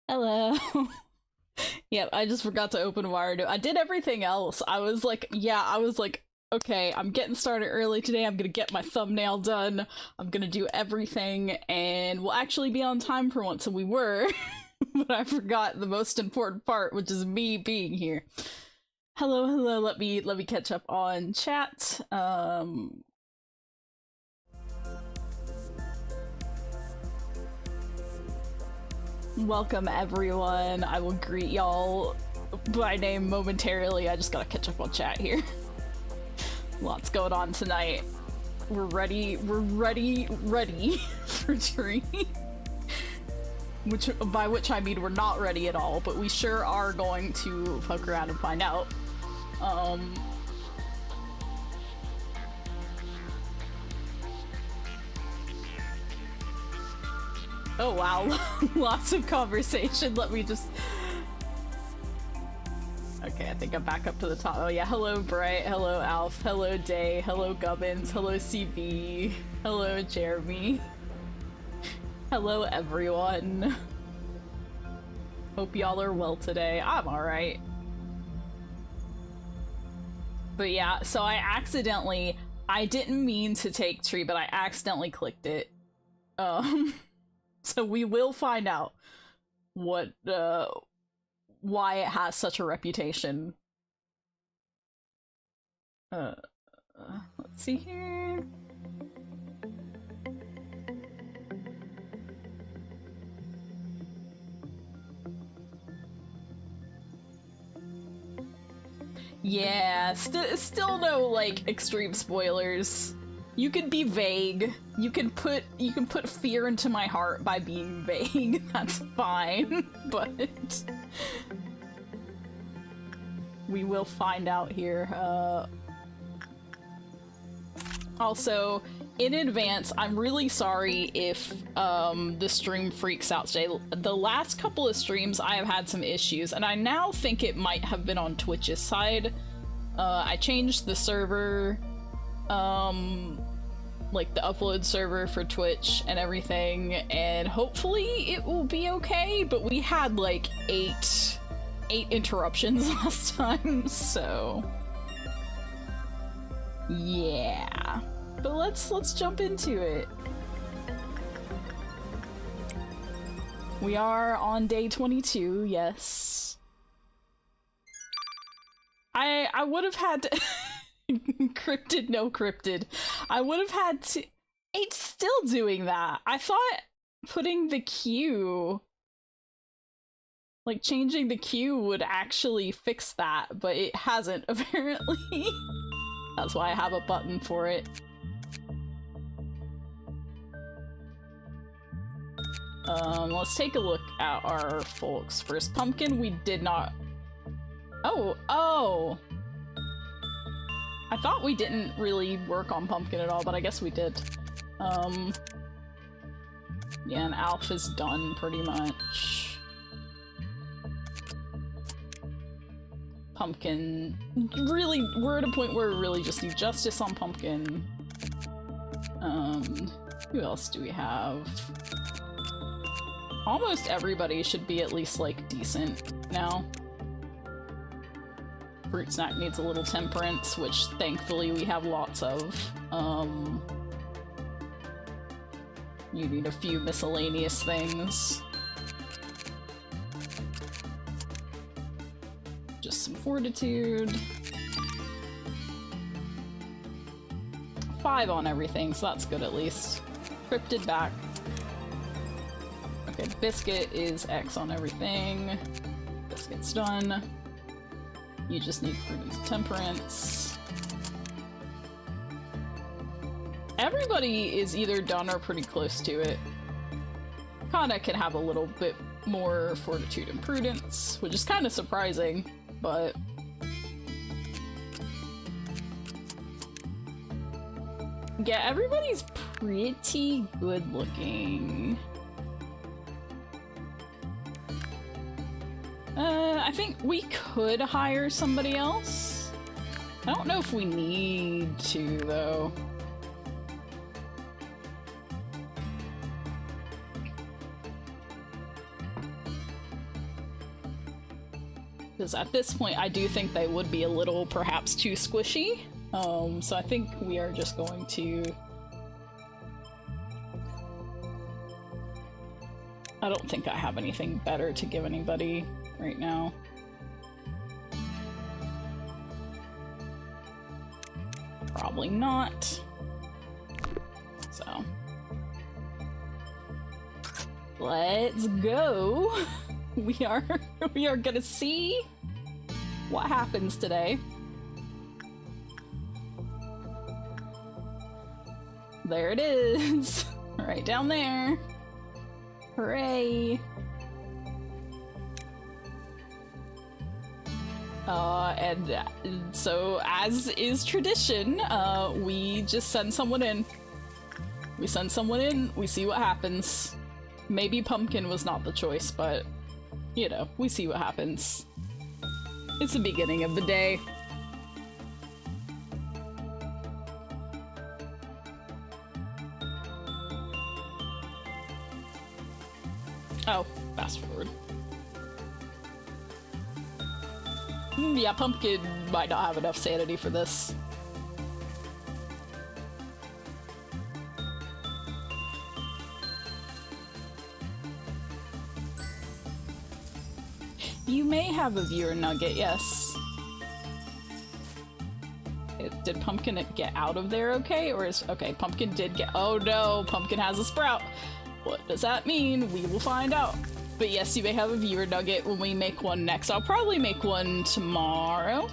Hello. Yep, I just forgot to open Wired. I did everything else. I was like, okay, I'm getting started early today. I'm gonna get my thumbnail done. I'm gonna do everything, and we'll actually be on time for once, and we were. But I forgot the most important part, which is me being here. Hello, hello. Let me catch up on chat. Welcome everyone. I will greet y'all by name momentarily. I just gotta catch up on chat here. Lots going on tonight. We're ready for tree. By which I mean we're not ready at all, but we sure are going to fuck around and find out. Oh wow, lots of conversation. Let me just... Okay, I think I'm back up to the top. Oh yeah, hello Bright, hello Alf, hello Day, hello Gubbins, hello CB, hello Jeremy. Hello everyone. Hope y'all are well today. I'm alright. But yeah, so I didn't mean to take tree, but I accidentally clicked it. So we will find out what, why it has such a reputation. Let's see here. Yeah, still no, like, extreme spoilers. You can be vague. You can put fear into my heart by being vague. That's fine. But we will find out here. Also, in advance, I'm really sorry if the stream freaks out today. The last couple of streams I have had some issues, and I now think it might have been on Twitch's side. I changed the server, like the upload server for Twitch and everything, and hopefully it will be okay, but we had like eight interruptions last time, so yeah. But let's jump into it. We are on day 22, yes. I would have had to cryptid, no cryptid. I would have had to... It's still doing that. I thought putting the queue, like changing the queue would actually fix that, but it hasn't apparently. That's why I have a button for it. Let's take a look at our folks first. Pumpkin, we did not... Oh! I thought we didn't really work on Pumpkin at all, but I guess we did. Yeah, and Alf is done, pretty much. Pumpkin... Really, we're at a point where we really just need justice on Pumpkin. Who else do we have? Almost everybody should be at least, like, decent now. Fruit Snack needs a little temperance, which thankfully we have lots of. You need a few miscellaneous things. Just some fortitude. 5 on everything, so that's good at least. Cryptid back. Okay, Biscuit is X on everything. Biscuit's done. You just need fruity temperance. Everybody is either done or pretty close to it. Kana can have a little bit more fortitude and prudence, which is kind of surprising, but... Yeah, everybody's pretty good looking. I think we could hire somebody else. I don't know if we need to, though. because at this point I do think they would be a little perhaps too squishy. So I think we are just going to... I don't think I have anything better to give anybody right now. Probably not. So... let's go! We are gonna see what happens today. There it is! Right down there. Hooray! And so, as is tradition, we just send someone in. We send someone in, we see what happens. Maybe Pumpkin was not the choice, but, you know, we see what happens. It's the beginning of the day. Oh, fast forward. Yeah, Pumpkin might not have enough sanity for this. You may have a viewer nugget, yes. Did Pumpkin get out of there okay? Or is... okay, Pumpkin did get... oh no, Pumpkin has a sprout. What does that mean? We will find out. But yes, you may have a viewer nugget when we make one next. I'll probably make one tomorrow.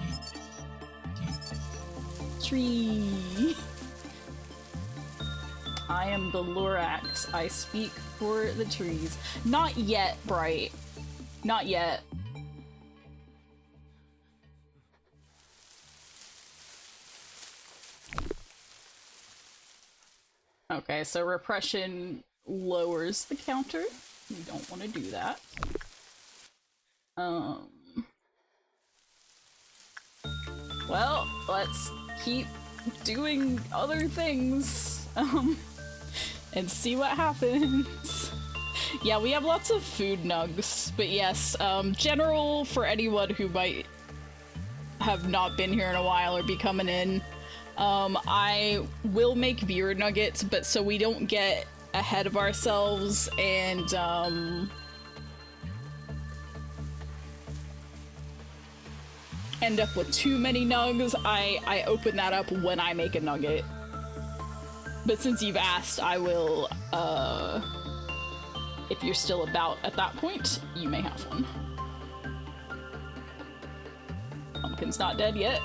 Tree. I am the Lorax. I speak for the trees. Not yet, Bright. Not yet. Okay, so repression lowers the counter. We don't want to do that. Well, let's keep doing other things, and see what happens. Yeah, we have lots of food nugs, but yes, general for anyone who might have not been here in a while or be coming in, I will make viewer nuggets, but so we don't get ahead of ourselves and end up with too many nugs, I open that up when I make a nugget. But since you've asked, I will, if you're still about at that point, you may have one. Pumpkin's not dead yet.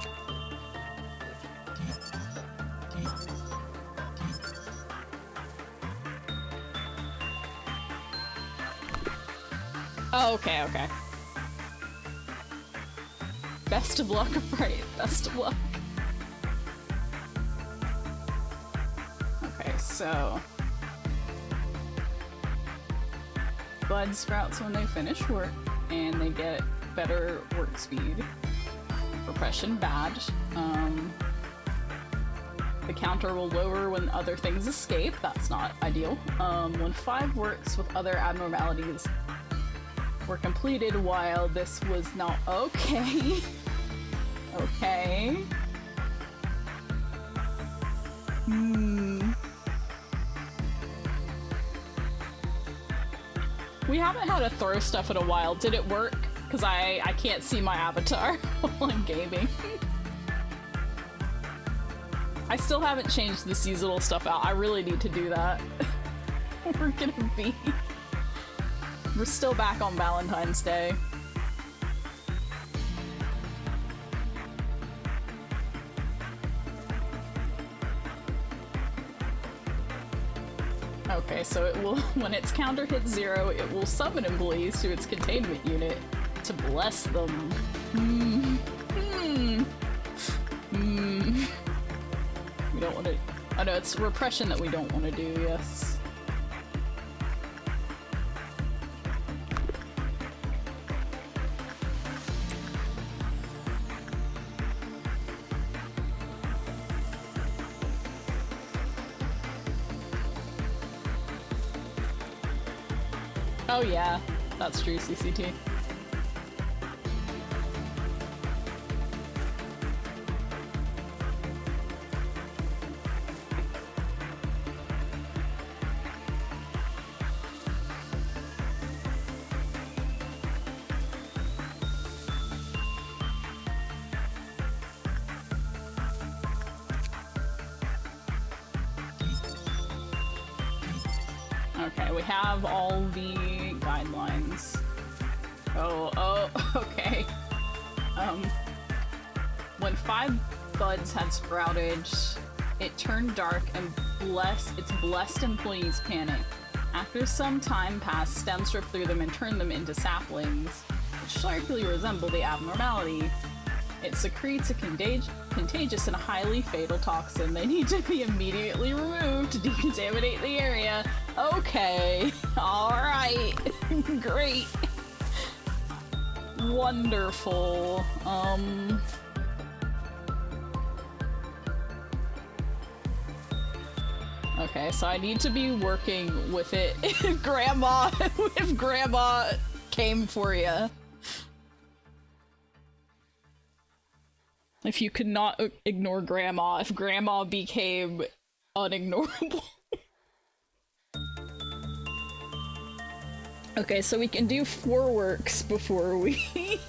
Oh, okay, okay. Best of luck, right? Best of luck. Okay, so... Blood sprouts when they finish work, and they get better work speed. Repression, bad. The counter will lower when other things escape. That's not ideal. When 5 works with other abnormalities were completed while this was not okay. Okay. We haven't had to throw stuff in a while. Did it work? Because I can't see my avatar while I'm gaming. I still haven't changed the seasonal stuff out. I really need to do that. We're still back on Valentine's Day. Okay, so it will, when its counter hits 0, it will summon employees to its containment unit to bless them. We don't want to... oh no, it's repression that we don't want to do, yes. Oh yeah, that's true, CCT. Okay, we have all the guidelines. Oh, okay. When 5 buds had sprouted, it turned dark and its blessed employees panicked. After some time passed, stems ripped through them and turned them into saplings, which starkly resemble the abnormality. It secretes a contagious and highly fatal toxin. They need to be immediately removed to decontaminate the area. Okay. Alright. Great. Wonderful. Okay, so I need to be working with it if Grandma came for you. If you could not ignore Grandma, if Grandma became unignorable. Okay, so we can do 4 works before we...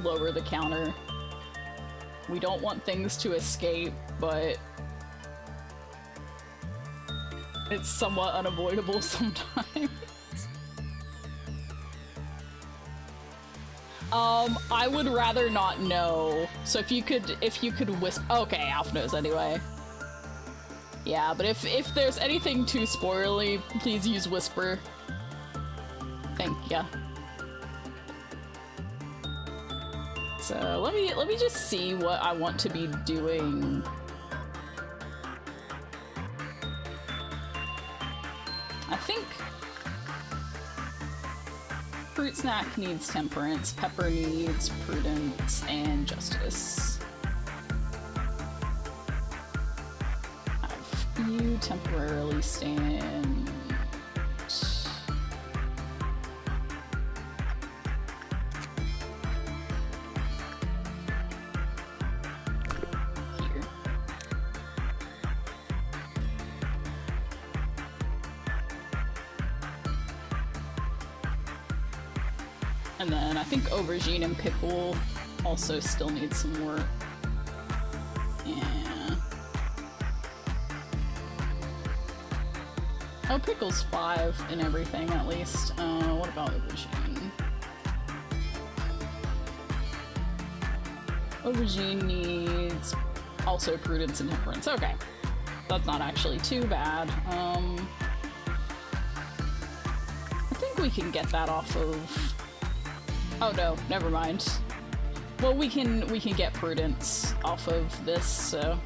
lower the counter. We don't want things to escape, but it's somewhat unavoidable sometimes. I would rather not know. So if you could whisper. Okay, Alf knows anyway. Yeah, but if there's anything too spoilery, please use whisper. Thank ya. So let me just see what I want to be doing. I think fruit snack needs temperance, pepper needs prudence and justice. Have you temporarily stand. And then I think aubergine and pickle also still need some work. Yeah. Oh, pickle's 5 and everything at least. What about aubergine? Aubergine needs also prudence and temperance. Okay. That's not actually too bad. I think we can get that off of... Oh no, never mind. Well, we can get prudence off of this, so...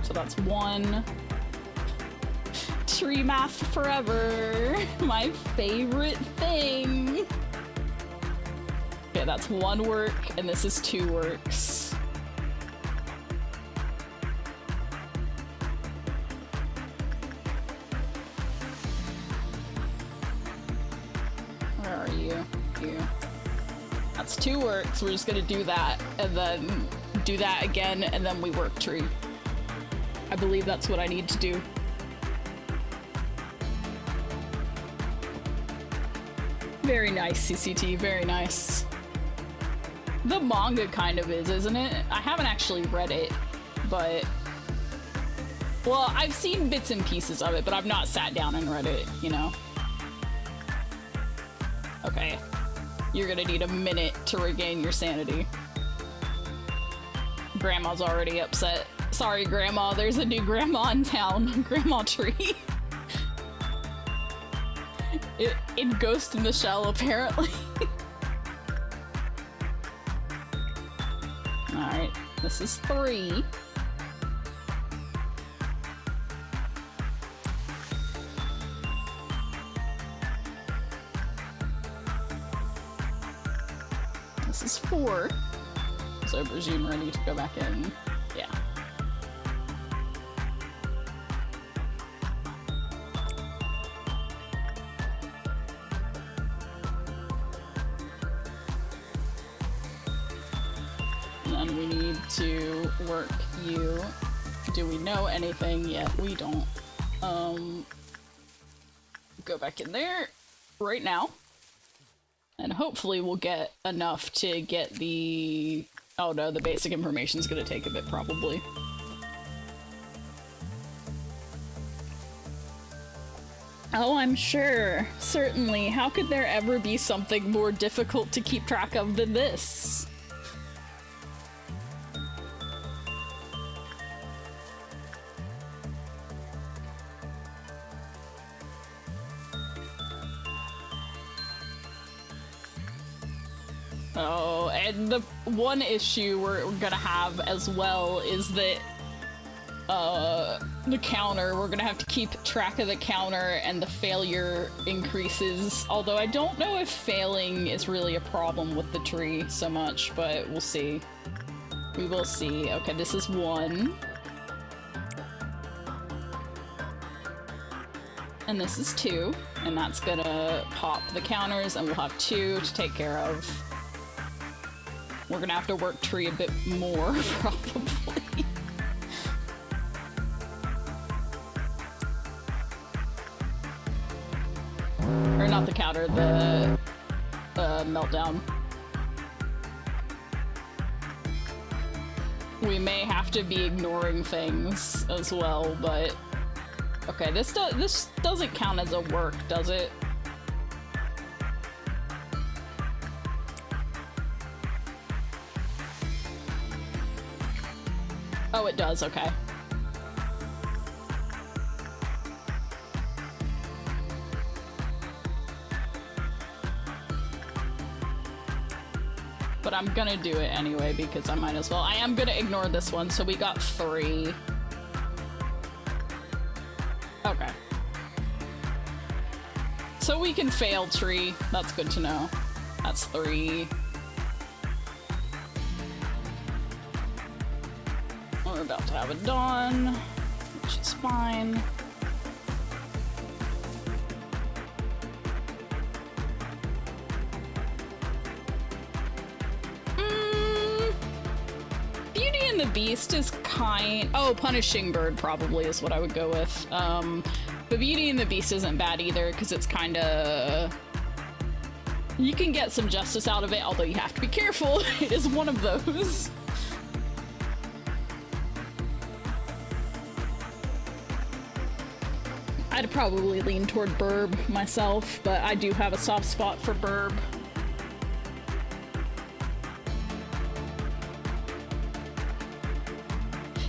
So that's 1. Tree math forever! My favorite thing! Okay, that's 1 work, and this is 2 works. That's 2 works, we're just gonna do that, and then do that again, and then we work tree. I believe that's what I need to do. Very nice, CCT, very nice. The manga kind of is, isn't it? I haven't actually read it, but... Well, I've seen bits and pieces of it, but I've not sat down and read it, you know? Okay. You're gonna need a minute to regain your sanity. Grandma's already upset. Sorry, Grandma, there's a new grandma in town. Grandma Tree. In Ghost in the Shell, apparently. Alright, this is 3. This is 4. So I presume ready to go back in. Yeah. And then we need to work you. Do we know anything yet? We don't. Go back in there right now. And hopefully we'll get enough to get the... Oh no, the basic information's gonna take a bit, probably. Oh, I'm sure. Certainly. How could there ever be something more difficult to keep track of than this? Oh, and the one issue we're gonna have as well is that the counter, we're gonna have to keep track of the counter, and the failure increases. Although I don't know if failing is really a problem with the tree so much, but we'll see. We will see. Okay, this is 1. And this is 2. And that's gonna pop the counters, and we'll have 2 to take care of. We're gonna have to work tree a bit more, probably. Or not the counter, the meltdown. We may have to be ignoring things as well, but... Okay, this doesn't count as a work, does it? Oh, it does, okay. But I'm gonna do it anyway because I might as well. I am gonna ignore this one, so we got 3. Okay. So we can fail tree. That's good to know. That's 3. We're about to have it done, which is fine. Beauty and the Beast is oh, Punishing Bird probably is what I would go with. But Beauty and the Beast isn't bad either, because it's kinda... You can get some justice out of it, although you have to be careful. It is one of those. I'd probably lean toward Burb myself, but I do have a soft spot for Burb.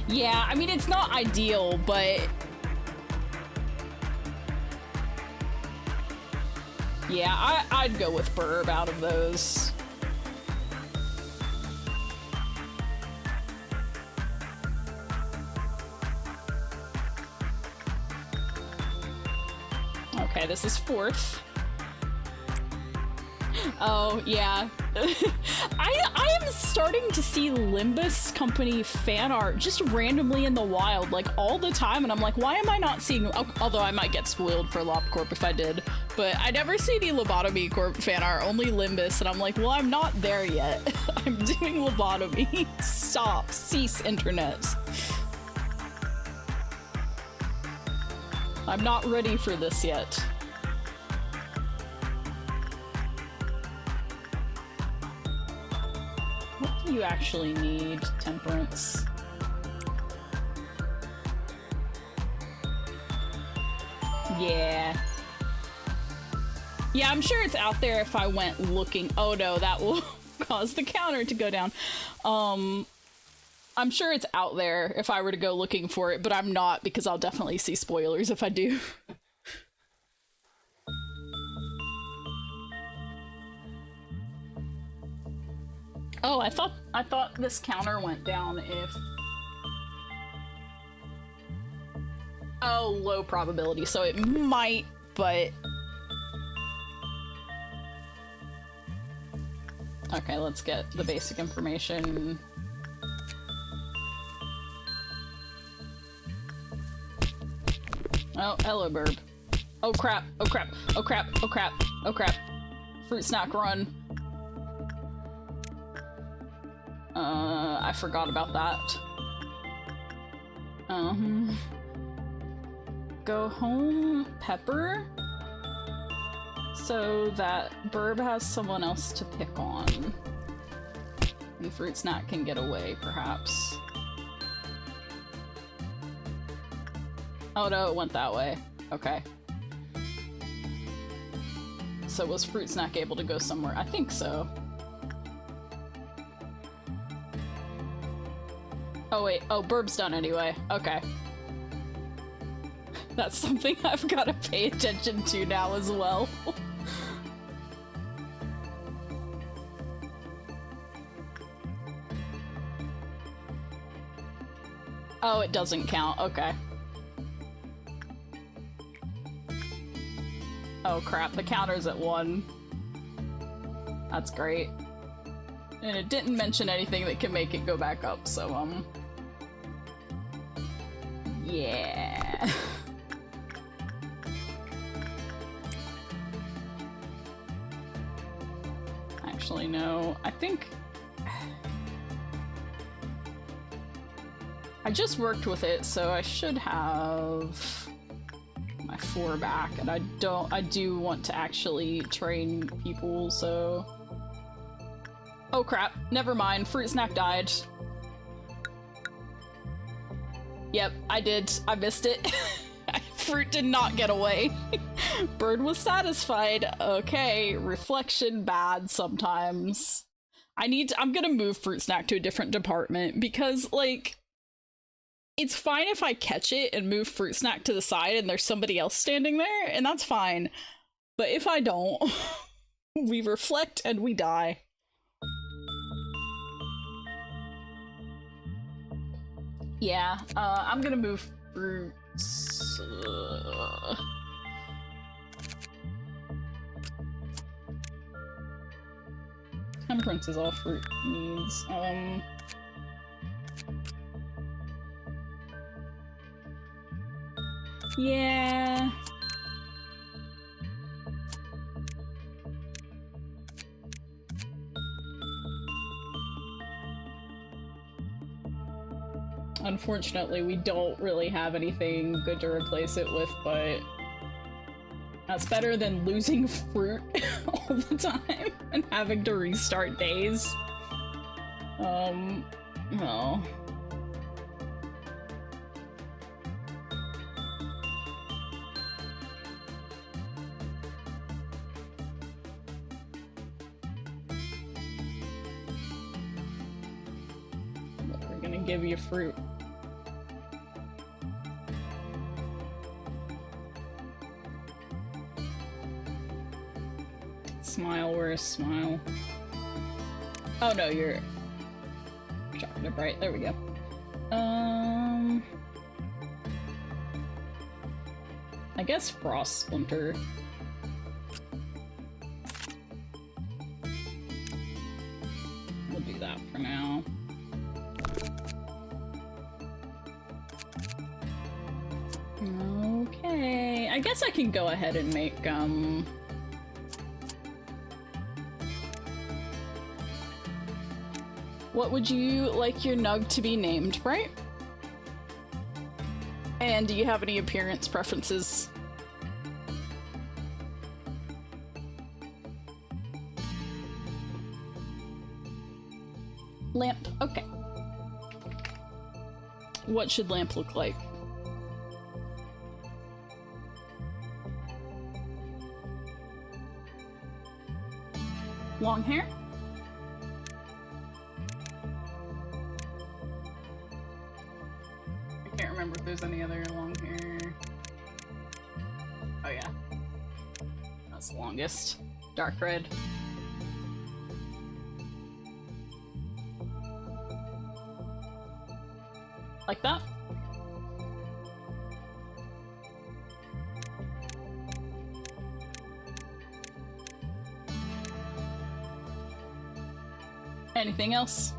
Yeah, I mean, it's not ideal, but... Yeah, I'd go with Burb out of those. Okay, this is 4th. Oh, yeah. I am starting to see Limbus Company fan art just randomly in the wild, like, all the time, and I'm like, why am I not seeing... Although I might get spoiled for LobCorp if I did, but I never see any Lobotomy Corp fan art, only Limbus, and I'm like, well, I'm not there yet. I'm doing lobotomy. Stop. Cease, internet. I'm not ready for this yet. What do you actually need, Temperance? Yeah. Yeah, I'm sure it's out there if I went looking. Oh no, that will cause the counter to go down. I'm sure it's out there if I were to go looking for it, but I'm not, because I'll definitely see spoilers if I do. Oh, I thought this counter went down if... Oh, low probability, so it might, but... Okay, let's get the basic information. Oh, hello, Burb. Oh crap, oh crap, oh crap, oh crap, oh crap. Fruit snack run. I forgot about that. Go home, Pepper? so that Burb has someone else to pick on. And Fruit Snack can get away, perhaps. Oh no, it went that way. Okay. So was Fruit Snack able to go somewhere? I think so. Oh wait, oh, Burb's done anyway. Okay. That's something I've got to pay attention to now as well. Oh, it doesn't count. Okay. Oh crap, the counter's at 1. That's great. And it didn't mention anything that can make it go back up, so, yeah. Actually, no. I think... I just worked with it, so I should have my 4 back, and I do want to actually train people, so... Oh crap, never mind, Fruit Snack died. Yep, I did. I missed it. Fruit did not get away. Bird was satisfied. Okay, reflection bad sometimes. I'm gonna move Fruit Snack to a different department because, like, it's fine if I catch it and move Fruit Snack to the side and there's somebody else standing there, and that's fine. But if I don't, we reflect and we die. Yeah, I'm gonna move Fruits. Temperance is all Fruit needs. Yeah. Unfortunately, we don't really have anything good to replace it with, but that's better than losing Fruit all the time and having to restart days. Well. We're gonna give you Fruit. Smile, where's Smile? Oh no, you're chocolate bright. There we go. I guess Frost Splinter. We'll do that for now. Okay, I guess I can go ahead and make, what would you like your Nug to be named, right? And do you have any appearance preferences? Lamp, okay. What should Lamp look like? Long hair? I can't remember if there's any other long hair. Oh yeah. That's the longest. Dark red. Like that? Anything else?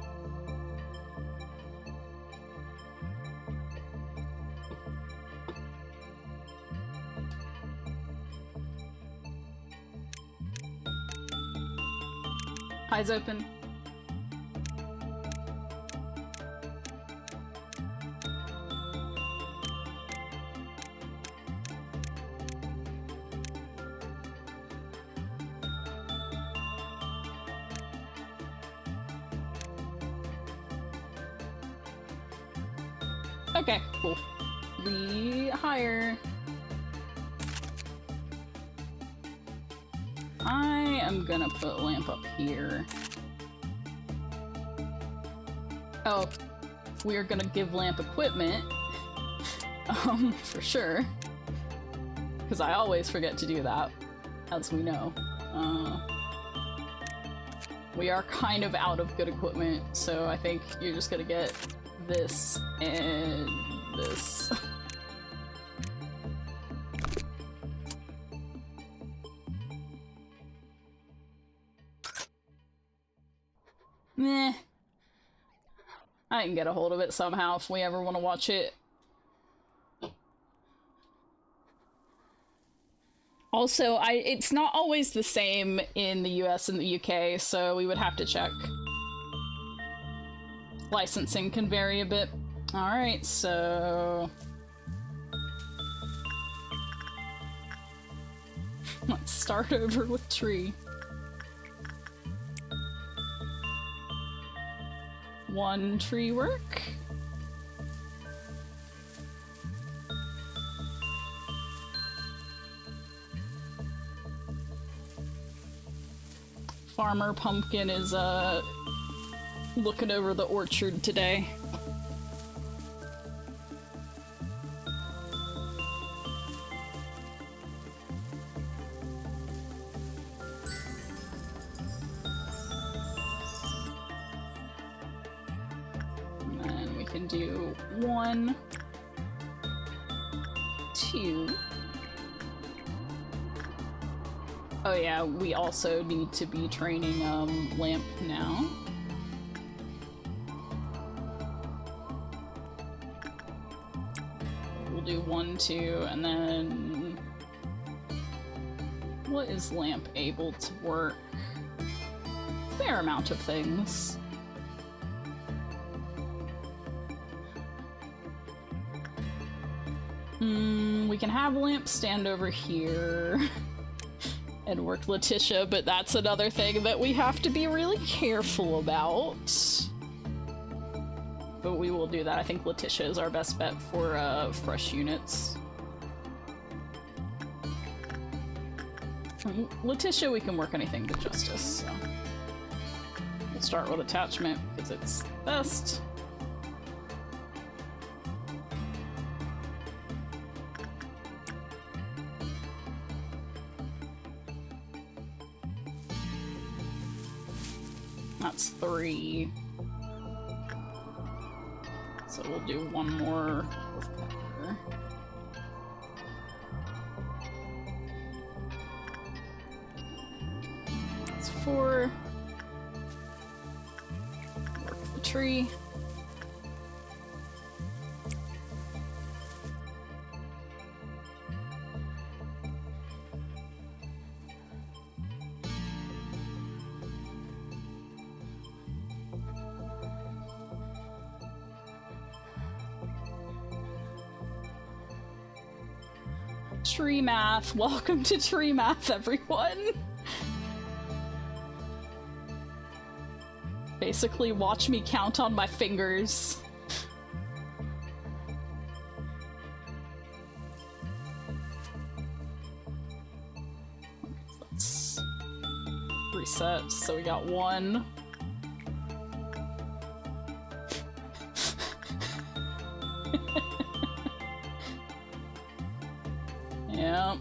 Eyes open. Okay, cool. We hire. I am gonna put a lamp up here. Oh, we are gonna give lamp equipment. For sure. Because I always forget to do that, as we know. We are kind of out of good equipment, so I think you're just gonna get this and this. Meh. I can get a hold of it somehow if we ever want to watch it. Also, it's not always the same in the US and the UK, so we would have to check. Licensing can vary a bit. Alright, so... let's start over with tree. One tree work. Farmer Pumpkin is, looking over the orchard today. And then we can do 1, 2. Oh yeah, we also need to be training, Lamp now. We'll do 1, 2, and then... what is Lamp able to work? Fair amount of things. We can have Lamp stand over here. And work Letitia, but that's another thing that we have to be really careful about. But we will do that. I think Letitia is our best bet for fresh units. Letitia, we can work anything but Justice, so. We'll start with attachment because it's best. That's 3. So we'll do 1 more with Pepper. That's 4. Work the tree. Tree math. Welcome to tree math, everyone. Basically, watch me count on my fingers. Let's reset. So we got 1. Yeah.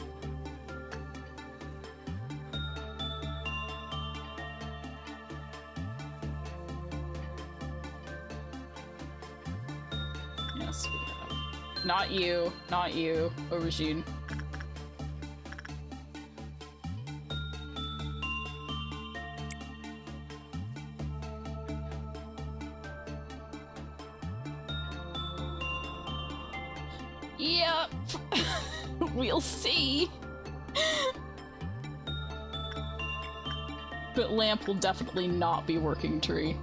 Yes, we have. Not you, Aubergine. Yep. We'll see. But Lamp will definitely not be working tree.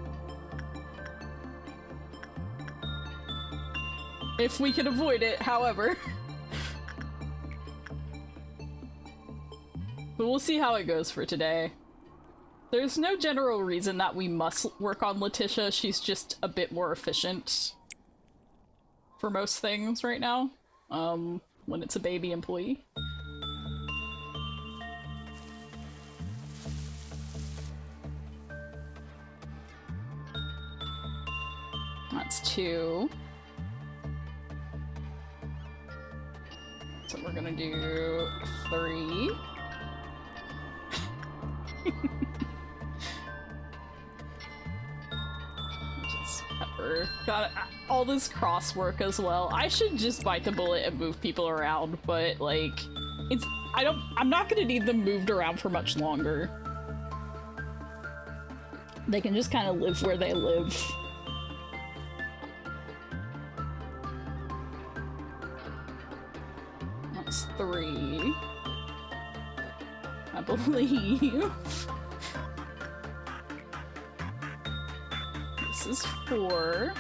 If we can avoid it, however. But we'll see how it goes for today. There's no general reason that we must work on Letitia, she's just a bit more efficient. for most things right now, when it's a baby employee. That's 2. So we're gonna do 3. Just pepper. Got all this crosswork as well. I should just bite the bullet and move people around, but like, I'm not gonna need them moved around for much longer. They can just kind of live where they live. That's 3. I believe. This is 4.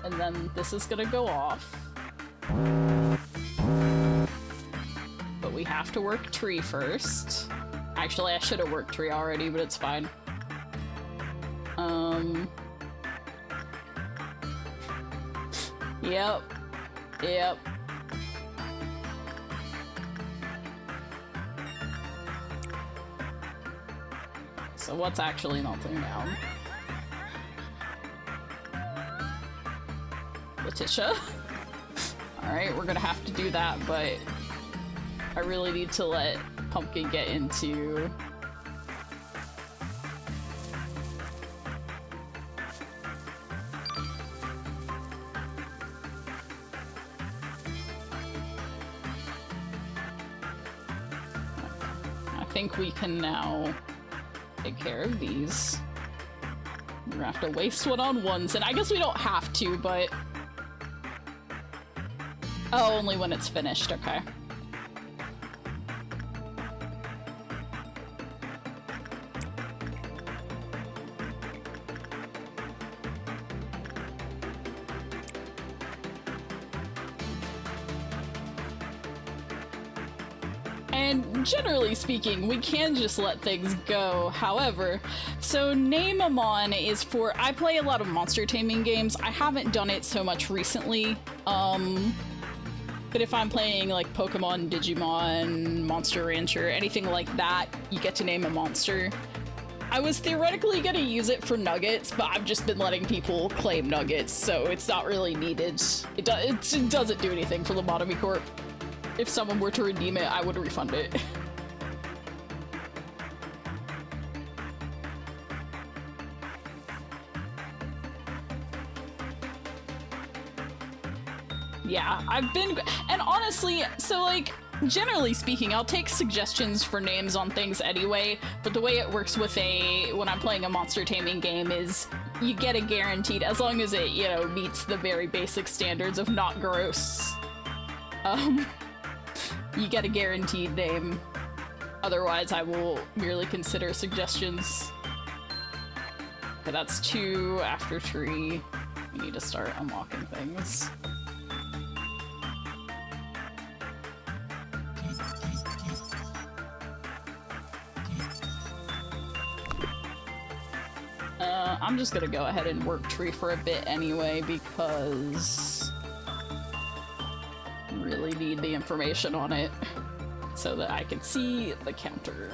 And then this is gonna go off. But we have to work tree first. Actually, I should have worked tree already, but it's fine. Yep. Yep. So what's actually melting down? Letitia? Alright, we're gonna have to do that, but I really need to let Pumpkin get into... I think we can now take care of these. We're gonna have to waste one on ones, and I guess we don't have to, but... Oh, only when it's finished, okay. And generally speaking, we can just let things go. However, so Name-a-mon is for... I play a lot of monster taming games. I haven't done it so much recently. But if I'm playing like Pokemon, Digimon, Monster Rancher, anything like that, you get to name a monster. I was theoretically gonna use it for nuggets, but I've just been letting people claim nuggets, so it's not really needed. It doesn't do anything for Lobotomy Corp. If someone were to redeem it, I would refund it. Yeah, I've been... And honestly, so like, generally speaking, I'll take suggestions for names on things anyway, but the way it works with when I'm playing a monster taming game is you get a guaranteed, as long as it, you know, meets the very basic standards of not gross. You get a guaranteed name. Otherwise, I will merely consider suggestions. Okay, that's 2 after tree. We need to start unlocking things. I'm just gonna go ahead and work tree for a bit anyway, because I really need the information on it so that I can see the counter.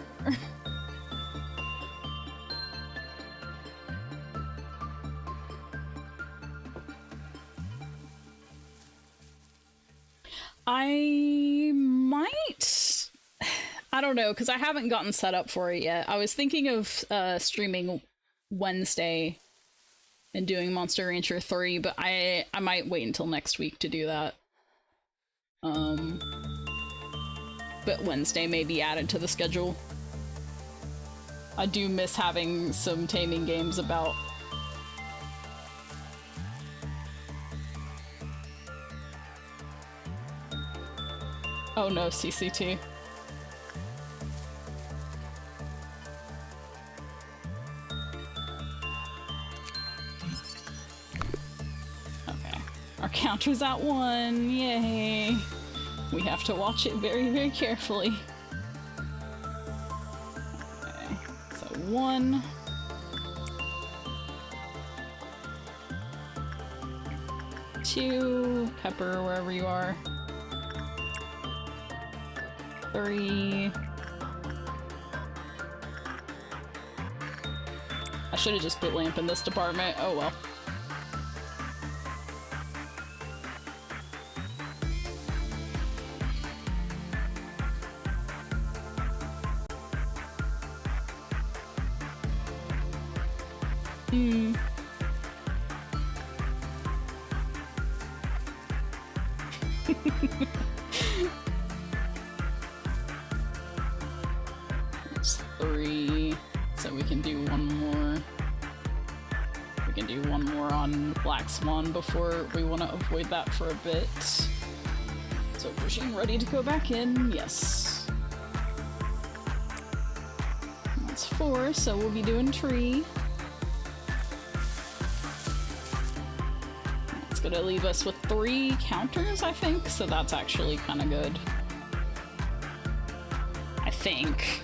I might... I don't know, because I haven't gotten set up for it yet. I was thinking of streaming Wednesday and doing Monster Rancher 3, but I might wait until next week to do that. But Wednesday may be added to the schedule. I do miss having some taming games about. Oh no, CCT. Our counter's at 1, yay! We have to watch it very, very carefully. Okay, so 1. 2, Pepper, wherever you are. 3. I should have just put Lamp in this department. Oh well. It's 3, so we can do one more. We can do one more on Black Swan before we want to avoid that for a bit. So machine ready to go back in, yes. That's 4, so we'll be doing tree. It's gonna leave us with 3 counters, I think, so that's actually kind of good. I think.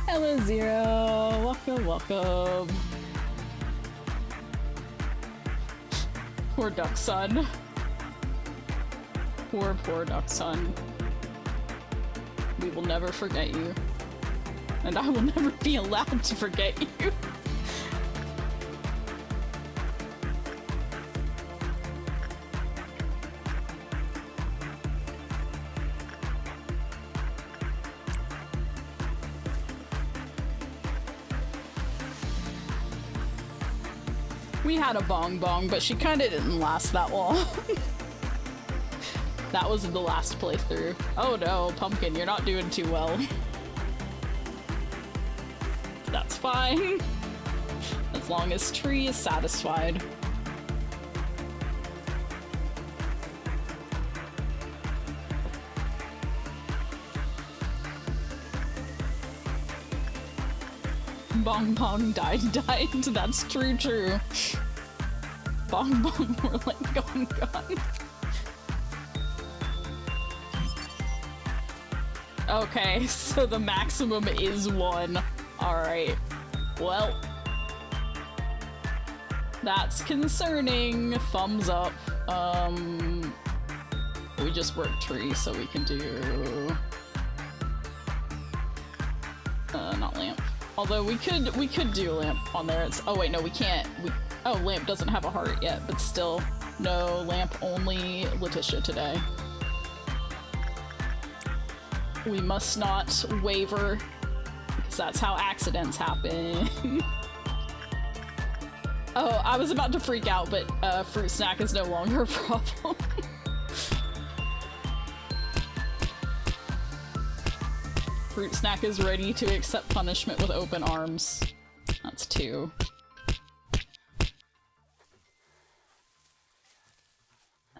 Hello, Zero. Welcome, welcome. Poor Duck Son. Poor, poor Duck Son. We will never forget you. And I will never be allowed to forget you. We had a Bong Bong, but she kinda didn't last that long. That was the last playthrough. Oh no, Pumpkin, you're not doing too well. That's fine. As long as Tree is satisfied. Bong Bong died. That's true. Bong Bong were like gone. Okay, so the maximum is 1. Alright. Well. That's concerning. Thumbs up. We just worked tree, so we can do... not lamp. Although we could do lamp on there. It's, oh wait, no, we can't. Oh, lamp doesn't have a heart yet, but still. No, lamp only Letitia today. We must not waver, because that's how accidents happen. Oh, I was about to freak out, but Fruit Snack is no longer a problem. Fruit Snack is ready to accept punishment with open arms. That's 2.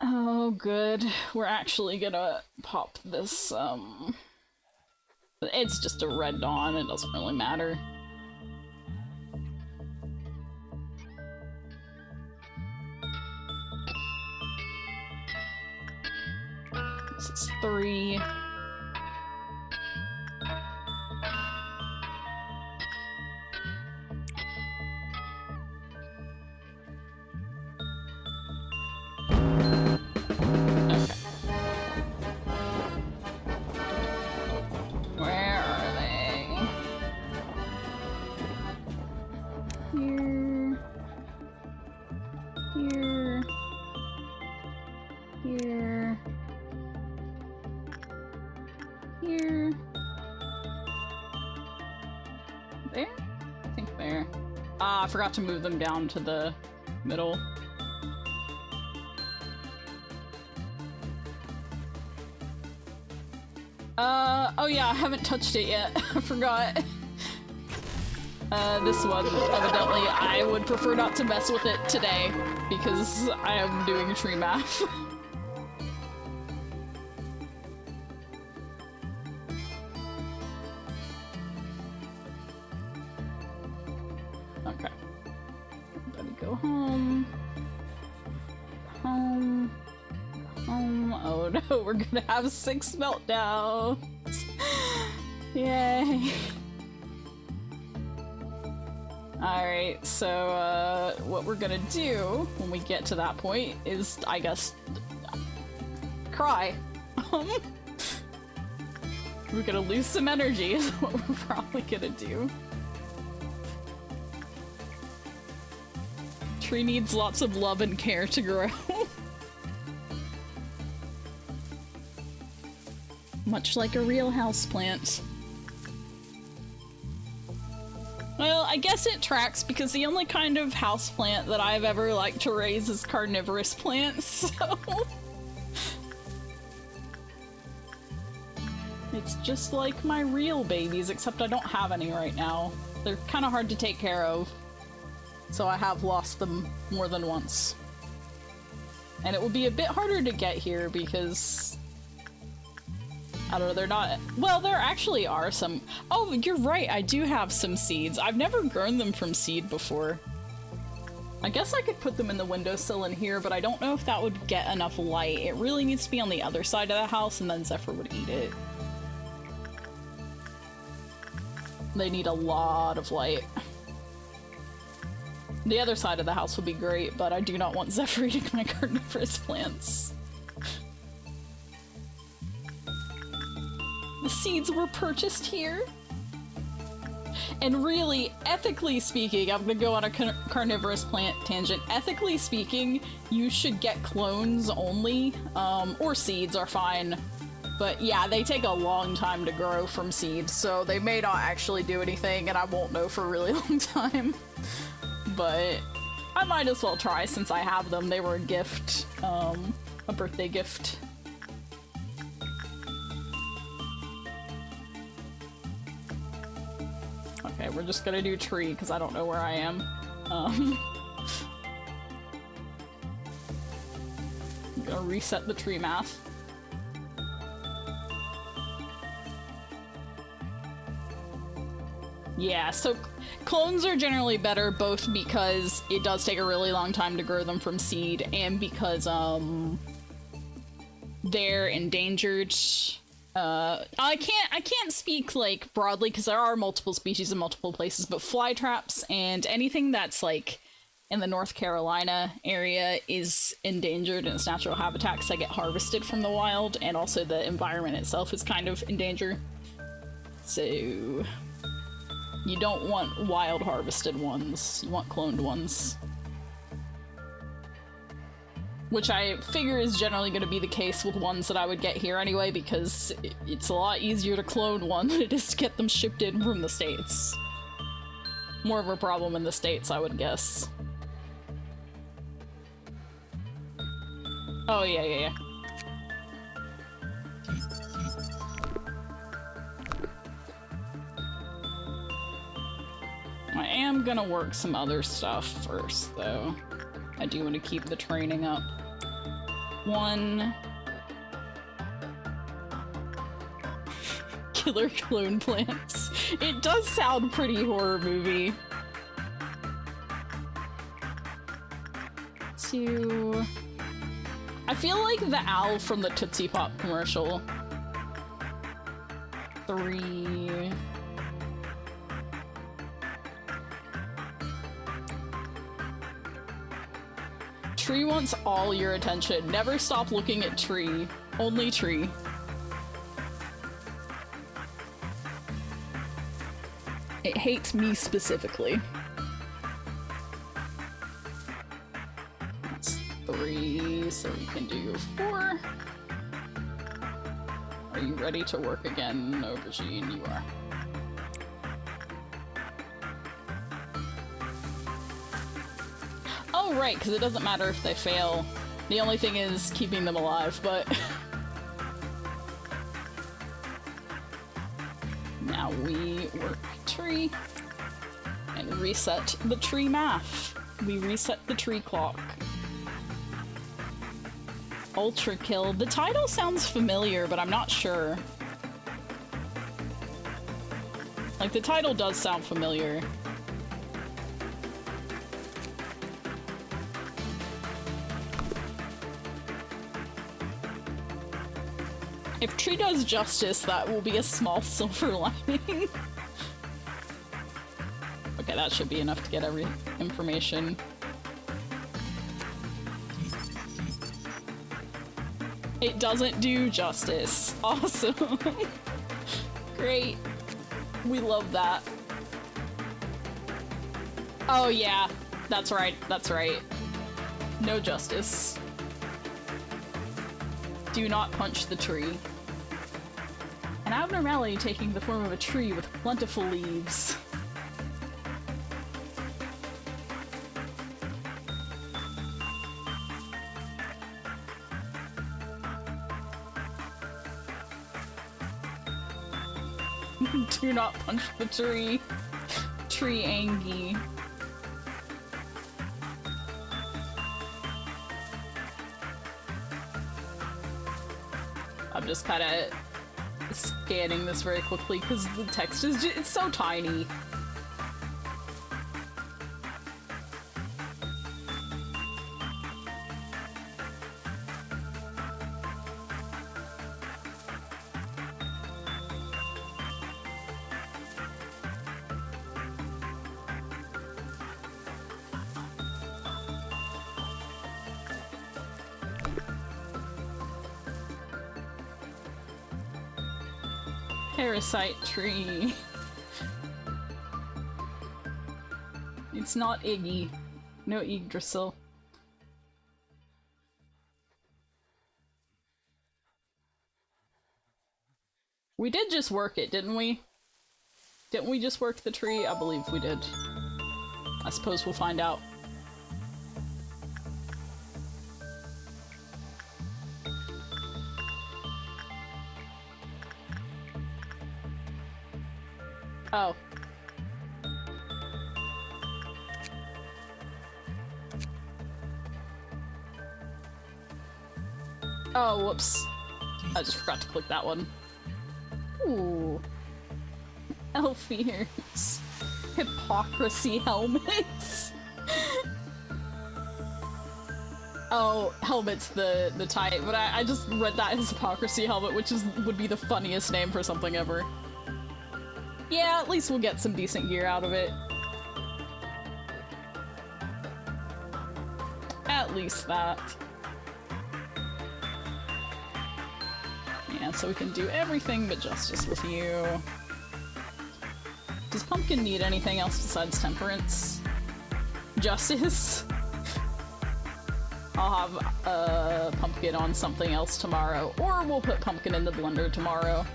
Oh, good. We're actually gonna pop this, It's just a red dawn, it doesn't really matter. This is 3. I forgot to move them down to the middle. Oh yeah, I haven't touched it yet. I forgot. This one, evidently, I would prefer not to mess with it today, because I am doing tree math. We're gonna have 6 meltdowns. Yay. Alright, so, what we're gonna do when we get to that point is, I guess, cry. We're gonna lose some energy is what we're probably gonna do. Tree needs lots of love and care to grow. Much like a real houseplant. Well, I guess it tracks because the only kind of houseplant that I've ever liked to raise is carnivorous plants, so... It's just like my real babies, except I don't have any right now. They're kind of hard to take care of, so I have lost them more than once. And it will be a bit harder to get here because... I don't know, they're not- well, there actually are some- oh, you're right, I do have some seeds. I've never grown them from seed before. I guess I could put them in the windowsill in here, but I don't know if that would get enough light. It really needs to be on the other side of the house, and then Zephyr would eat it. They need a lot of light. The other side of the house would be great, but I do not want Zephyr eating my carnivorous plants. The seeds were purchased here. And really, ethically speaking, I'm gonna go on a carnivorous plant tangent. Ethically speaking, you should get clones only, or seeds are fine. But yeah, they take a long time to grow from seeds, so they may not actually do anything, and I won't know for a really long time. But I might as well try since I have them. They were a gift, a birthday gift. Okay, we're just gonna do tree because I don't know where I am. I'm gonna reset the tree math. Yeah, so clones are generally better both because it does take a really long time to grow them from seed and because, they're endangered. I can't speak, like, broadly because there are multiple species in multiple places, but fly traps and anything that's, like, in the North Carolina area is endangered in its natural habitat because they get harvested from the wild, and also the environment itself is kind of in danger. So... you don't want wild harvested ones, you want cloned ones. Which I figure is generally going to be the case with ones that I would get here anyway, because it's a lot easier to clone one than it is to get them shipped in from the States. More of a problem in the States, I would guess. Oh, yeah. I am gonna work some other stuff first, though. I do want to keep the training up. One... killer clone plants. It does sound pretty horror movie. Two... I feel like the owl from the Tootsie Pop commercial. Three... Tree wants all your attention. Never stop looking at Tree. Only Tree. It hates me specifically. That's 3, so we can do 4. Are you ready to work again, Aubergine? You are. Oh, right, because it doesn't matter if they fail. The only thing is keeping them alive, but... now we work tree and reset the tree math. We reset the tree clock. Ultra kill. The title sounds familiar, but I'm not sure. Like, the title does sound familiar. If Tree does justice, that will be a small silver lining. Okay, Okay, that should be enough to get every information. It doesn't do justice. Awesome. Great. We love that. Oh yeah, that's right, that's right. No justice. Do not punch the tree. An abnormality taking the form of a tree with plentiful leaves. Do not punch the tree. Tree Angie. I'm just kind of scanning this very quickly because the text is it's so tiny. Parasite tree. It's not Iggy. No Yggdrasil. We did just work it, didn't we? Didn't we just work the tree? I believe we did. I suppose we'll find out. Oh. Oh, whoops. I just forgot to click that one. Ooh. Elf ears. Hypocrisy helmets. Oh, helmet's the type, but I just read that as hypocrisy helmet, which would be the funniest name for something ever. Yeah, at least we'll get some decent gear out of it. At least that. Yeah, so we can do everything but justice with you. Does Pumpkin need anything else besides temperance? Justice? I'll have Pumpkin on something else tomorrow, or we'll put Pumpkin in the blender tomorrow.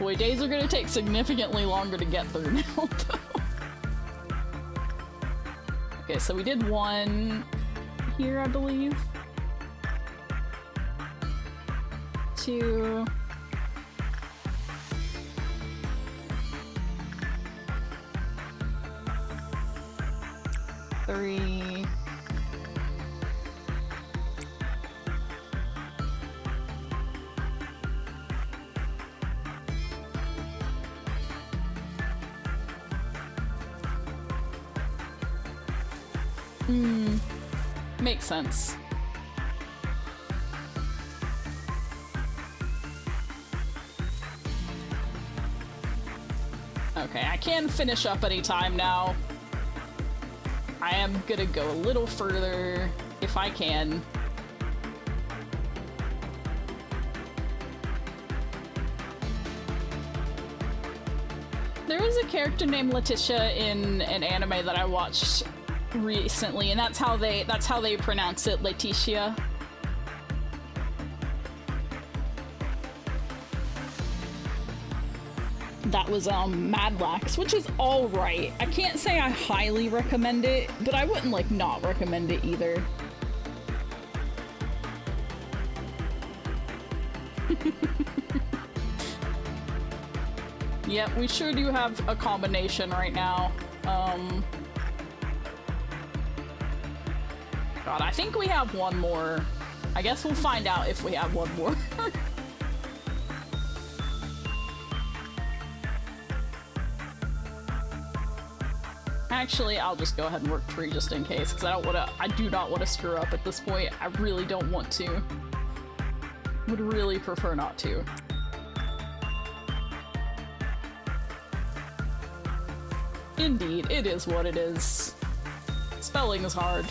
Boy, days are gonna take significantly longer to get through now, though. Okay, so we did one here, I believe. 2. 3. Makes sense. Okay, I can finish up any time now. I am gonna go a little further if I can. There is a character named Letitia in an anime that I watched recently, and that's how they pronounce it, Letitia. That was Mad Wax, which is alright. I can't say I highly recommend it, but I wouldn't like not recommend it either. Yep, we sure do have a combination right now. God, I think we have one more. I guess we'll find out if we have one more. Actually, I'll just go ahead and work 3 just in case, because I do not want to screw up at this point. I really don't want to. Would really prefer not to. Indeed, it is what it is. Spelling is hard.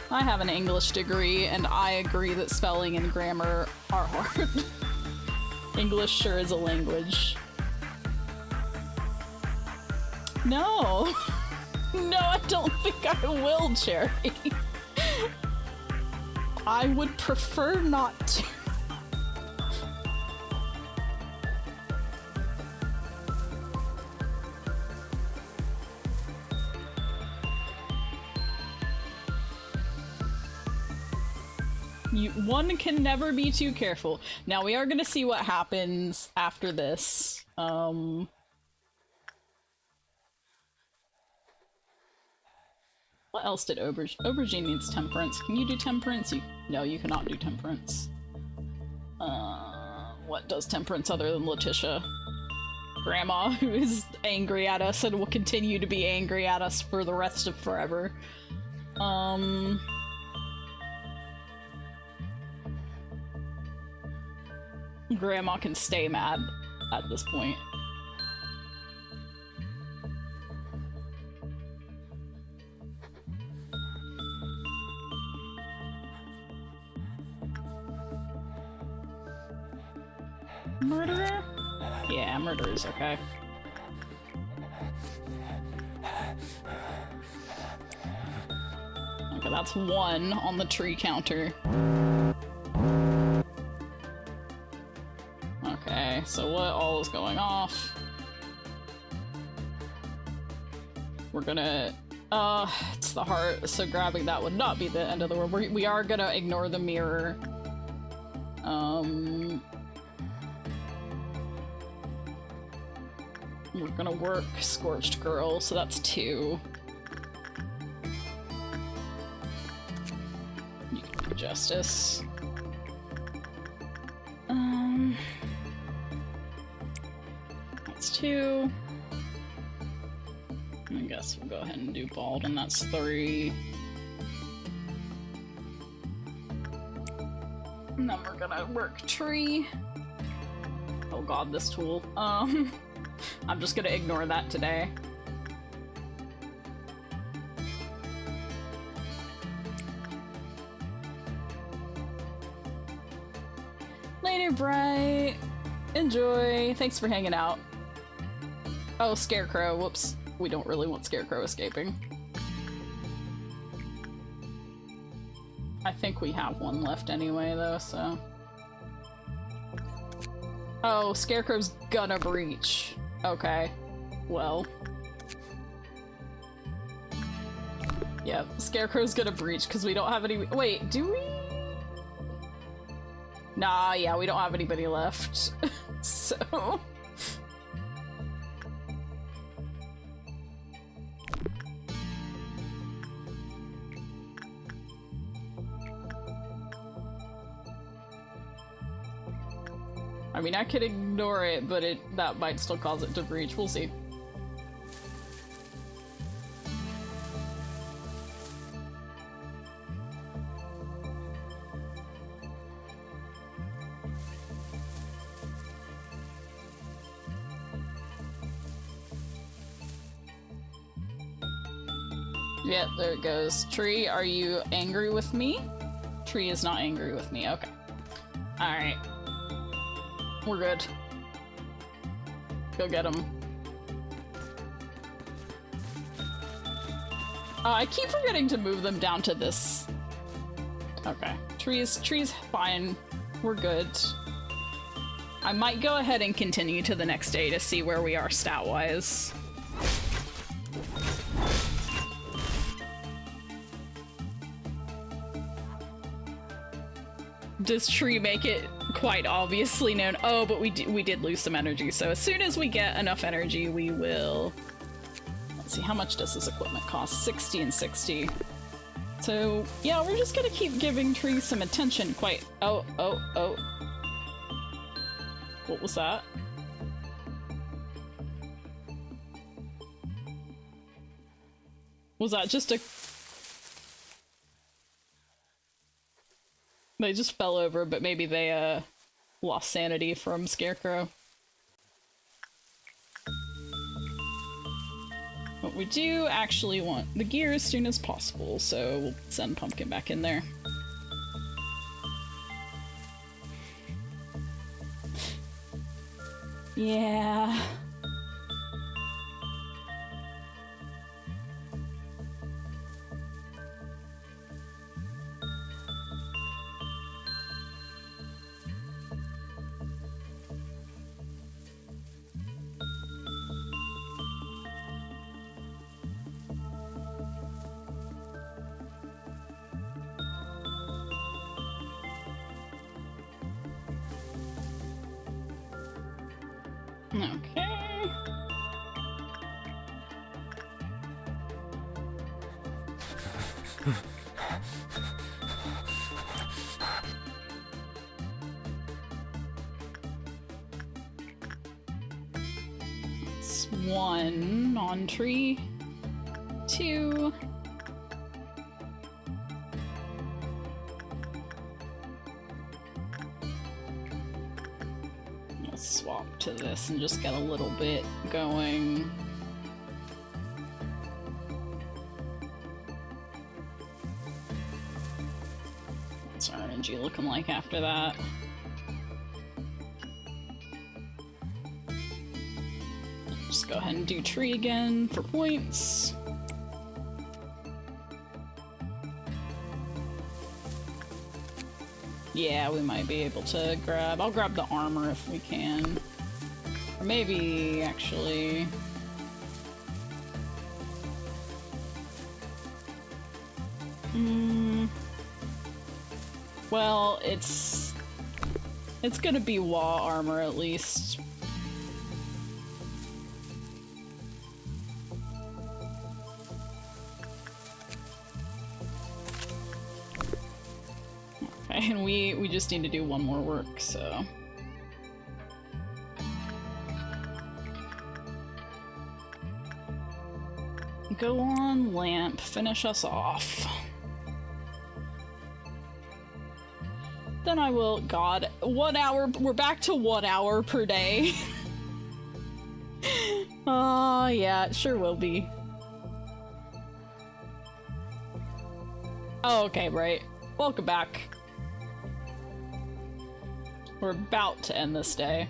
I have an English degree, and I agree that spelling and grammar are hard. English sure is a language. No! No, I don't think I will, Cherry. I would prefer not to. One can never be too careful. Now we are gonna see what happens after this. What else did Aubergine needs temperance. Can you do temperance? No, you cannot do temperance. What does temperance other than Letitia? Grandma, who is angry at us and will continue to be angry at us for the rest of forever. Grandma can stay mad at this point. Murderer? Yeah, murderer's okay. Okay, that's 1 on the tree counter. Okay, so what all is going off? We're gonna... it's the heart, so grabbing that would not be the end of the world. We are gonna ignore the mirror. We're gonna work Scorched Girl, so that's 2. You can do Justice. That's 2. I guess we'll go ahead and do Bald, and that's 3. And then we're gonna work Tree. Oh god, this tool. I'm just gonna ignore that today. Later, Bright. Enjoy. Thanks for hanging out. Oh, Scarecrow. Whoops. We don't really want Scarecrow escaping. I think we have one left anyway, though, so... Oh, Scarecrow's gonna breach. Okay. Well. Yeah, Scarecrow's gonna breach because we don't have any- Wait, do we? Nah, yeah, we don't have anybody left. So... I mean, I could ignore it, but that might still cause it to breach. We'll see. Yep, there it goes. Tree, are you angry with me? Tree is not angry with me. Okay. Alright. We're good. Go get him. I keep forgetting to move them down to this. Okay. Tree's fine. We're good. I might go ahead and continue to the next day to see where we are stat-wise. Does Tree make it quite obviously known? Oh, but we did lose some energy, so as soon as we get enough energy, we will... Let's see, how much does this equipment cost? 60 and 60. So, yeah, we're just gonna keep giving Tree some attention quite... Oh. What was that? Was that just a... They just fell over, but maybe they, lost sanity from Scarecrow. But we do actually want the gear as soon as possible, so we'll send Pumpkin back in there. Yeah. Okay. It's 1 on tree, 2. Swap to this and just get a little bit going. What's our energy looking like after that? Just go ahead and do tree again for points. Yeah, we might be able to grab... I'll grab the armor if we can. Or maybe, actually... Well, it's gonna be Wa armor at least. And we just need to do one more work, so... Go on, lamp, finish us off. Then I will- God, 1 hour- we're back to 1 hour per day. Yeah, it sure will be. Oh, okay, right. Welcome back. We're about to end this day.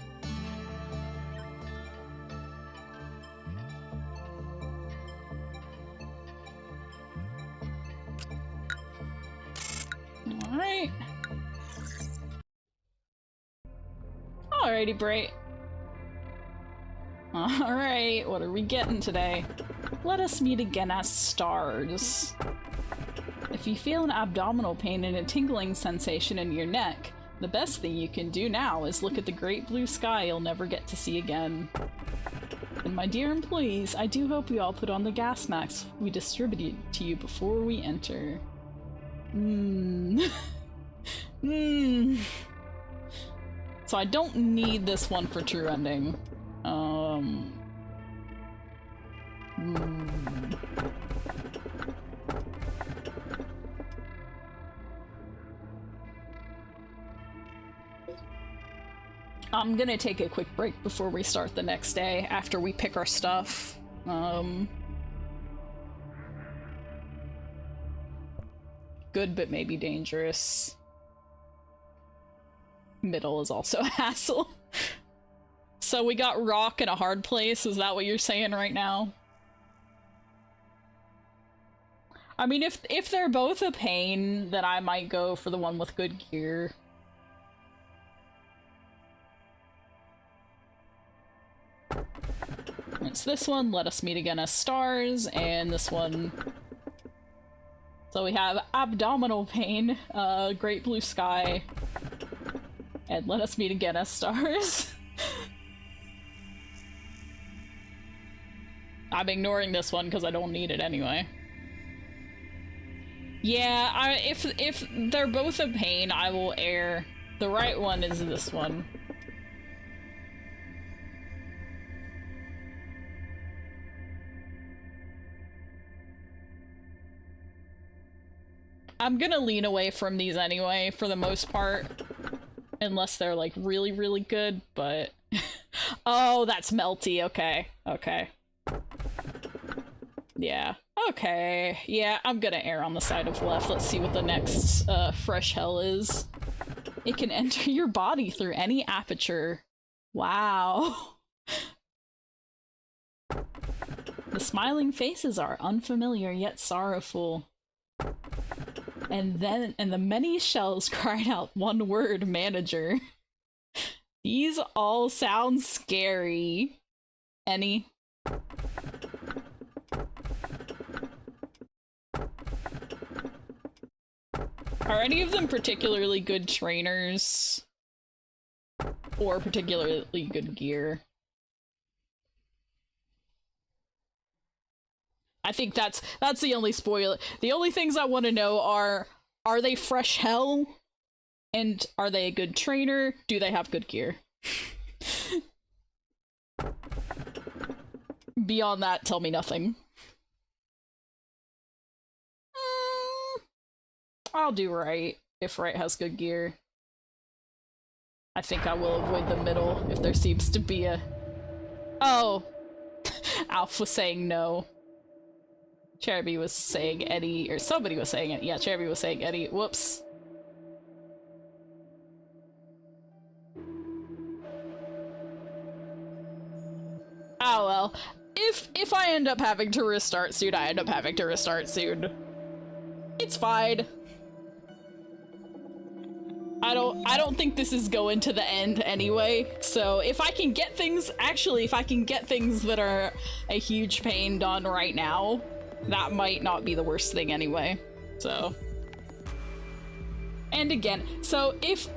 Alright. Alrighty, Bray. Alright, what are we getting today? Let us meet again as stars. If you feel an abdominal pain and a tingling sensation in your neck, the best thing you can do now is look at the great blue sky you'll never get to see again. And my dear employees, I do hope you all put on the gas masks we distributed to you before we enter. So I don't need this one for true ending. I'm gonna take a quick break before we start the next day, after we pick our stuff. Good, but maybe dangerous. Middle is also a hassle. So we got rock and a hard place, is that what you're saying right now? I mean, if they're both a pain, then I might go for the one with good gear. It's this one, let us meet again as stars, and this one... So we have abdominal pain, great blue sky, and let us meet again as stars. I'm ignoring this one because I don't need it anyway. Yeah, if they're both a pain, I will err. The right one is this one. I'm gonna lean away from these anyway, for the most part. Unless they're, like, really, really good, but... Oh, that's melty, okay. Okay. Yeah. Okay. Yeah, I'm gonna err on the side of left. Let's see what the next fresh hell is. It can enter your body through any aperture. Wow. The smiling faces are unfamiliar yet sorrowful. And the many shells cried out one word, manager. These all sound scary. Any? Are any of them particularly good trainers? Or particularly good gear? I think that's the only spoiler. The only things I want to know are they fresh hell? And are they a good trainer? Do they have good gear? Beyond that, tell me nothing. I'll do right if right has good gear. I think I will avoid the middle if there seems to be a... Oh! Alf was saying no. Cheruby was saying Eddie, or somebody was saying it. Yeah, Cheruby was saying Eddie. Whoops. Oh well. If I end up having to restart soon, I end up having to restart soon. It's fine. I don't think this is going to the end anyway, so if I can get things, actually, if I can get things that are a huge pain done right now, that might not be the worst thing anyway, so. And again, so if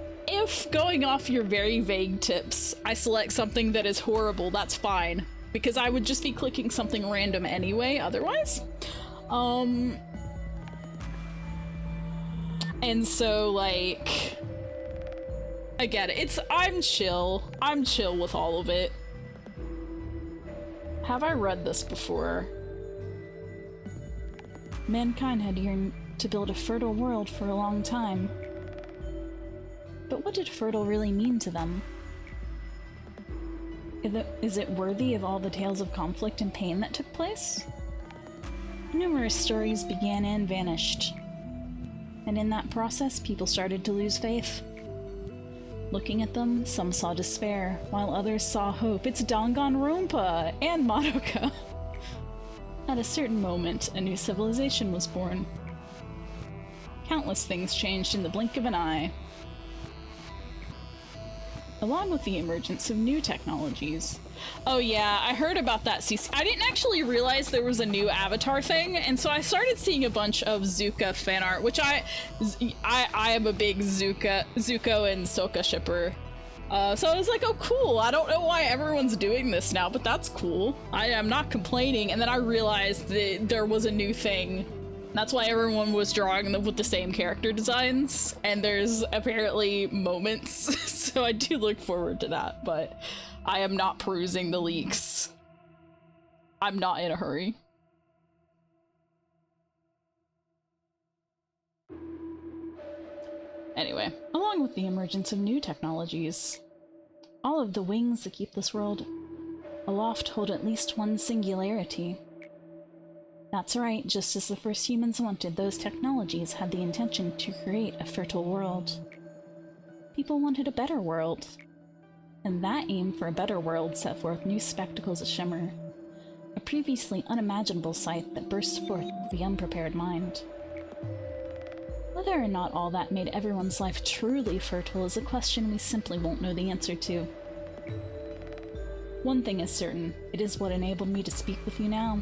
going off your very vague tips, I select something that is horrible, that's fine, because I would just be clicking something random anyway, otherwise. And so, like... Again, I'm chill. I'm chill with all of it. Have I read this before? Mankind had yearned to build a fertile world for a long time. But what did fertile really mean to them? Is it worthy of all the tales of conflict and pain that took place? Numerous stories began and vanished. And in that process, people started to lose faith. Looking at them, some saw despair, while others saw hope. It's Danganronpa and Madoka. At a certain moment, a new civilization was born. Countless things changed in the blink of an eye. Along with the emergence of new technologies. Oh yeah, I heard about that CC. I didn't actually realize there was a new Avatar thing, and so I started seeing a bunch of Zuka fan art, which I am a big Zuko and Sokka shipper. So I was like, oh cool, I don't know why everyone's doing this now, but that's cool. I am not complaining, and then I realized that there was a new thing. That's why everyone was drawing them with the same character designs, and there's apparently moments, so I do look forward to that, but I am not perusing the leaks. I'm not in a hurry. Anyway, along with the emergence of new technologies, all of the wings that keep this world aloft hold at least one singularity. That's right, just as the first humans wanted, those technologies had the intention to create a fertile world. People wanted a better world. And that aim for a better world set forth new spectacles of shimmer, a previously unimaginable sight that burst forth the unprepared mind. Whether or not all that made everyone's life truly fertile is a question we simply won't know the answer to. One thing is certain, it is what enabled me to speak with you now.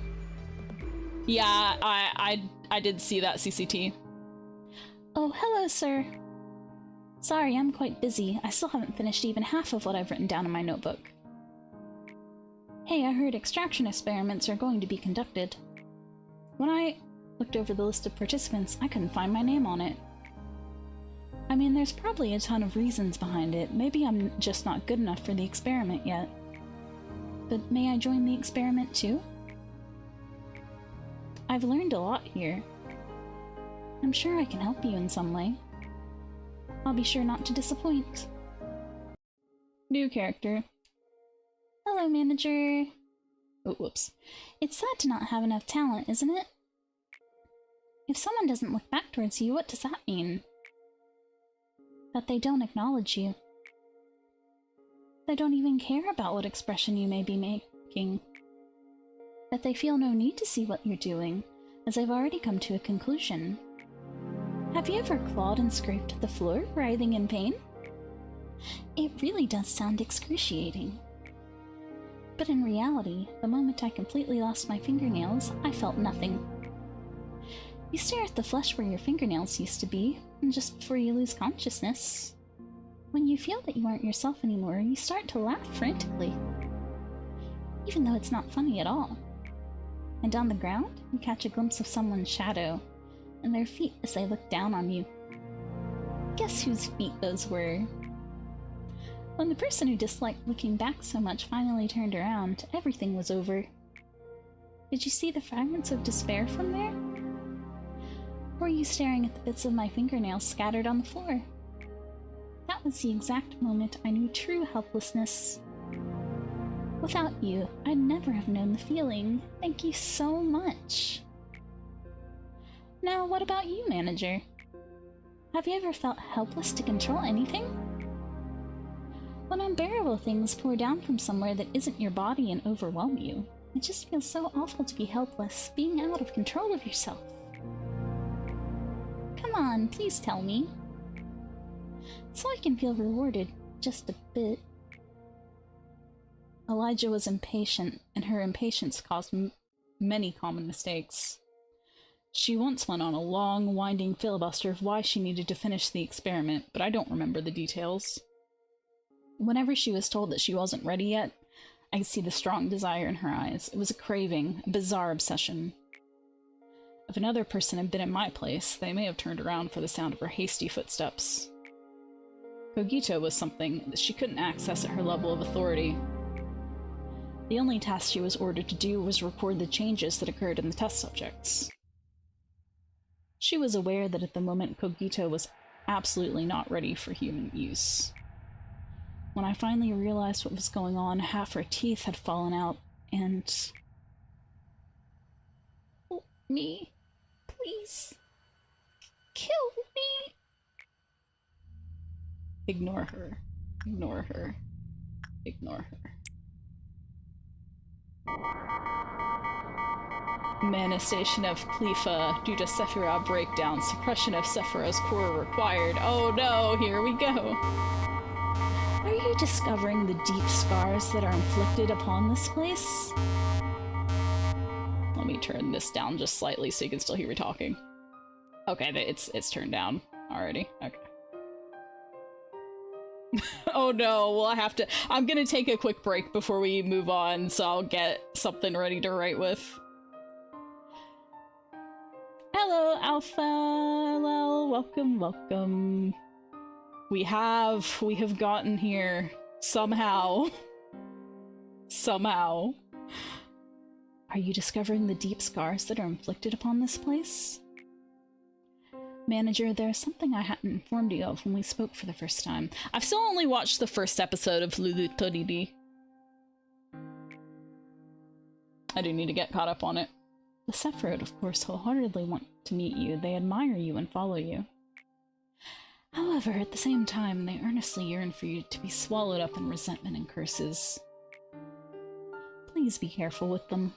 Yeah, I did see that CCT. Oh, hello, sir. Sorry, I'm quite busy. I still haven't finished even half of what I've written down in my notebook. Hey, I heard extraction experiments are going to be conducted. When I looked over the list of participants, I couldn't find my name on it. I mean, there's probably a ton of reasons behind it. Maybe I'm just not good enough for the experiment yet. But may I join the experiment too? I've learned a lot here. I'm sure I can help you in some way. I'll be sure not to disappoint. New character. Hello, manager. Oh, whoops. It's sad to not have enough talent, isn't it? If someone doesn't look back towards you, what does that mean? That they don't acknowledge you. They don't even care about what expression you may be making. That they feel no need to see what you're doing, as they've already come to a conclusion. Have you ever clawed and scraped the floor, writhing in pain? It really does sound excruciating. But in reality, the moment I completely lost my fingernails, I felt nothing. You stare at the flesh where your fingernails used to be, and just before you lose consciousness. When you feel that you aren't yourself anymore, you start to laugh frantically. Even though it's not funny at all. And on the ground, you catch a glimpse of someone's shadow, and their feet as they look down on you. Guess whose feet those were? When the person who disliked looking back so much finally turned around, everything was over. Did you see the fragments of despair from there? Or were you staring at the bits of my fingernails scattered on the floor? That was the exact moment I knew true helplessness. Without you, I'd never have known the feeling. Thank you so much. Now, what about you, manager? Have you ever felt helpless to control anything? When unbearable things pour down from somewhere that isn't your body and overwhelm you, it just feels so awful to be helpless, being out of control of yourself. Come on, please tell me. So I can feel rewarded, just a bit. Elijah was impatient, and her impatience caused many common mistakes. She once went on a long, winding filibuster of why she needed to finish the experiment, but I don't remember the details. Whenever she was told that she wasn't ready yet, I could see the strong desire in her eyes. It was a craving, a bizarre obsession. If another person had been in my place, they may have turned around for the sound of her hasty footsteps. Cogito was something that she couldn't access at her level of authority. The only task she was ordered to do was record the changes that occurred in the test subjects. She was aware that at the moment Cogito was absolutely not ready for human use. When I finally realized what was going on, half her teeth had fallen out, and... Help me, please. Kill me. Ignore her. Ignore her. Ignore her. Manifestation of Clefa due to Sephiroth breakdown. Suppression of Sephiroth's core required. Oh no, here we go. Are you discovering the deep scars that are inflicted upon this place? Let me turn this down just slightly so you can still hear me talking. Okay, it's turned down already. Okay. Oh no, well I'm gonna take a quick break before we move on, so I'll get something ready to write with. Hello, Alpha! Hello, welcome, welcome. We have gotten here. Somehow. Somehow. Are you discovering the deep scars that are inflicted upon this place? Manager, there's something I hadn't informed you of when we spoke for the first time. I've still only watched the first episode of Lobotomy. I do need to get caught up on it. The Sephiroth, of course, wholeheartedly want to meet you. They admire you and follow you. However, at the same time, they earnestly yearn for you to be swallowed up in resentment and curses. Please be careful with them.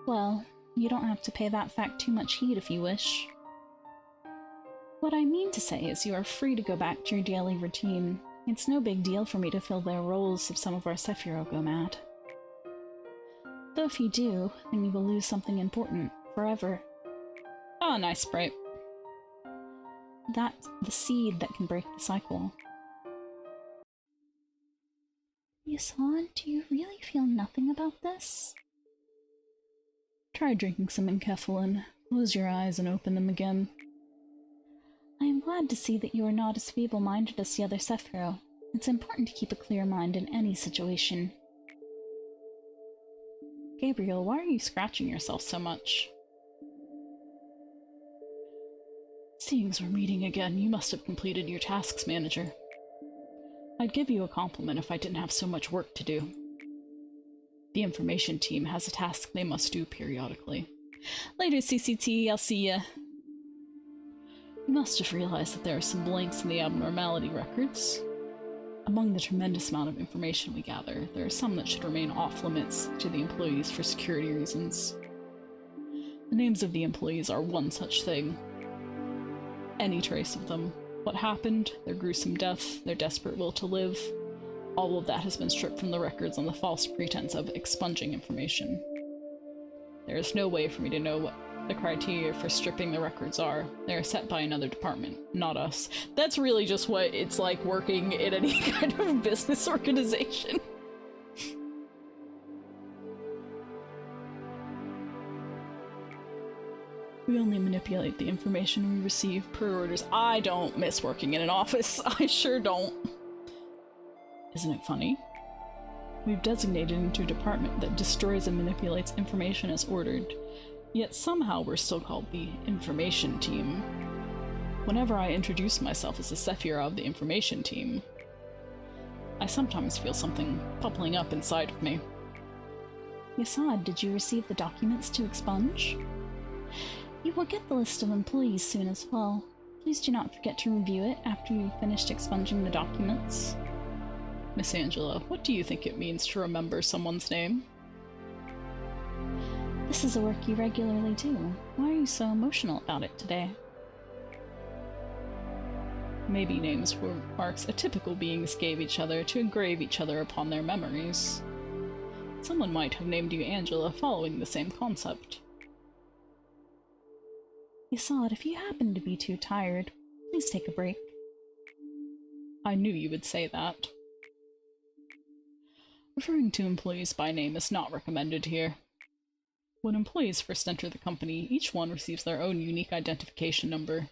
Well, you don't have to pay that fact too much heed if you wish. What I mean to say is you are free to go back to your daily routine. It's no big deal for me to fill the roles if some of our Sephiroth go mad. Though if you do, then you will lose something important, forever. Oh, nice sprite. That's the seed that can break the cycle. Yasan, do you really feel nothing about this? Try drinking some enkephalin. Close your eyes and open them again. I am glad to see that you are not as feeble-minded as the other Sephiroth. It's important to keep a clear mind in any situation. Gabriel, why are you scratching yourself so much? Seeing as we're meeting again, you must have completed your tasks, Manager. I'd give you a compliment if I didn't have so much work to do. The information team has a task they must do periodically. Later, CCT, I'll see ya. You must have realized that there are some blanks in the abnormality records. Among the tremendous amount of information we gather, there are some that should remain off-limits to the employees for security reasons. The names of the employees are one such thing. Any trace of them, what happened, their gruesome death, their desperate will to live, all of that has been stripped from the records on the false pretense of expunging information. There is no way for me to know what the criteria for stripping the records are. They are set by another department, not us. That's really just what it's like working in any kind of business organization. We only manipulate the information we receive per orders. I don't miss working in an office. I sure don't. Isn't it funny? We've designated into a department that destroys and manipulates information as ordered, yet somehow we're still called the information team. Whenever I introduce myself as the Sephira of the information team, I sometimes feel something bubbling up inside of me. Yasad, did you receive the documents to expunge? You will get the list of employees soon as well. Please do not forget to review it after you've finished expunging the documents. Miss Angela, what do you think it means to remember someone's name? This is a work you regularly do. Why are you so emotional about it today? Maybe names were marks atypical beings gave each other to engrave each other upon their memories. Someone might have named you Angela following the same concept. Yasad, if you happen to be too tired, please take a break. I knew you would say that. Referring to employees by name is not recommended here. When employees first enter the company, each one receives their own unique identification number.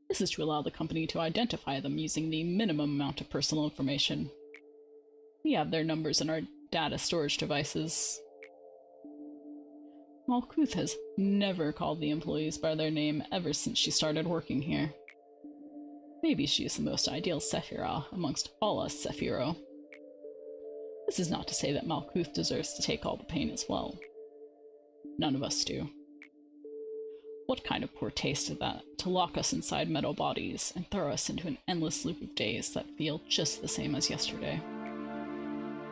This is to allow the company to identify them using the minimum amount of personal information. We have their numbers in our data storage devices. Malkuth has never called the employees by their name ever since she started working here. Maybe she is the most ideal Sephira amongst all us Sephiro. This is not to say that Malkuth deserves to take all the pain as well. None of us do. What kind of poor taste is that, to lock us inside metal bodies and throw us into an endless loop of days that feel just the same as yesterday?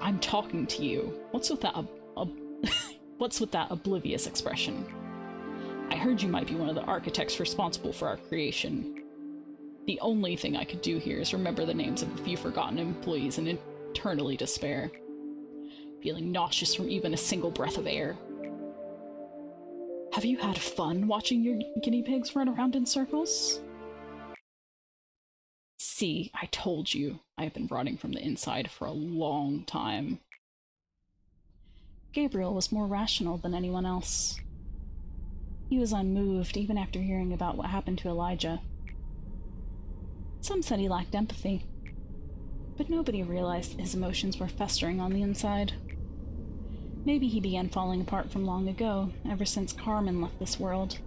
I'm talking to you. What's with that what's with that oblivious expression? I heard you might be one of the architects responsible for our creation. The only thing I could do here is remember the names of a few forgotten employees and eternally despair, feeling nauseous from even a single breath of air. Have you had fun watching your guinea pigs run around in circles? See, I told you, I have been rotting from the inside for a long time. Gabriel was more rational than anyone else. He was unmoved even after hearing about what happened to Elijah. Some said he lacked empathy, but nobody realized his emotions were festering on the inside. Maybe he began falling apart from long ago, ever since Carmen left this world.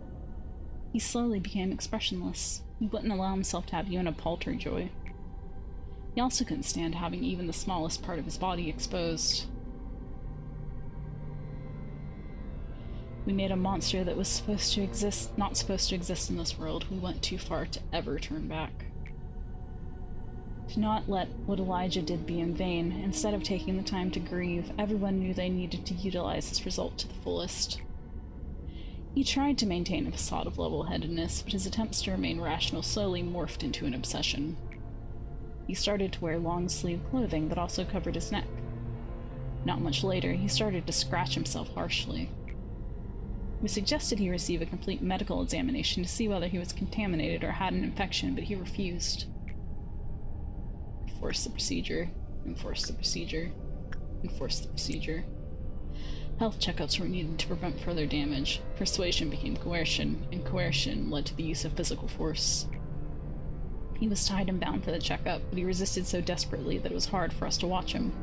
He slowly became expressionless. He wouldn't allow himself to have even a paltry joy. He also couldn't stand having even the smallest part of his body exposed. We made a monster that was not supposed to exist in this world. We went too far to ever turn back. To not let what Elijah did be in vain, instead of taking the time to grieve, everyone knew they needed to utilize this result to the fullest. He tried to maintain a facade of level-headedness, but his attempts to remain rational slowly morphed into an obsession. He started to wear long-sleeved clothing that also covered his neck. Not much later, he started to scratch himself harshly. We suggested he receive a complete medical examination to see whether he was contaminated or had an infection, but he refused. Enforce the procedure, enforce the procedure, enforce the procedure. Health checkups were needed to prevent further damage. Persuasion became coercion, and coercion led to the use of physical force. He was tied and bound for the checkup, but he resisted so desperately that it was hard for us to watch him.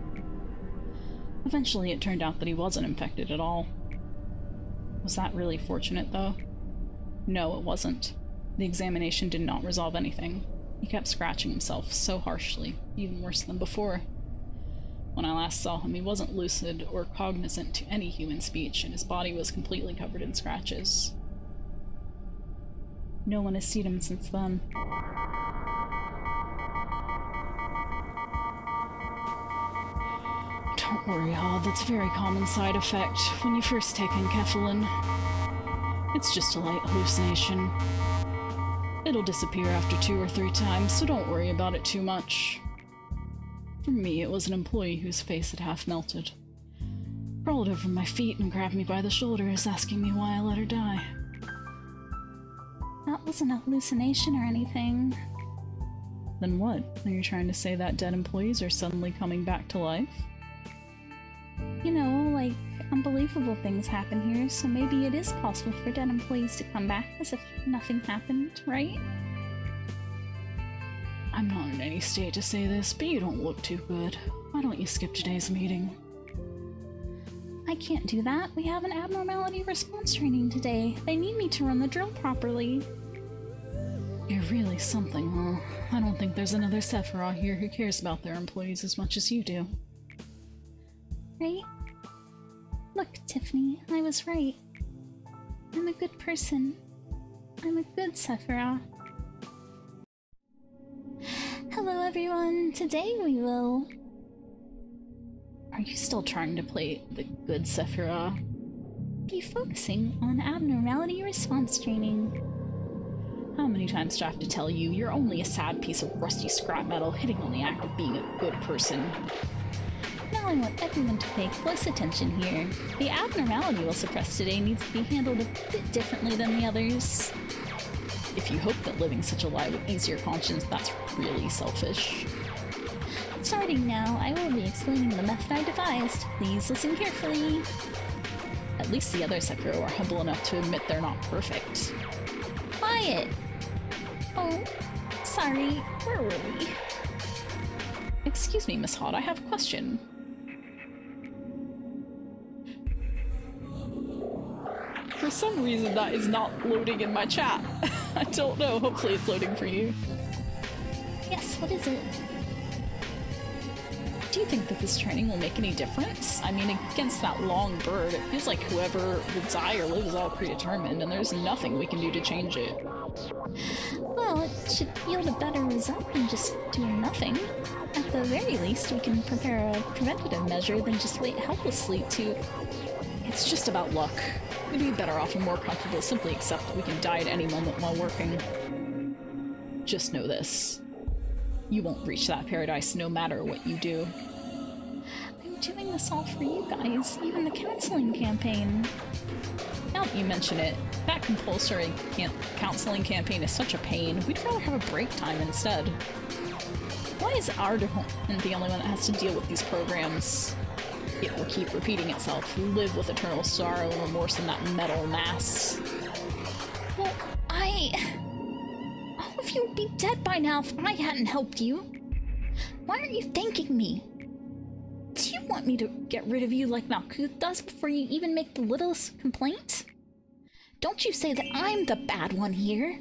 Eventually, it turned out that he wasn't infected at all. Was that really fortunate, though? No, it wasn't. The examination did not resolve anything. He kept scratching himself so harshly, even worse than before. When I last saw him, he wasn't lucid or cognizant to any human speech, and his body was completely covered in scratches. No one has seen him since then. Don't worry, Hod, that's a very common side effect when you first take enkephalin. It's just a light hallucination. It'll disappear after 2 or 3 times, so don't worry about it too much. For me, it was an employee whose face had half melted. Crawled over my feet and grabbed me by the shoulders, asking me why I let her die. That wasn't a hallucination or anything. Then what? Are you trying to say that dead employees are suddenly coming back to life? You know, like, unbelievable things happen here, so maybe it is possible for dead employees to come back as if nothing happened, right? I'm not in any state to say this, but you don't look too good. Why don't you skip today's meeting? I can't do that. We have an abnormality response training today. They need me to run the drill properly. You're really something, huh? I don't think there's another Sephiroth here who cares about their employees as much as you do. Right? Look, Tiffany, I was right. I'm a good person. I'm a good Sephiroth. Hello everyone, today we will... Are you still trying to play the good Sephiroth? Be focusing on abnormality response training. How many times do I have to tell you, you're only a sad piece of rusty scrap metal hitting on the act of being a good person? Now I want everyone to pay close attention here. The abnormality we'll suppress today needs to be handled a bit differently than the others. If you hope that living such a lie would ease your conscience, that's really selfish. Starting now, I will be explaining the method I devised. Please listen carefully. At least the other Sephiroth are humble enough to admit they're not perfect. Quiet! Oh, sorry, where were we? Excuse me, Miss Hod, I have a question. For some reason that is not loading in my chat. I don't know, hopefully it's loading for you. Yes, what is it? Do you think that this training will make any difference? I mean, against that long bird, it feels like whoever will die or live is all predetermined, and there's nothing we can do to change it. Well, it should yield a better result than just doing nothing. At the very least, we can prepare a preventative measure than just wait helplessly to... It's just about luck. We'd be better off and more comfortable to simply accept that we can die at any moment while working. Just know this. You won't reach that paradise no matter what you do. I'm doing this all for you guys, even the counseling campaign. Now that you mention it, that compulsory counseling campaign is such a pain. We'd rather have a break time instead. Why is our department the only one that has to deal with these programs? It will keep repeating itself. Live with eternal sorrow and remorse in that metal mass. Well, all of you would be dead by now if I hadn't helped you. Why aren't you thanking me? Do you want me to get rid of you like Malkuth does before you even make the littlest complaint? Don't you say that I'm the bad one here.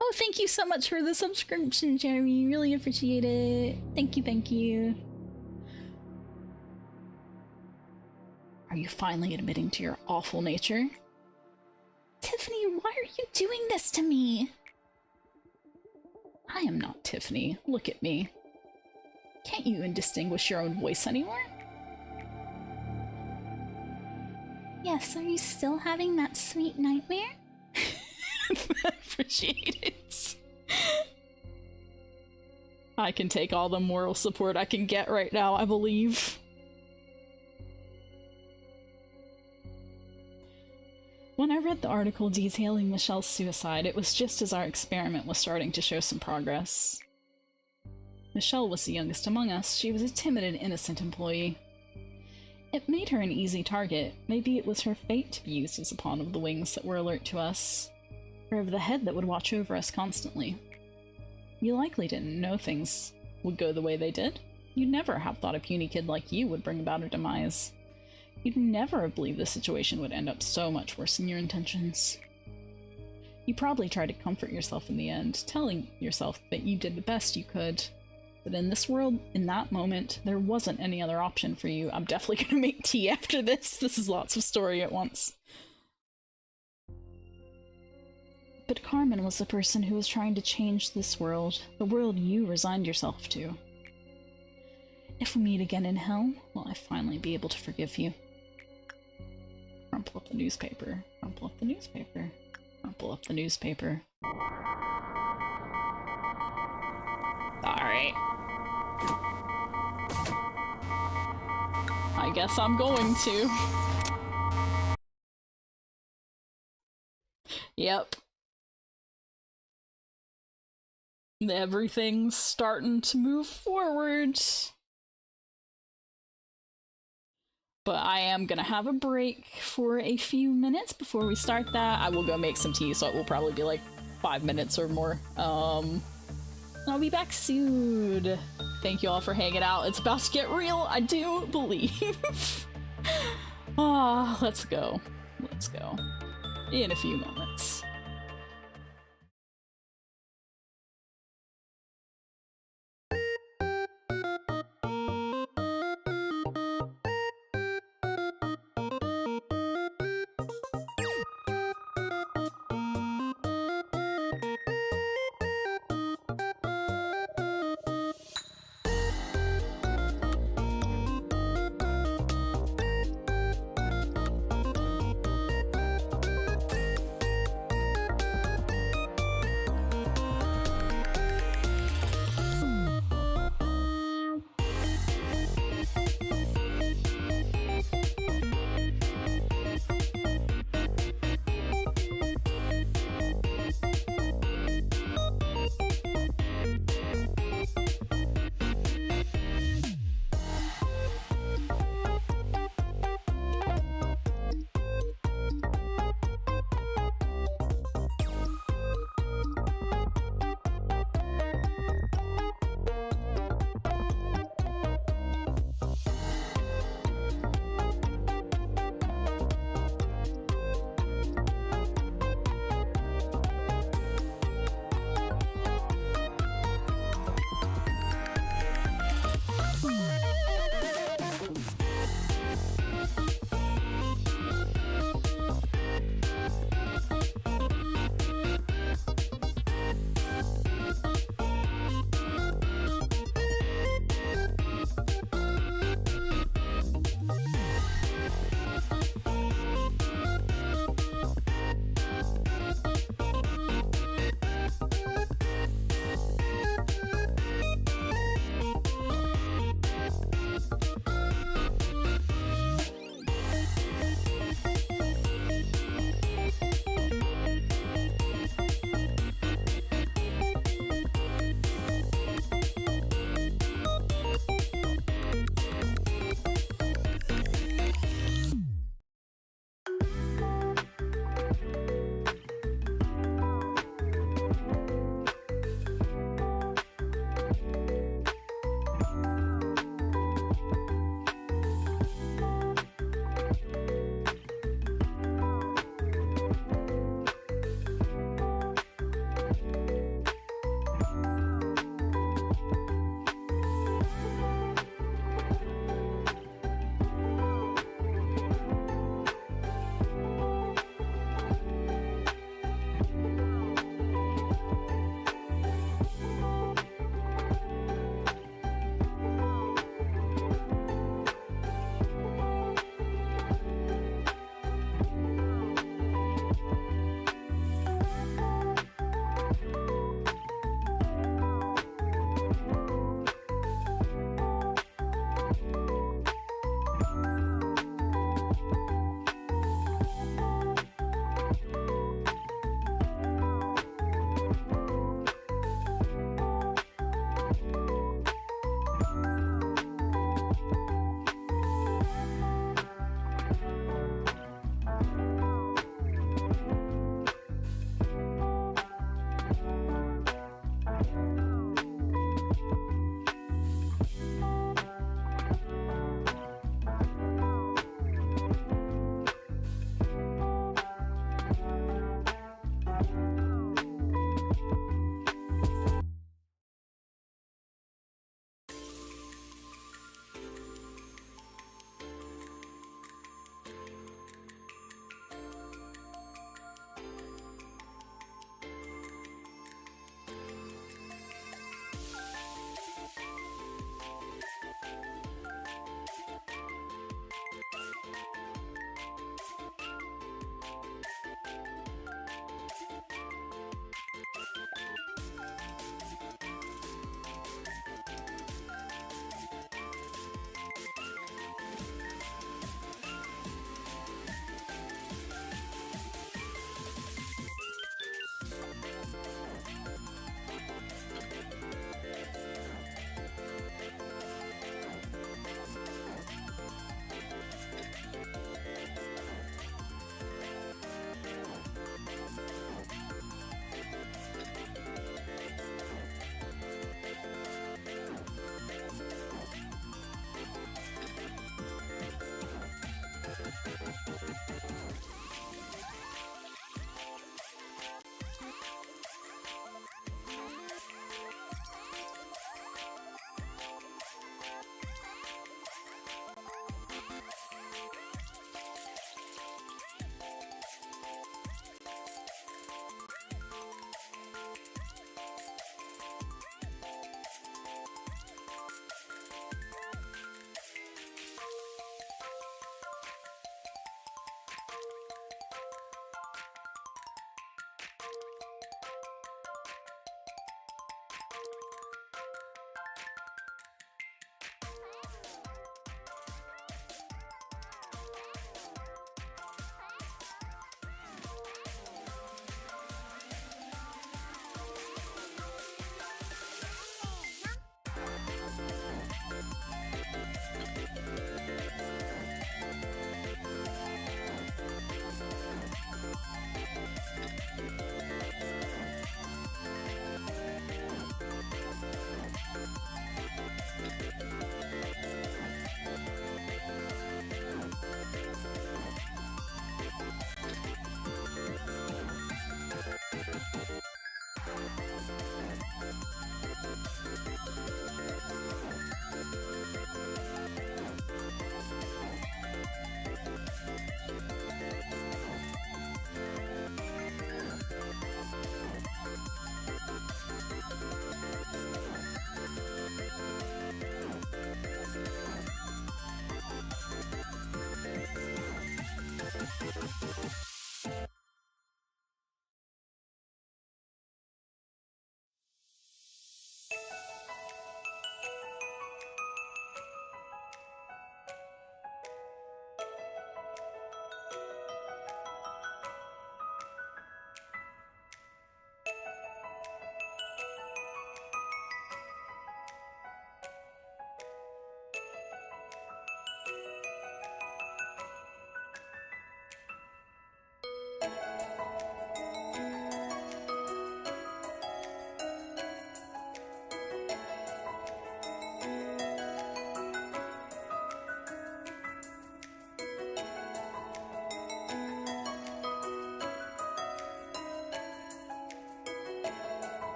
Oh, thank you so much for the subscription, Jeremy. Really appreciate it. Thank you, thank you. Are you finally admitting to your awful nature? Tiffany, why are you doing this to me? I am not Tiffany. Look at me. Can't you even distinguish your own voice anymore? Yes, are you still having that sweet nightmare? I appreciate it. I can take all the moral support I can get right now, I believe. When I read the article detailing Michelle's suicide, it was just as our experiment was starting to show some progress. Michelle was the youngest among us. She was a timid and innocent employee. It made her an easy target. Maybe it was her fate to be used as a pawn of the wings that were alert to us, or of the head that would watch over us constantly. You likely didn't know things would go the way they did. You'd never have thought a puny kid like you would bring about her demise. You'd never have believed the situation would end up so much worse than your intentions. You probably tried to comfort yourself in the end, telling yourself that you did the best you could, But in this world, in that moment, there wasn't any other option for you. I'm definitely gonna make tea after this. This is lots of story at once. But Carmen was the person who was trying to change this world, the world you resigned yourself to. If we meet again in hell, will I finally be able to forgive you? Crumple up the newspaper, crumple up the newspaper, crumple up the newspaper. Alright. I guess I'm going to. Yep. Everything's starting to move forward. But I am gonna have a break for a few minutes before we start that. I will go make some tea, so it will probably be like 5 minutes or more. I'll be back soon. Thank you all for hanging out. It's about to get real, I do believe. Ah, let's go. Let's go. In a few moments.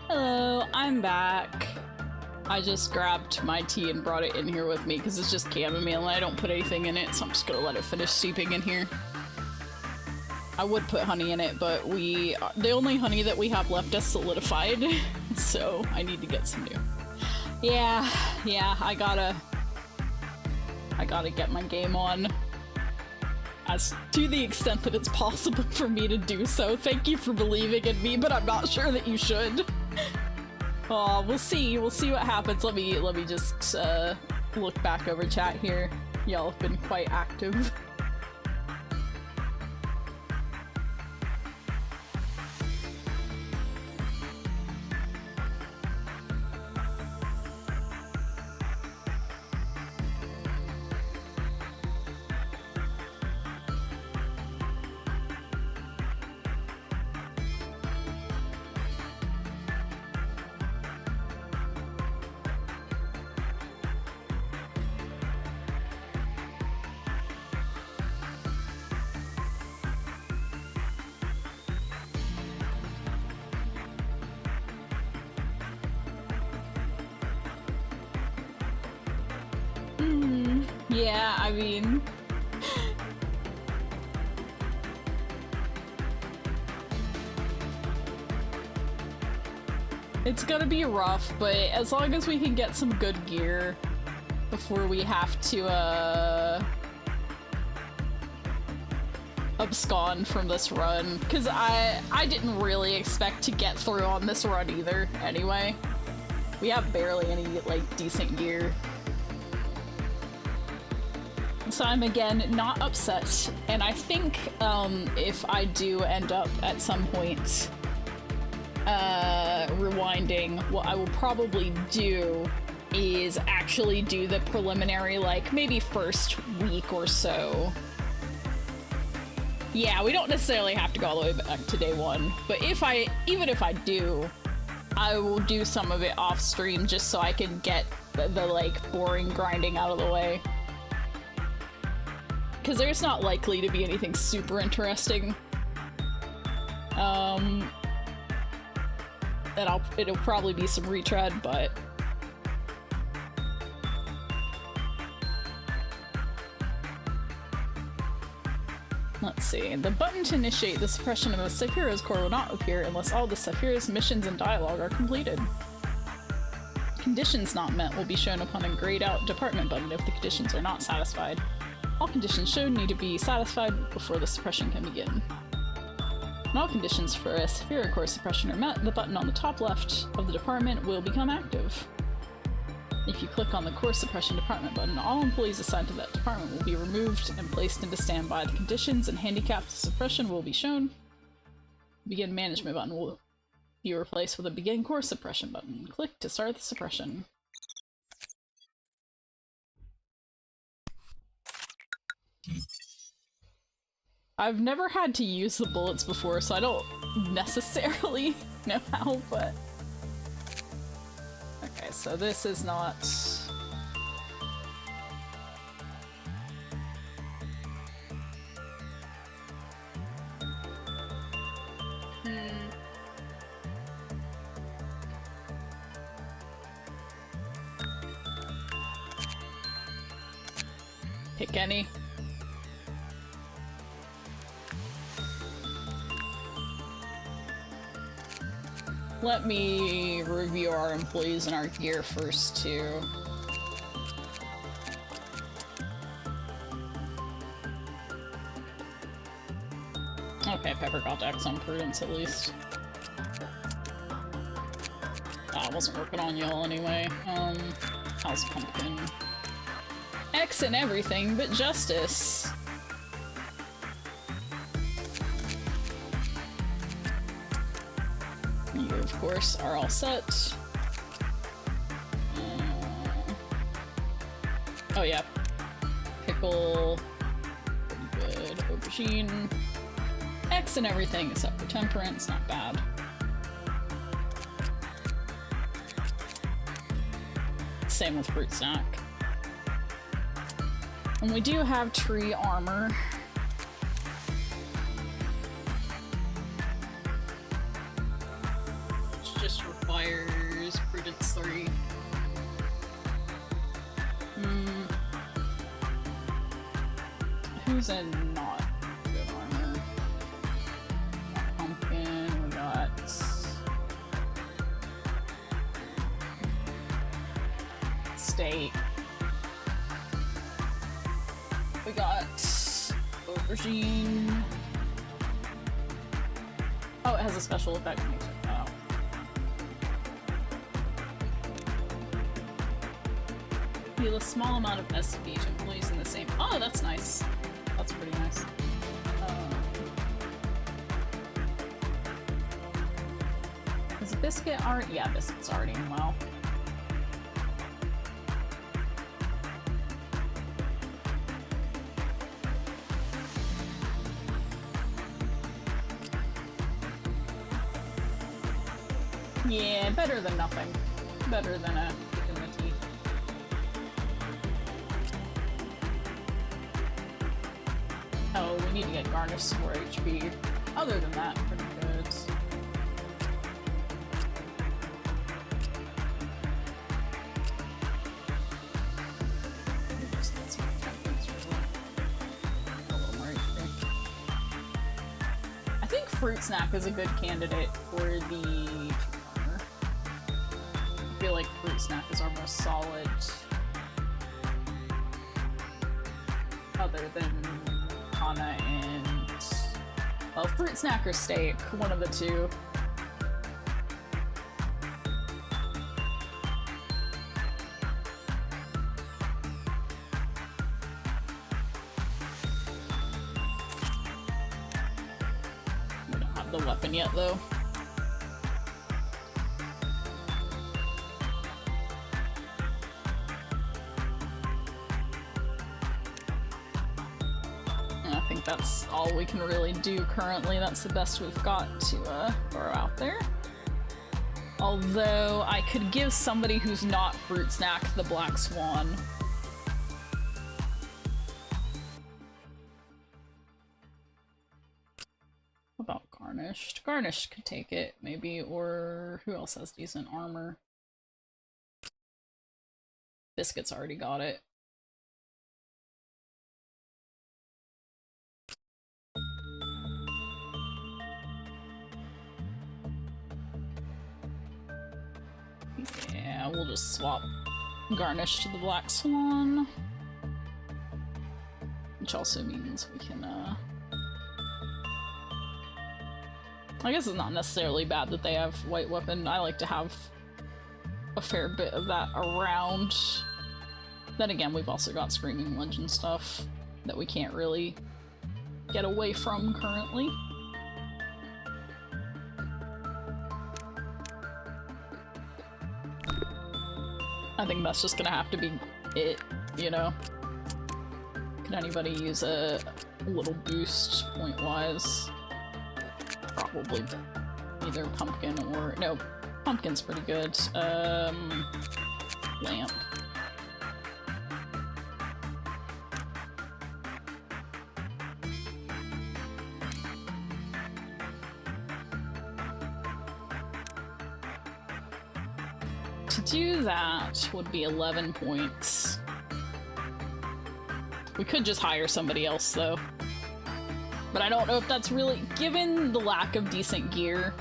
Hello, I'm back. I just grabbed my tea and brought it in here with me because it's just chamomile and I don't put anything in it, so I'm just gonna let it finish steeping in here. I would put honey in it, but the only honey that we have left is solidified, so I need to get some new. Yeah, I gotta get my game on. As to the extent that it's possible for me to do so. Thank you for believing in me, but I'm not sure that you should. Oh, we'll see what happens. Let me just look back over chat here. Y'all have been quite active. Yeah, I mean... It's gonna be rough, but as long as we can get some good gear before we have to, abscond from this run, because I didn't really expect to get through on this run either, anyway. We have barely any, like, decent gear. So I'm again not upset, and I think if I do end up at some point rewinding, what I will probably do is actually do the preliminary, like, maybe first week or so. Yeah, we don't necessarily have to go all the way back to day one, but even if I do, I will do some of it off stream just so I can get the like, boring grinding out of the way. Because there's not likely to be anything super interesting. It'll probably be some retread, but... Let's see. The button to initiate the suppression of the Sephiroth's core will not appear unless all the Sephiroth's missions and dialogue are completed. Conditions not met will be shown upon a grayed out department button if the conditions are not satisfied. All conditions shown need to be satisfied before the suppression can begin. When all conditions for a Sephiro core suppression are met, the button on the top left of the department will become active. If you click on the core suppression department button, all employees assigned to that department will be removed and placed into standby. The conditions and handicaps of suppression will be shown. The begin management button will be replaced with a begin core suppression button. Click to start the suppression. I've never had to use the bullets before, so I don't necessarily know how, but... Okay, so this is not... Pick any. Let me review our employees and our gear first, too. Okay, Pepper got X on Prudence, at least. I wasn't working on y'all anyway. How's Pumpkin? X and everything but justice. You, of course, are all set. Oh yeah. Pickle. Pretty good. Aubergine. X and everything except for temperance, not bad. Same with fruit snack. And we do have tree armor. Which just requires Who's in not good armor? Pumpkin, we got... Steak. We got... Aubergine. Oh, it has a special effect. Oh. Heal a small amount of SP to employees in the same. Oh, that's nice. That's pretty nice. Is Biscuit already? Yeah, Biscuit's already in WoW. Yeah, better than nothing. Better than a kick in the teeth. Oh, we need to get Garnish for HP. Other than that, pretty good. Just get some champions for a little more HP. I think Fruit Snack is a good candidate for the armor. I feel like Fruit Snack is our most solid, other than Kana and... well, Fruit Snack or Steak, one of the two. We don't have the weapon yet, though. I think that's all we can really do currently. That's the best we've got to throw out there. Although I could give somebody who's not Fruit Snack the Black Swan. What about Garnished? Garnished could take it, maybe, or who else has decent armor? Biscuit's already got it. Yeah, we'll just swap Garnish to the Black Swan. Which also means we can, I guess it's not necessarily bad that they have White Weapon. I like to have a fair bit of that around. Then again, we've also got Screaming Legend stuff that we can't really get away from currently. I think that's just gonna have to be it, you know? Can anybody use a little boost point-wise? Probably either Pumpkin or... no, Pumpkin's pretty good. Lamp. To do that would be 11 points. We could just hire somebody else, though. But I don't know if that's really... given the lack of decent gear...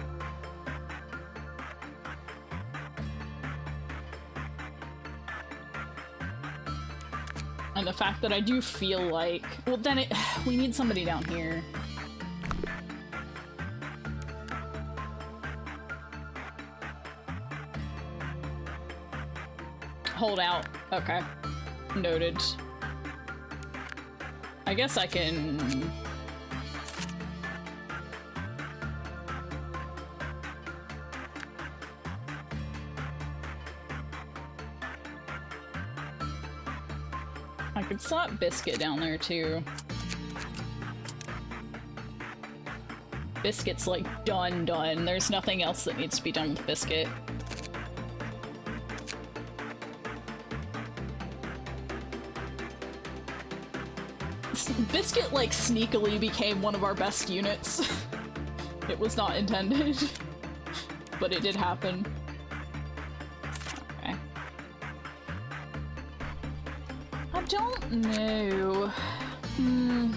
and the fact that I do feel like... well, then we need somebody down here. Hold out. Okay. Noted. I guess I can... I could slot Biscuit down there, too. Biscuit's, like, done. There's nothing else that needs to be done with Biscuit. Biscuit, like, sneakily became one of our best units. It was not intended, but it did happen. Okay. I don't know. Hmm.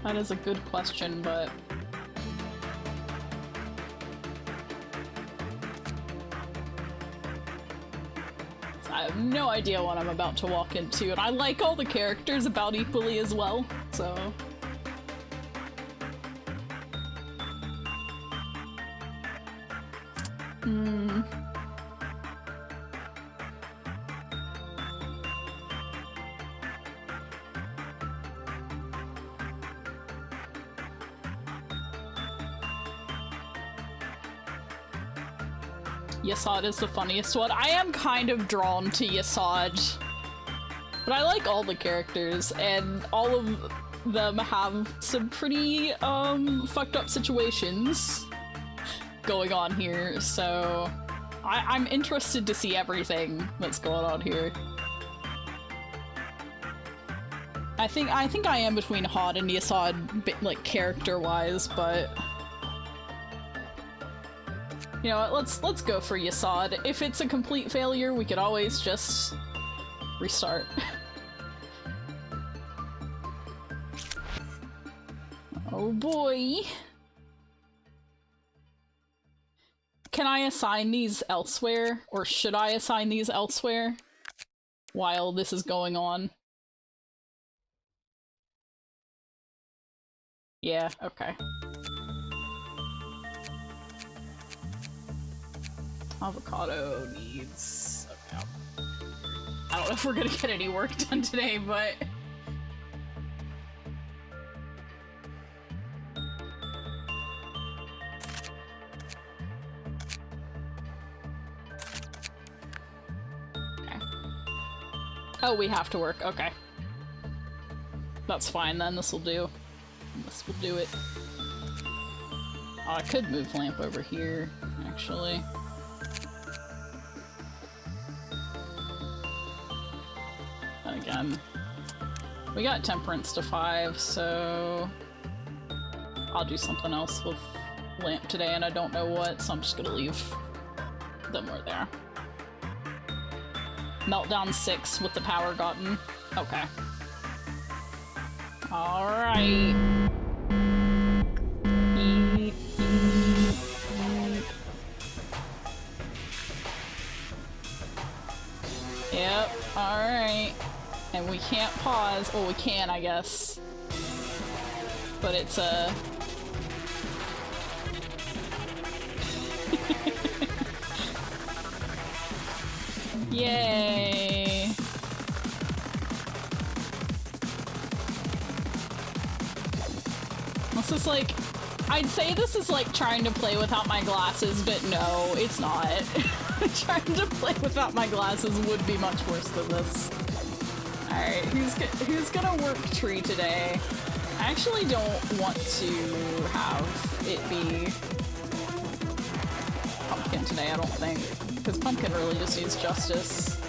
That is a good question, but... I have no idea what I'm about to walk into, and I like all the characters about equally as well, so... Yasad is the funniest one. I am kind of drawn to Yasad, but I like all the characters, and all of them have some pretty fucked up situations going on here, so I'm interested to see everything that's going on here. I think I am between Hod and Yasad, like, character-wise, but... You know what, let's go for Yasad. If it's a complete failure, we could always just restart. Oh boy. Can I assign these elsewhere? Or should I assign these elsewhere while this is going on? Yeah, okay. Avocado needs... Okay. I don't know if we're gonna get any work done today, but... Okay. Oh, we have to work. Okay. That's fine then, this'll do. This will do it. Oh, I could move lamp over here, actually. Again, we got temperance to 5, so I'll do something else with lamp today, and I don't know what, so I'm just gonna leave them where they are. Meltdown 6 with the power gotten. Okay. Alright. Yep, alright. And we can't pause. Well, we can, I guess. But it's a... Yay! This is like... I'd say this is like trying to play without my glasses, but no, it's not. Trying to play without my glasses would be much worse than this. Alright, who's gonna work tree today? I actually don't want to have it be Pumpkin today, I don't think. Because Pumpkin really just needs justice.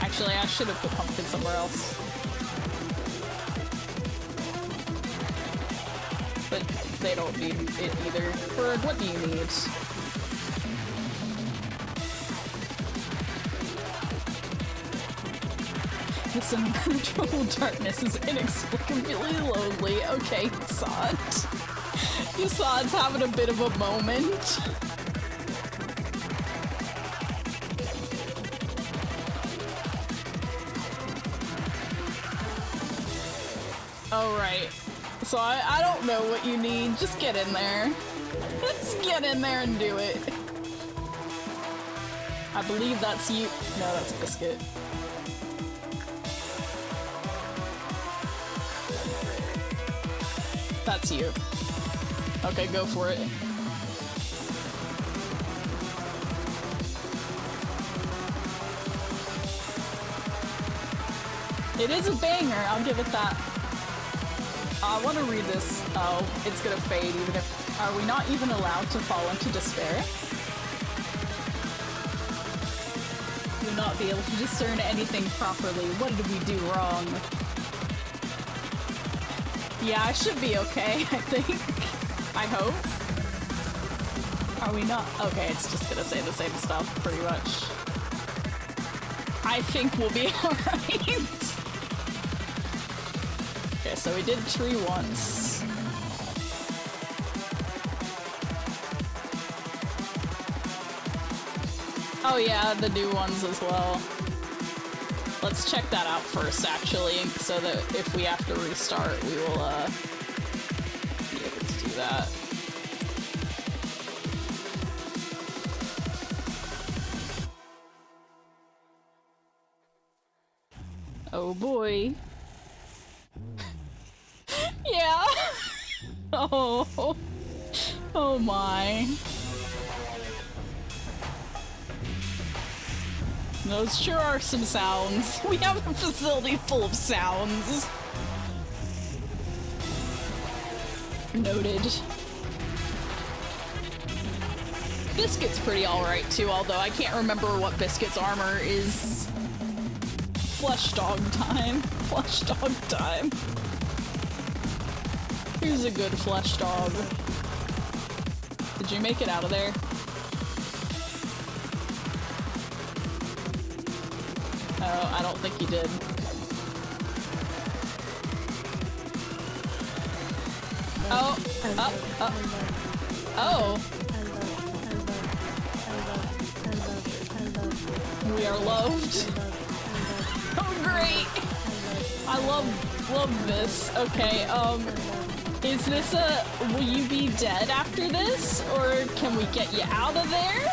Actually, I should have put Pumpkin somewhere else. But they don't need it either. Bird, what do you need? This impenetrable darkness is inexplicably lonely. Okay, Yasad. Yasad's having a bit of a moment. Alright. So I don't know what you need. Just get in there. Just get in there and do it. I believe that's you. No, that's Biscuit. That's you. Okay, go for it. It is a banger, I'll give it that. I want to read this. Oh, it's gonna fade even if... Are we not even allowed to fall into despair? We'll not be able to discern anything properly. What did we do wrong? Yeah, I should be okay, I think. I hope. Are we not? Okay, it's just gonna say the same stuff, pretty much. I think we'll be alright. Okay, so we did tree once. Oh yeah, the new ones as well. Let's check that out first, actually, so that if we have to restart, we will, be able to do that. Oh boy. Yeah. Oh. Oh my. Those sure are some sounds. We have a facility full of sounds. Noted. Biscuit's pretty alright too, although I can't remember what Biscuit's armor is. Flesh dog time. Flesh dog time. Who's a good flesh dog? Did you make it out of there? Oh, I don't think you did. Oh, oh. We are loved. Oh, great. I love this. Okay, is this a, will you be dead after this? Or can we get you out of there?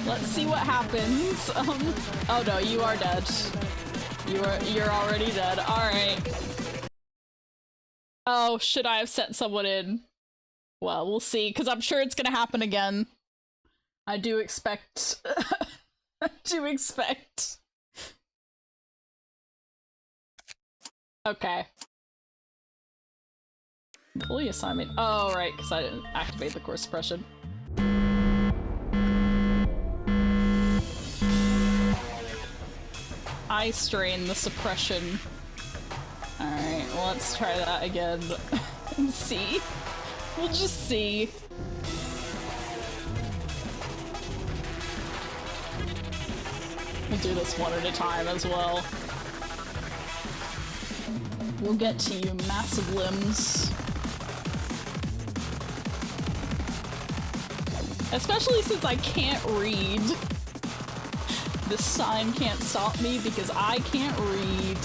Let's see what happens. Oh no, you are dead. You're already dead. Alright. Oh, should I have sent someone in? Well, we'll see, because I'm sure it's gonna happen again. I do expect... I do expect... Okay. Employee assignment. Oh, right, because I didn't activate the core suppression. I strain the suppression. Alright, well, let's try that again and see. We'll just see. We'll do this one at a time as well. We'll get to you, massive limbs. Especially since I can't read. This sign can't stop me because I can't read.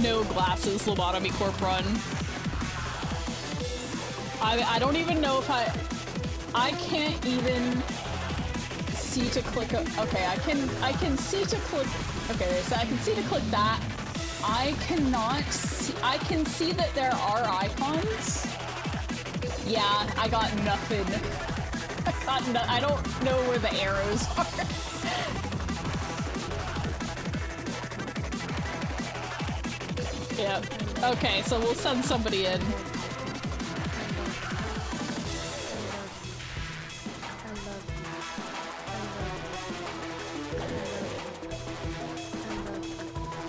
No glasses, Lobotomy Corp run. I don't even know if I can't even see to click. Okay, I can see to click. Okay, so I can see to click that. I cannot see. I can see that there are icons. Yeah, I got nothing. I don't know where the arrows are. Yep. Okay, so we'll send somebody in.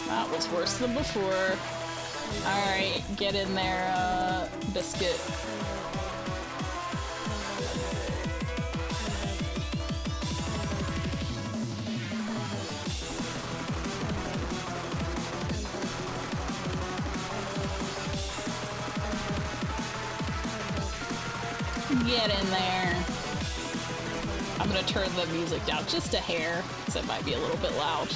That was worse than before. Alright, get in there, Biscuit. Get in there. I'm gonna turn the music down just a hair, because it might be a little bit loud.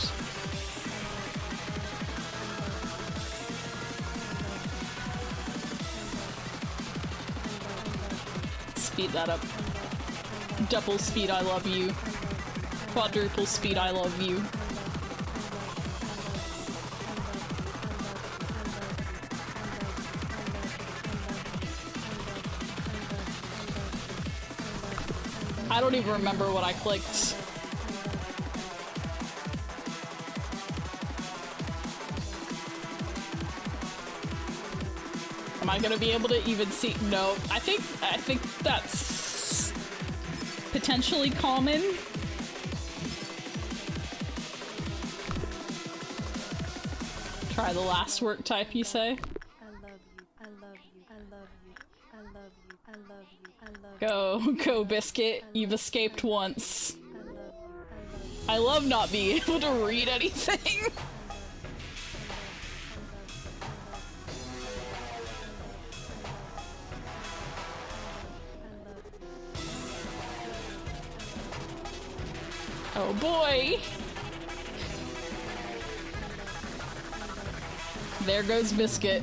Speed that up. Double speed, I love you. Quadruple speed, I love you. I don't even remember what I clicked. Am I gonna be able to even see? No, I think that's potentially common. Try the last work type, you say? Go, Biscuit. You've escaped once. I love not being able to read anything. Oh boy! There goes Biscuit.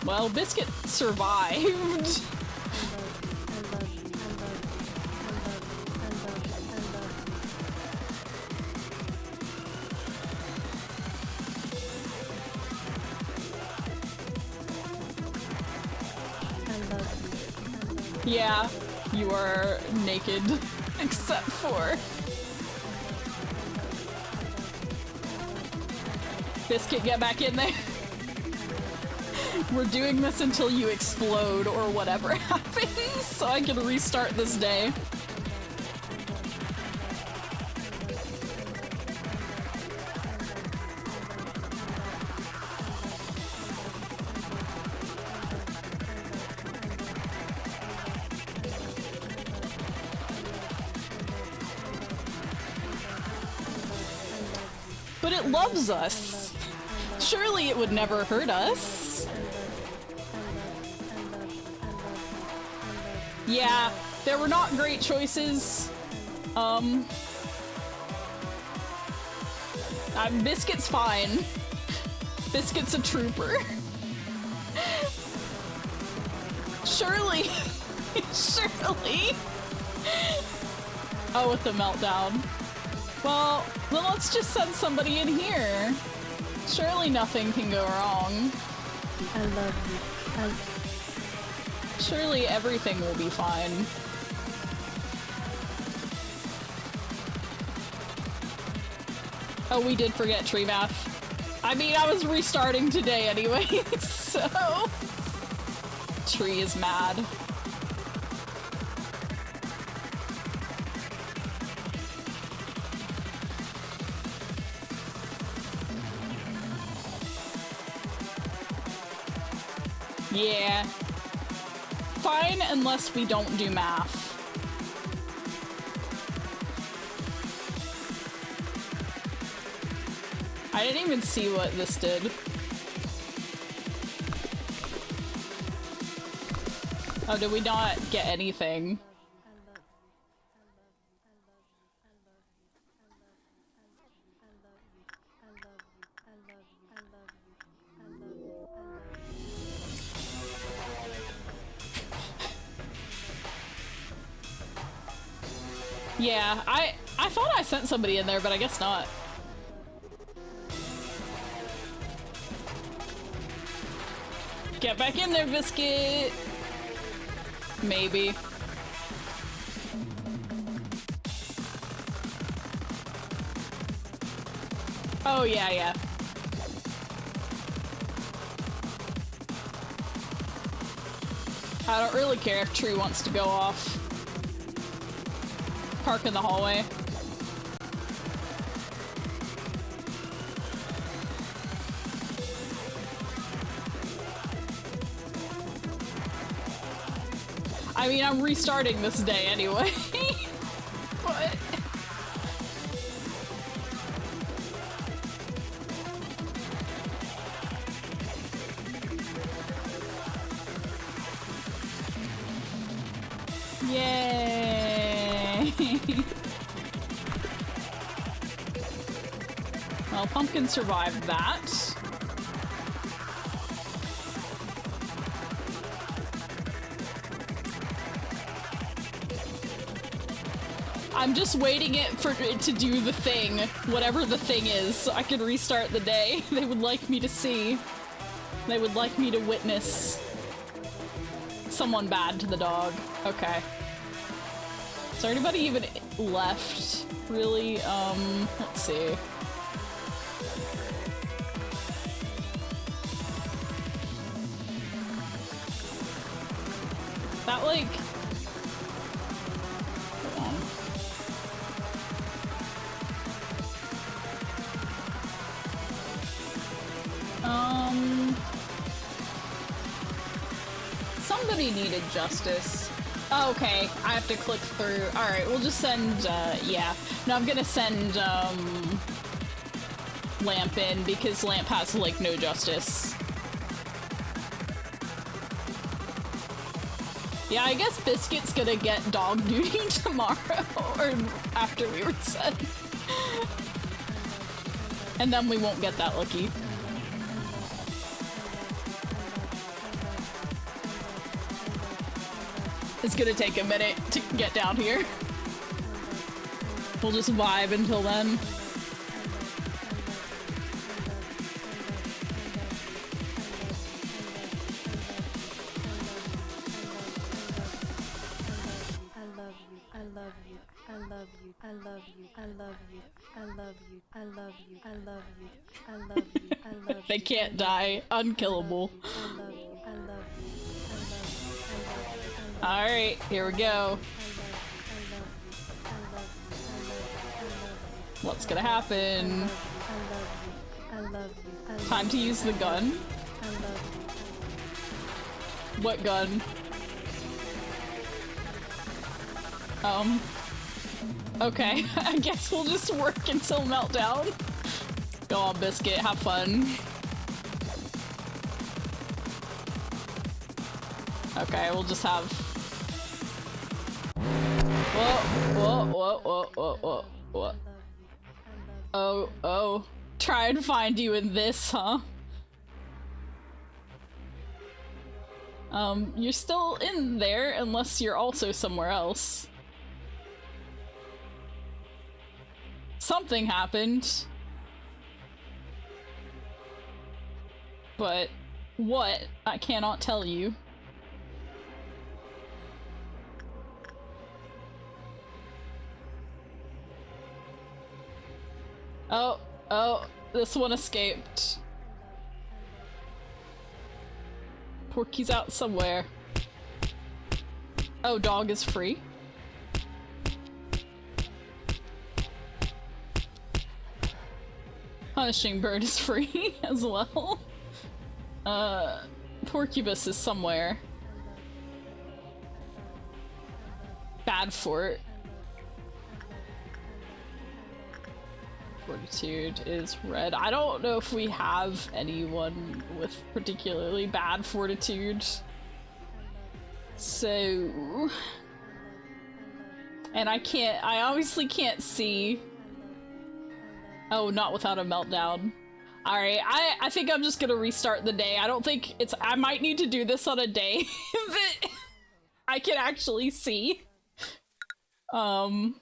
Well, Biscuit survived. Yeah, you are naked, except for... Biscuit, get back in there. We're doing this until you explode or whatever happens, so I can restart this day. But it loves us. Surely it would never hurt us. Yeah, there were not great choices. Biscuit's fine. Biscuit's a trooper. Surely. Surely. Oh, with the meltdown. Well, then let's just send somebody in here. Surely nothing can go wrong. I love you. Surely everything will be fine. Oh, we did forget tree math. I mean, I was restarting today anyway, so... Tree is mad. Yeah. Fine, unless we don't do math. I didn't even see what this did. Oh, did we not get anything? Yeah, I thought I sent somebody in there, but I guess not. Get back in there, Biscuit! Maybe. Oh, yeah, yeah. I don't really care if Tree wants to go off. Park in the hallway. I mean, I'm restarting this day anyway. What? Yay! Well, Pumpkin survived that. I'm just waiting for it to do the thing, whatever the thing is, so I can restart the day. They would like me to see. They would like me to witness someone bad to the dog. Okay. Is there anybody even left? Really? Let's see. That, like... Hold on. Somebody needed justice. Oh, okay, I have to click through. Alright, we'll just send, yeah. No, I'm gonna send, Lamp in, because Lamp has, like, no justice. Yeah, I guess Biscuit's gonna get dog duty tomorrow, or after we reset. And then we won't get that lucky. It's gonna take a minute to get down here. We'll just vibe until then. They can't die. Unkillable. Alright, here we go. What's gonna happen? Time to use the gun. What gun? Okay, I guess we'll just work until meltdown. Go on, Biscuit, have fun. Okay, we'll just have... Whoa. Oh. Try and find you in this, huh? You're still in there, unless you're also somewhere else. Something happened. But what? I cannot tell you. Oh, this one escaped. Porky's out somewhere. Oh, dog is free. Punishing bird is free as well. Porcubus is somewhere. Bad fort. Fortitude is red. I don't know if we have anyone with particularly bad fortitude. So... And I obviously can't see. Oh, not without a meltdown. Alright, I think I'm just gonna restart the day. I don't think it's- I might need to do this on a day that I can actually see. So I'm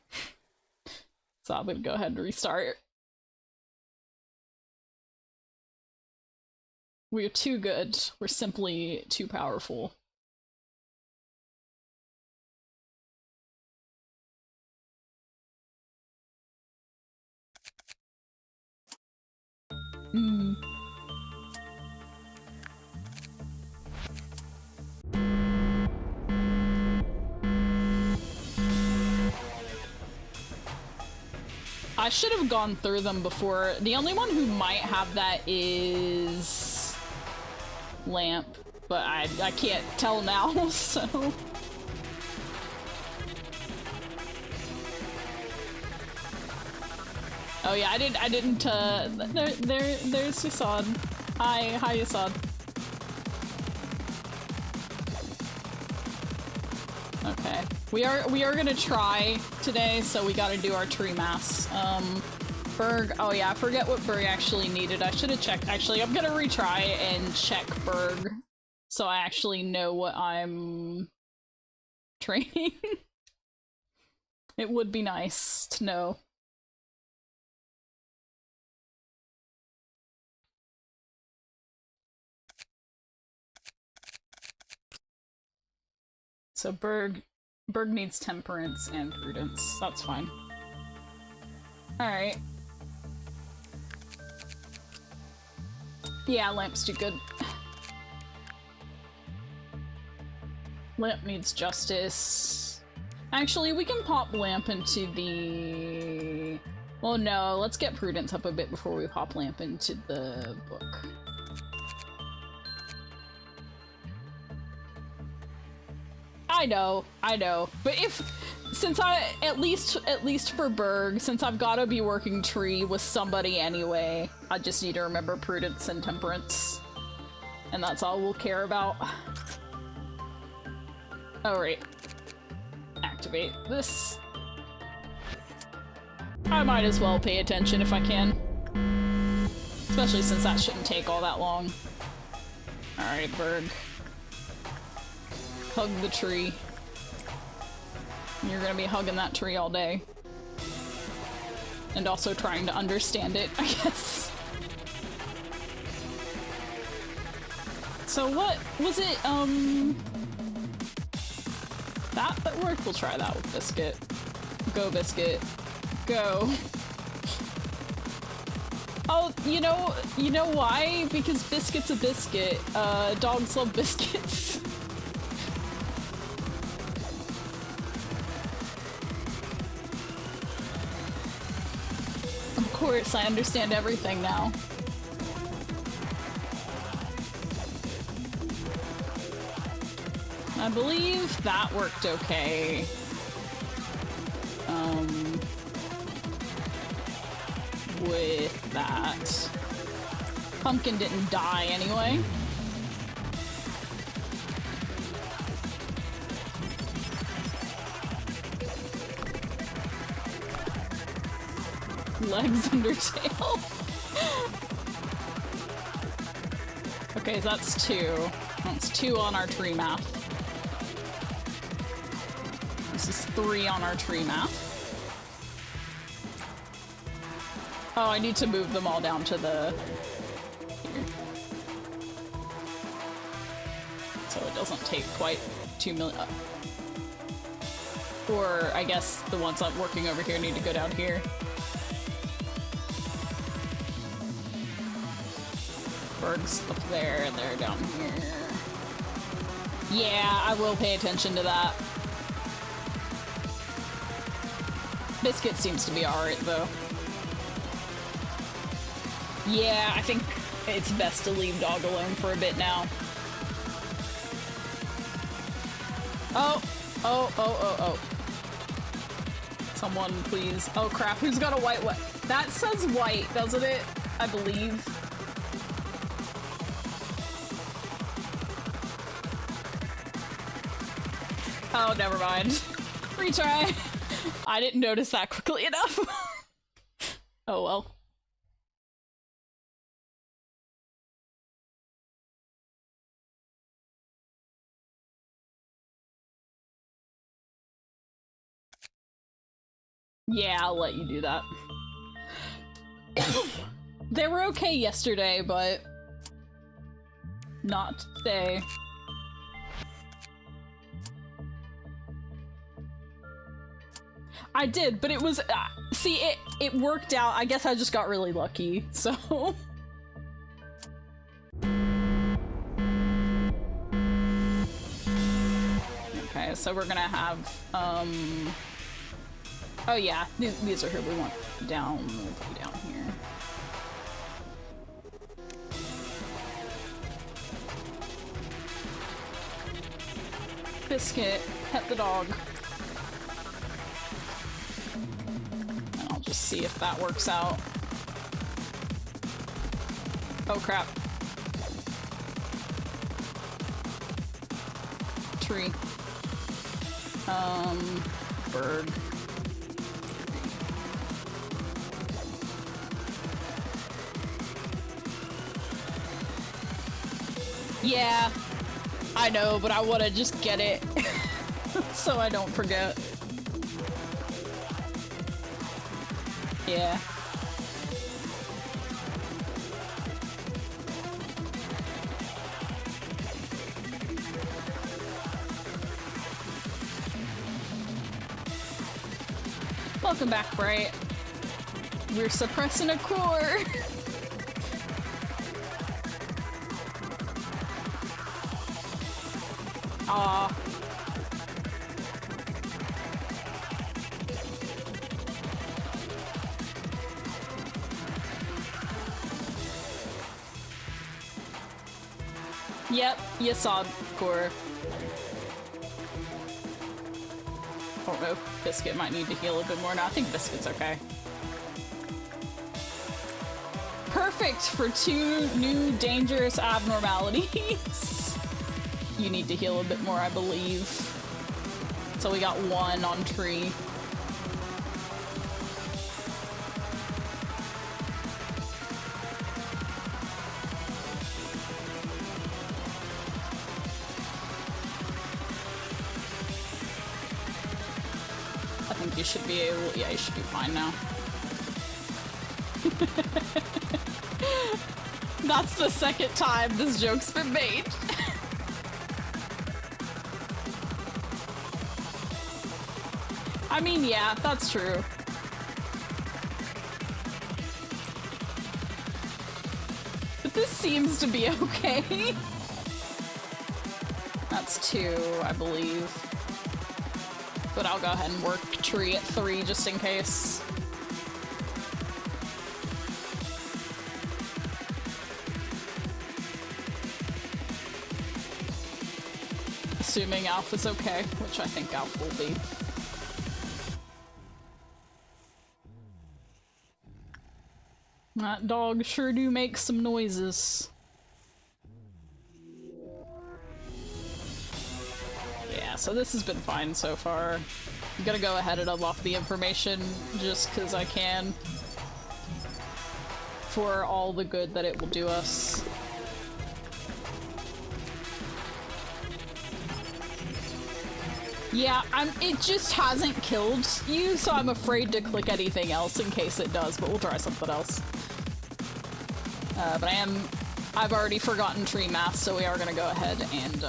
gonna go ahead and restart. We're too good. We're simply too powerful. I should have gone through them before. The only one who might have that is Lamp, but I can't tell now, so. Oh yeah, I didn't there's Yasad. Hi Yasad. Okay. We are gonna try today, so we gotta do our tree mass. Berg, oh yeah, I forget what Berg actually needed. I should have checked. Actually, I'm gonna retry and check Berg, so I actually know what I'm training. It would be nice to know. So Berg Berg needs temperance and prudence. That's fine. Alright. Yeah, Lamp's too good. Lamp needs justice. Actually, we can pop Lamp into the... Well, no, let's get prudence up a bit before we pop Lamp into the book. I know, but since at least for Berg, since I've gotta be working tree with somebody anyway, I just need to remember prudence and temperance. And that's all we'll care about. Alright. Activate this. I might as well pay attention if I can. Especially since that shouldn't take all that long. Alright, Berg. Hug the tree. You're gonna be hugging that tree all day. And also trying to understand it, I guess. So what was it, that worked? We'll try that with Biscuit. Go, Biscuit. Go. Oh, you know why? Because Biscuit's a biscuit. Dogs love biscuits. Of course, I understand everything now. I believe that worked okay. With that. Pumpkin didn't die anyway. Legs under tail. Okay, so that's two. That's two on our tree map. This is three on our tree map. Oh, I need to move them all down to the... here. So it doesn't take quite 2 million... Or, I guess, the ones I'm working over here need to go down here. Berg's up there, and they're down here. Yeah, I will pay attention to that. Biscuit seems to be alright, though. Yeah, I think it's best to leave Dog alone for a bit now. Oh! Someone, please. Oh crap, who's got a white what? That says white, doesn't it? I believe. Oh, never mind. Retry. I didn't notice that quickly enough. Oh well. Yeah, I'll let you do that. They were okay yesterday, but not today. I did, but it was see, it worked out. I guess I just got really lucky, so okay, so we're gonna have oh yeah, these are who we want down. We'll put you down here. Biscuit, pet the dog. And I'll just see if that works out. Oh crap. Tree. Bird. Yeah, I know, but I want to just get it so I don't forget. Yeah. Welcome back, Bright. We're suppressing a core. Aw. Yep, you saw core. I don't know if Biscuit might need to heal a bit more now. I think Biscuit's okay. Perfect for 2 new dangerous abnormalities. You need to heal a bit more, I believe. So we got 1 on tree. I think you should be able, yeah, you should be fine now. That's the second time this joke's been made. I mean, yeah, that's true. But this seems to be okay. That's 2, I believe. But I'll go ahead and work tree at 3 just in case. Assuming Alpha's okay, which I think Alpha will be. That dog sure do make some noises. Yeah, so this has been fine so far. I'm gonna go ahead and unlock the information just because I can. For all the good that it will do us. Yeah, it just hasn't killed you, so I'm afraid to click anything else in case it does, but we'll try something else. But I've already forgotten tree mass, so we are gonna go ahead and,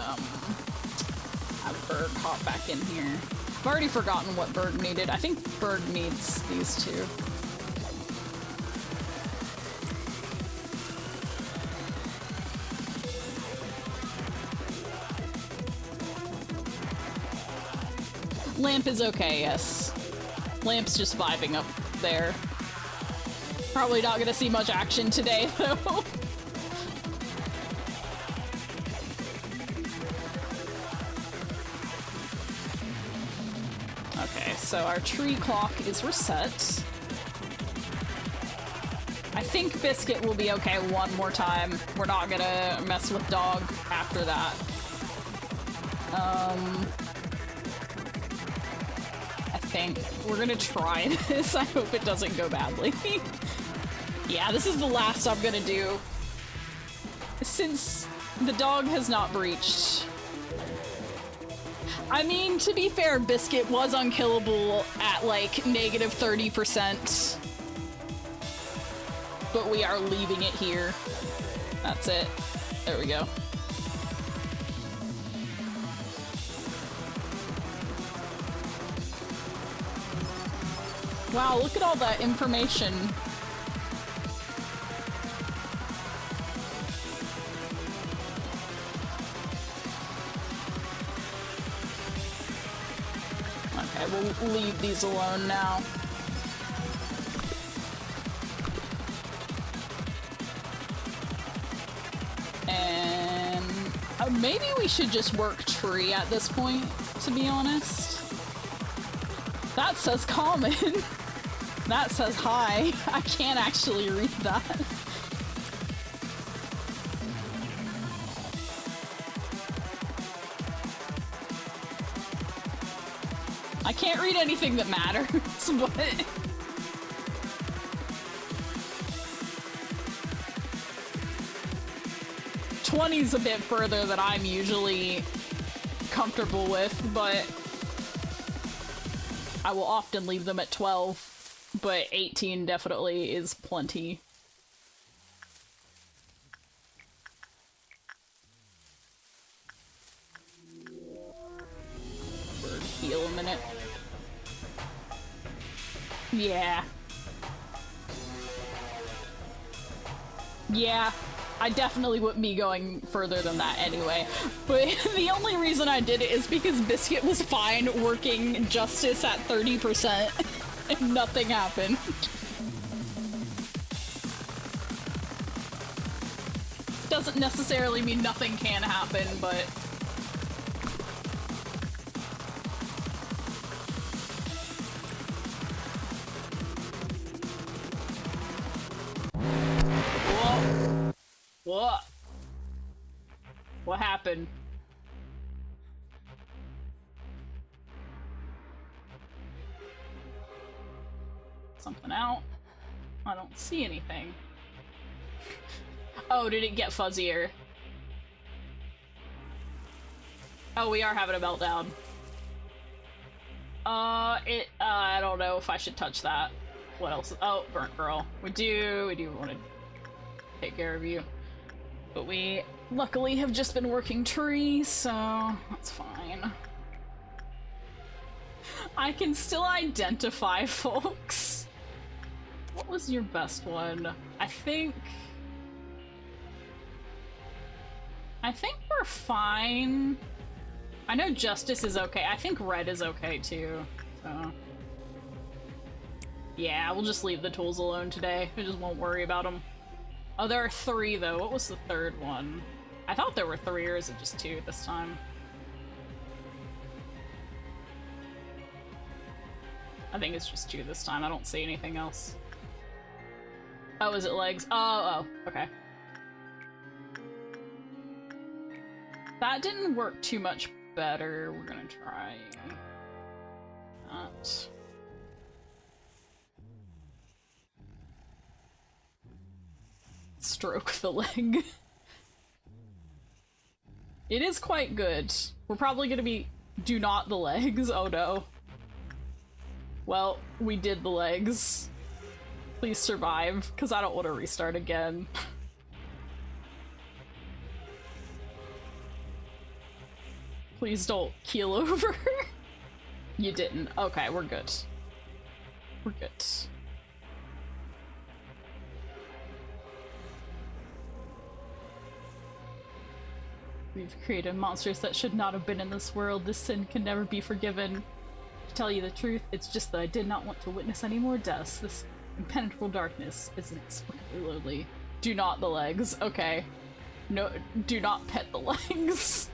have Berg hop back in here. I've already forgotten what Berg needed. I think Berg needs these 2. Lamp is okay, yes. Lamp's just vibing up there. Probably not gonna see much action today, though. Okay, so our tree clock is reset. I think Biscuit will be okay 1 more time. We're not gonna mess with Dog after that. I think we're gonna try this. I hope it doesn't go badly. Yeah, this is the last I'm gonna do. Since the dog has not breached. I mean, to be fair, Biscuit was unkillable at like -30%. But we are leaving it here. That's it. There we go. Wow, look at all that information. Okay, we'll leave these alone now. And maybe we should just work tree at this point, to be honest. That says common. That says hi. I can't actually read that. I can't read anything that matters, but... 20's a bit further than I'm usually comfortable with, but I will often leave them at 12, but 18 definitely is plenty. Bird heal a minute. Yeah. Yeah. I definitely wouldn't be going further than that anyway. But the only reason I did it is because Biscuit was fine working Justice at 30% and nothing happened. Doesn't necessarily mean nothing can happen, but... Whoa. What? What happened? Something out? I don't see anything. Oh, did it get fuzzier? Oh, we are having a meltdown. I don't know if I should touch that. What else? Oh, burnt girl. We do want to take care of you. But we luckily have just been working trees, so that's fine. I can still identify folks. What was your best one? I think we're fine. I know Justice is okay. I think Red is okay too, so. Yeah, we'll just leave the tools alone today. We just won't worry about them. Oh, there are 3 though. What was the 3rd one? I thought there were 3, or is it just 2 this time? I think it's just 2 this time. I don't see anything else. Oh, is it legs? Oh, okay. That didn't work too much better. We're gonna try that. Stroke the leg. It is quite good. We're probably gonna be do not the legs. Oh no. Well, we did the legs. Please survive, because I don't want to restart again. Please don't keel over. You didn't. Okay, we're good. We're good. We've created monsters that should not have been in this world. This sin can never be forgiven. To tell you the truth, it's just that I did not want to witness any more deaths. This impenetrable darkness is inexplicably lonely. Do not the legs. Okay. No, do not pet the legs.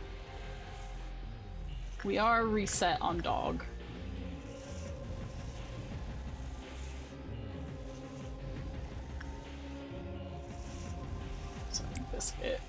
We are reset on dog. So, biscuit.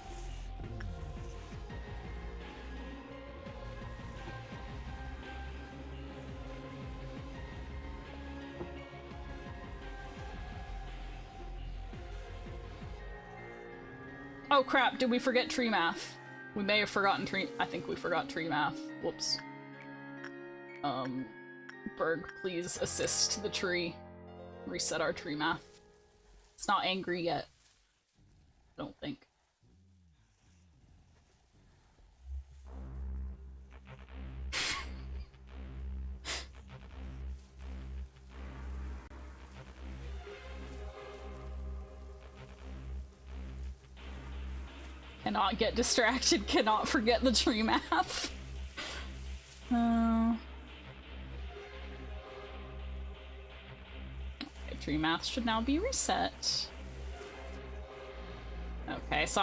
Oh crap, did we forget tree math? We may have forgotten tree- I think we forgot tree math. Whoops. Berg, please assist the tree. Reset our tree math. It's not angry yet. I don't think. Cannot get distracted, cannot forget the tree math. Okay, tree math should now be reset. Okay, so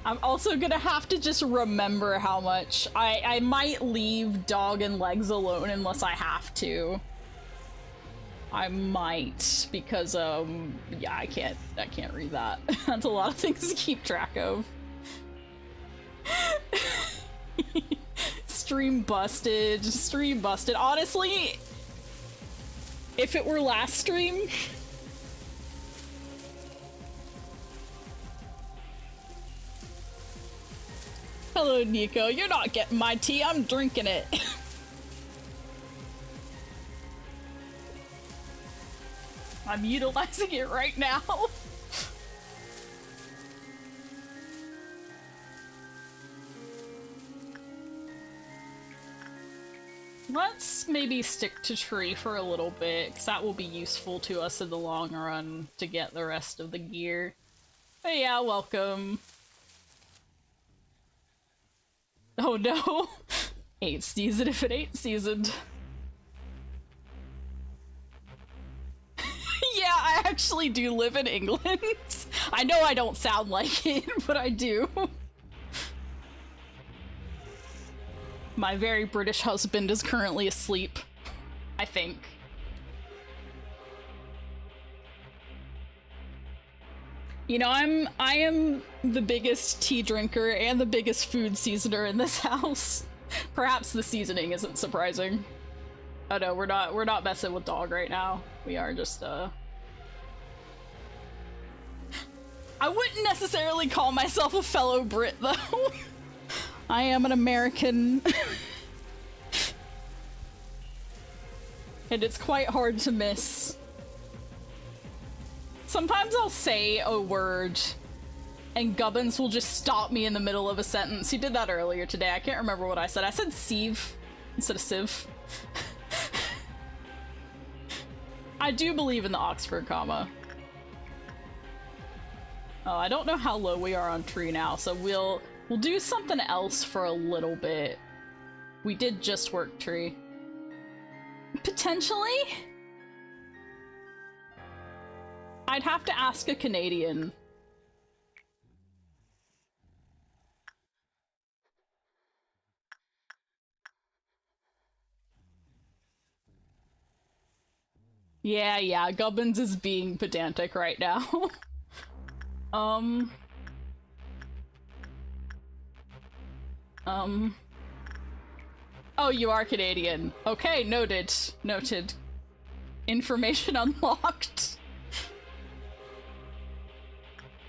I'm also gonna have to just remember how much I might leave dog and legs alone unless I have to. I might, because yeah, I can't read that. That's a lot of things to keep track of. Stream busted. Honestly, if it were last stream, hello Nico, you're not getting my tea, I'm drinking it. I'm utilizing it right now. Let's maybe stick to tree for a little bit, because that will be useful to us in the long run to get the rest of the gear. But yeah, welcome. Oh no! Ain't seasoned if it ain't seasoned. Yeah, I actually do live in England. I know I don't sound like it, but I do. My very British husband is currently asleep, I think. You know, I am the biggest tea drinker and the biggest food seasoner in this house. Perhaps the seasoning isn't surprising. Oh no, we're not messing with dog right now. We are just I wouldn't necessarily call myself a fellow Brit though. I am an American. And it's quite hard to miss. Sometimes I'll say a word and Gubbins will just stop me in the middle of a sentence. He did that earlier today. I can't remember what I said. I said sieve instead of sieve. I do believe in the Oxford comma. Oh, I don't know how low we are on tree now, so we'll do something else for a little bit. We did just work tree. Potentially? I'd have to ask a Canadian. Yeah, Gubbins is being pedantic right now. Oh, you are Canadian. Okay, noted. Noted. Information unlocked.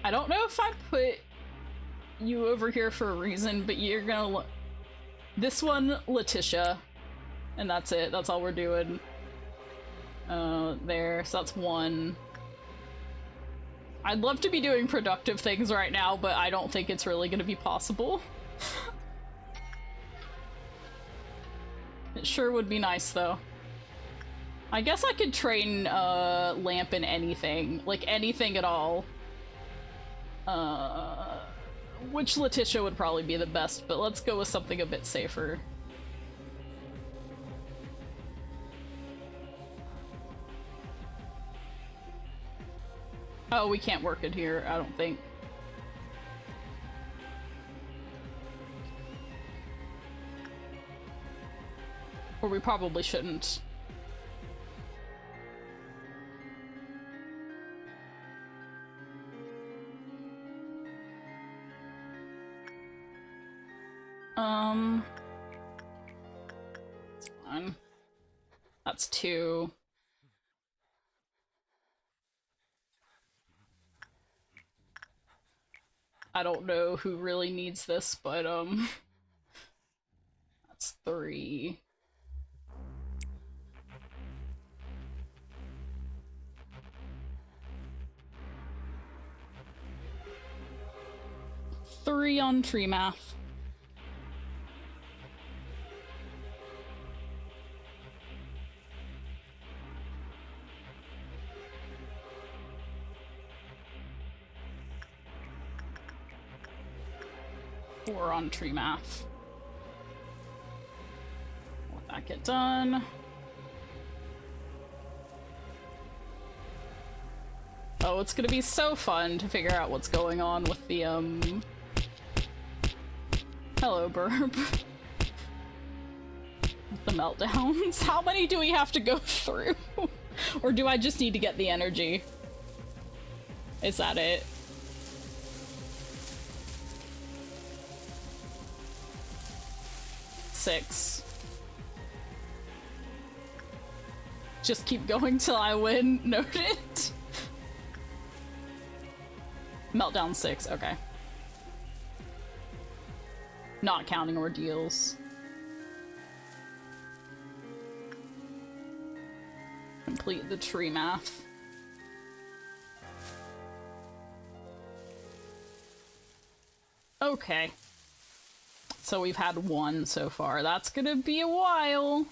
I don't know if I put you over here for a reason, but you're gonna this one, Letitia. And that's it. That's all we're doing. There. So that's one. I'd love to be doing productive things right now, but I don't think it's really gonna be possible. It sure would be nice, though. I guess I could train, Lamp in anything. Like, anything at all. Which Letitia would probably be the best, but let's go with something a bit safer. Oh, we can't work it here, I don't think. Or we probably shouldn't. That's fine. That's two. I don't know who really needs this, but, that's three. Three on tree math. Four on tree math. Let that get done. Oh, it's gonna be so fun to figure out what's going on with the, Hello, Burb. The meltdowns. How many do we have to go through? Or do I just need to get the energy? Is that it? Six. Just keep going till I win. Noted. Meltdown 6, okay. Not counting ordeals. Complete the tree math. Okay. So we've had one so far. That's gonna be a while.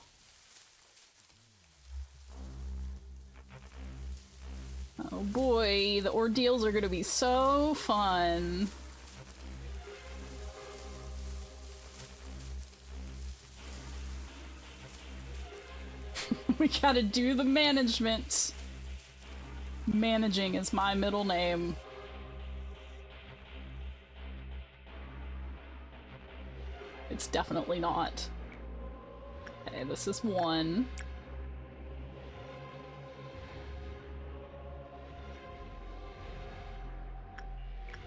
Oh boy, the ordeals are gonna be so fun. We gotta do the management. Managing is my middle name. It's definitely not. Okay, this is 1.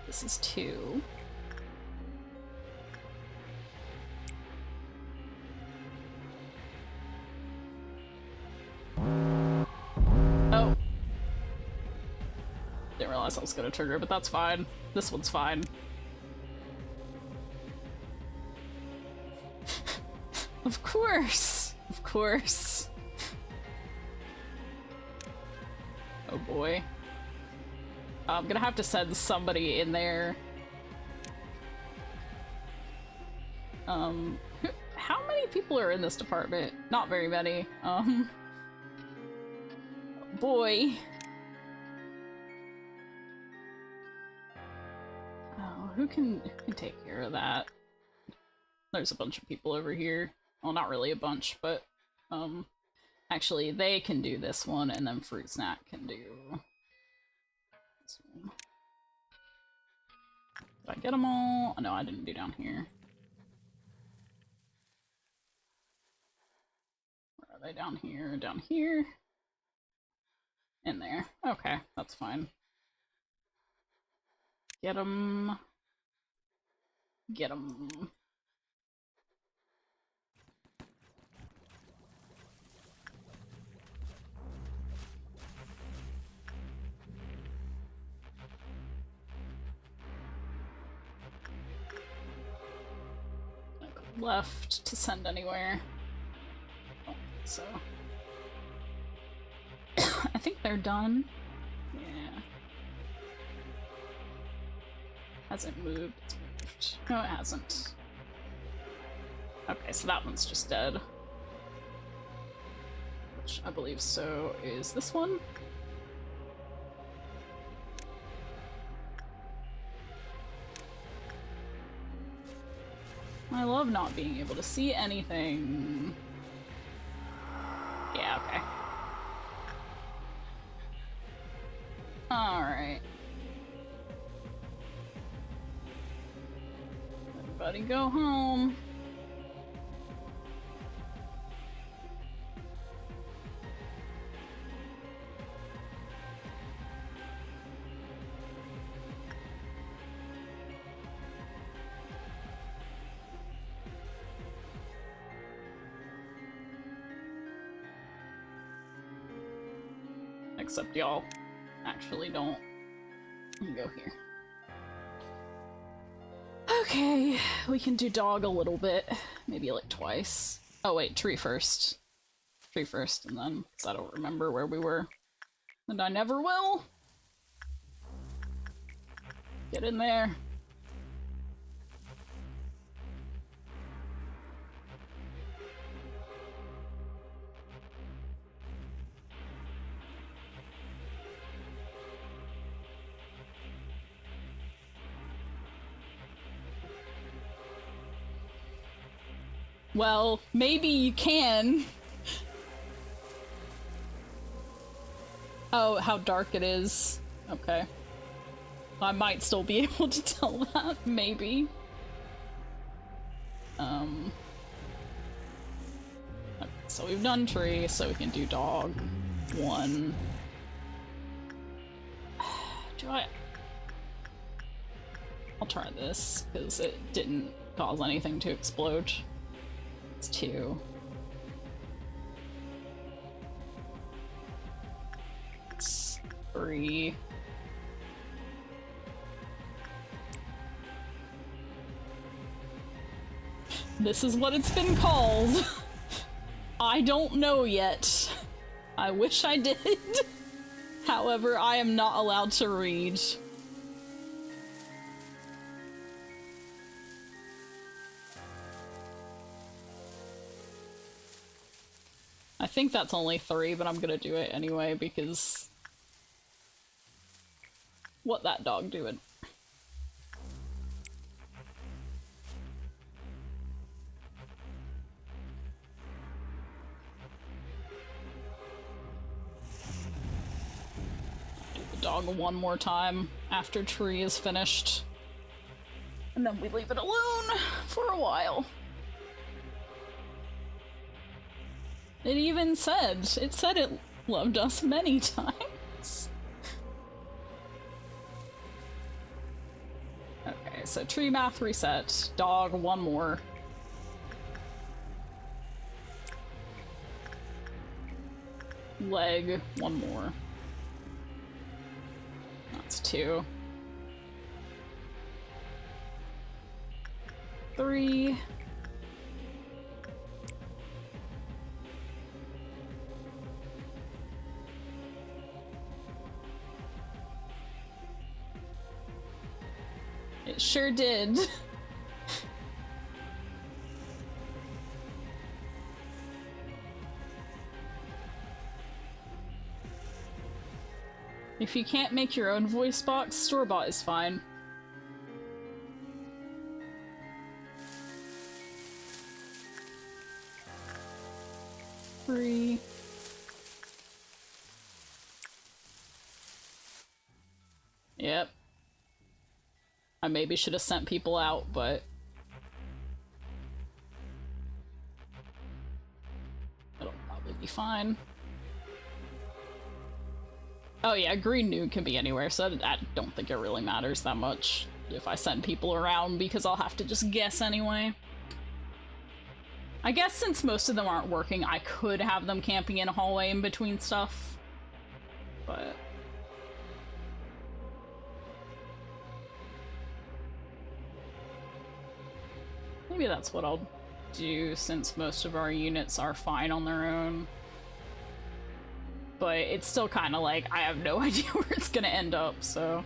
This is 2. Oh. Didn't realize I was gonna trigger, but that's fine. This one's fine. Of course! Of course. Oh boy. I'm gonna have to send somebody in there. How many people are in this department? Not very many. Boy. Oh, who can take care of that? There's a bunch of people over here. Well, not really a bunch, but, actually, they can do this one, and then Fruit Snack can do this one. Did I get them all? Oh, no, I didn't do down here. Where are they? Down here, down here. In there. Okay, that's fine. Get them. Get them. Left to send anywhere. Oh, so I think they're done. Yeah. Hasn't moved. It's moved. No, it hasn't. Okay, so that one's just dead. Which I believe so is this one. I love not being able to see anything. Yeah, okay. Alright. Everybody go home. Except y'all actually don't. You go here. Okay, we can do dog a little bit. Maybe like twice. Oh wait, tree first. Tree first, and then, because I don't remember where we were. And I never will! Get in there. Well, maybe you can. Oh, how dark it is. Okay. I might still be able to tell that, maybe. Okay, so we've done tree, so we can do dog. 1. Do I... I'll try this, because it didn't cause anything to explode. It's 2. It's 3. This is what it's been called. I don't know yet. I wish I did. However, I am not allowed to read. I think that's only 3, but I'm gonna do it anyway because what that dog doing. Do the dog one more time after tree is finished. And then we leave it alone for a while. It even said, it loved us many times. Okay, so tree math reset, dog one more. Leg one more. That's 2. 3. It sure did. If you can't make your own voice box, store-bought is fine. Three. Yep. I maybe should have sent people out, but it'll probably be fine. Oh yeah, green nude can be anywhere, so I don't think it really matters that much if I send people around, because I'll have to just guess anyway. I guess since most of them aren't working, I could have them camping in a hallway in between stuff, but... maybe that's what I'll do, since most of our units are fine on their own. But it's still kind of like, I have no idea where it's gonna end up, so...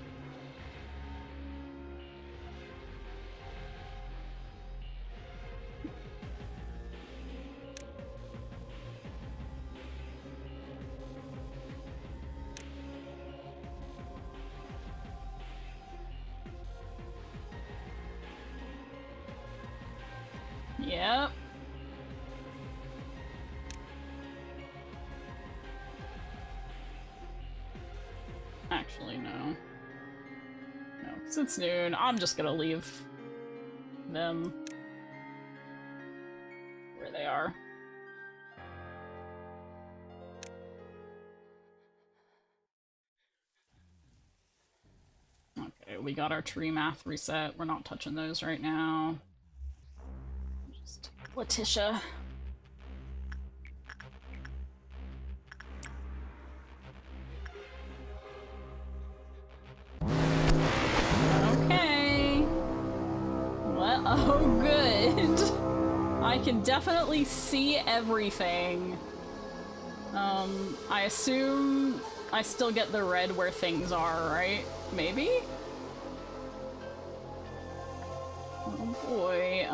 Yep. Actually, no. No, because it's noon. I'm just gonna leave them where they are. Okay, we got our tree math reset. We're not touching those right now. Just Letitia. Okay. Well, oh good. I can definitely see everything. I assume I still get the red where things are, right? Maybe? Oh boy,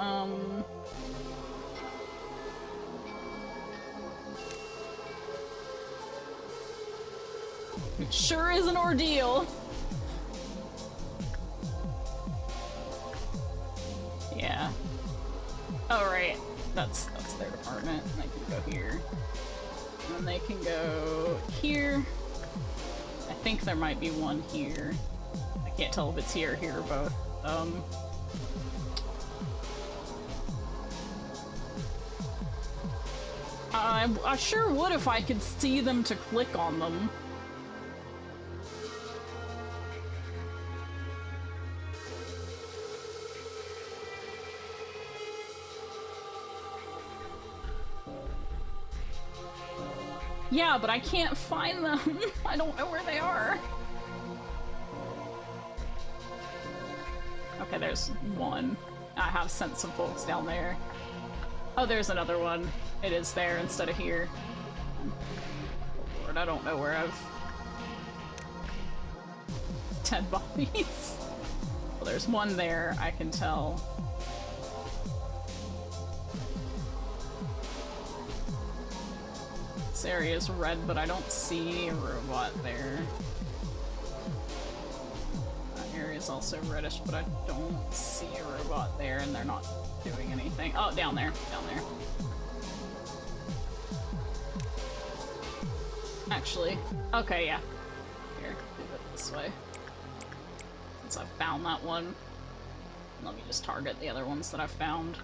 it sure is an ordeal. Yeah. Oh right, that's their department. They can go here. And they can go here. I think there might be one here. I can't tell if it's here or here or both. I sure would if I could see them to click on them. Yeah, but I can't find them. I don't know where they are. Okay, there's one. I have sent some folks down there. Oh, there's another one. It is there instead of here. Oh Lord, I don't know where I've... 10 bodies. Well, there's one there, I can tell. This area is red, but I don't see a robot there. area is also reddish, but I don't see a robot there, and they're not doing anything. Oh, down there. Down there. Actually, okay, yeah. Here, move it this way. Since I found that one, let me just target the other ones that I found.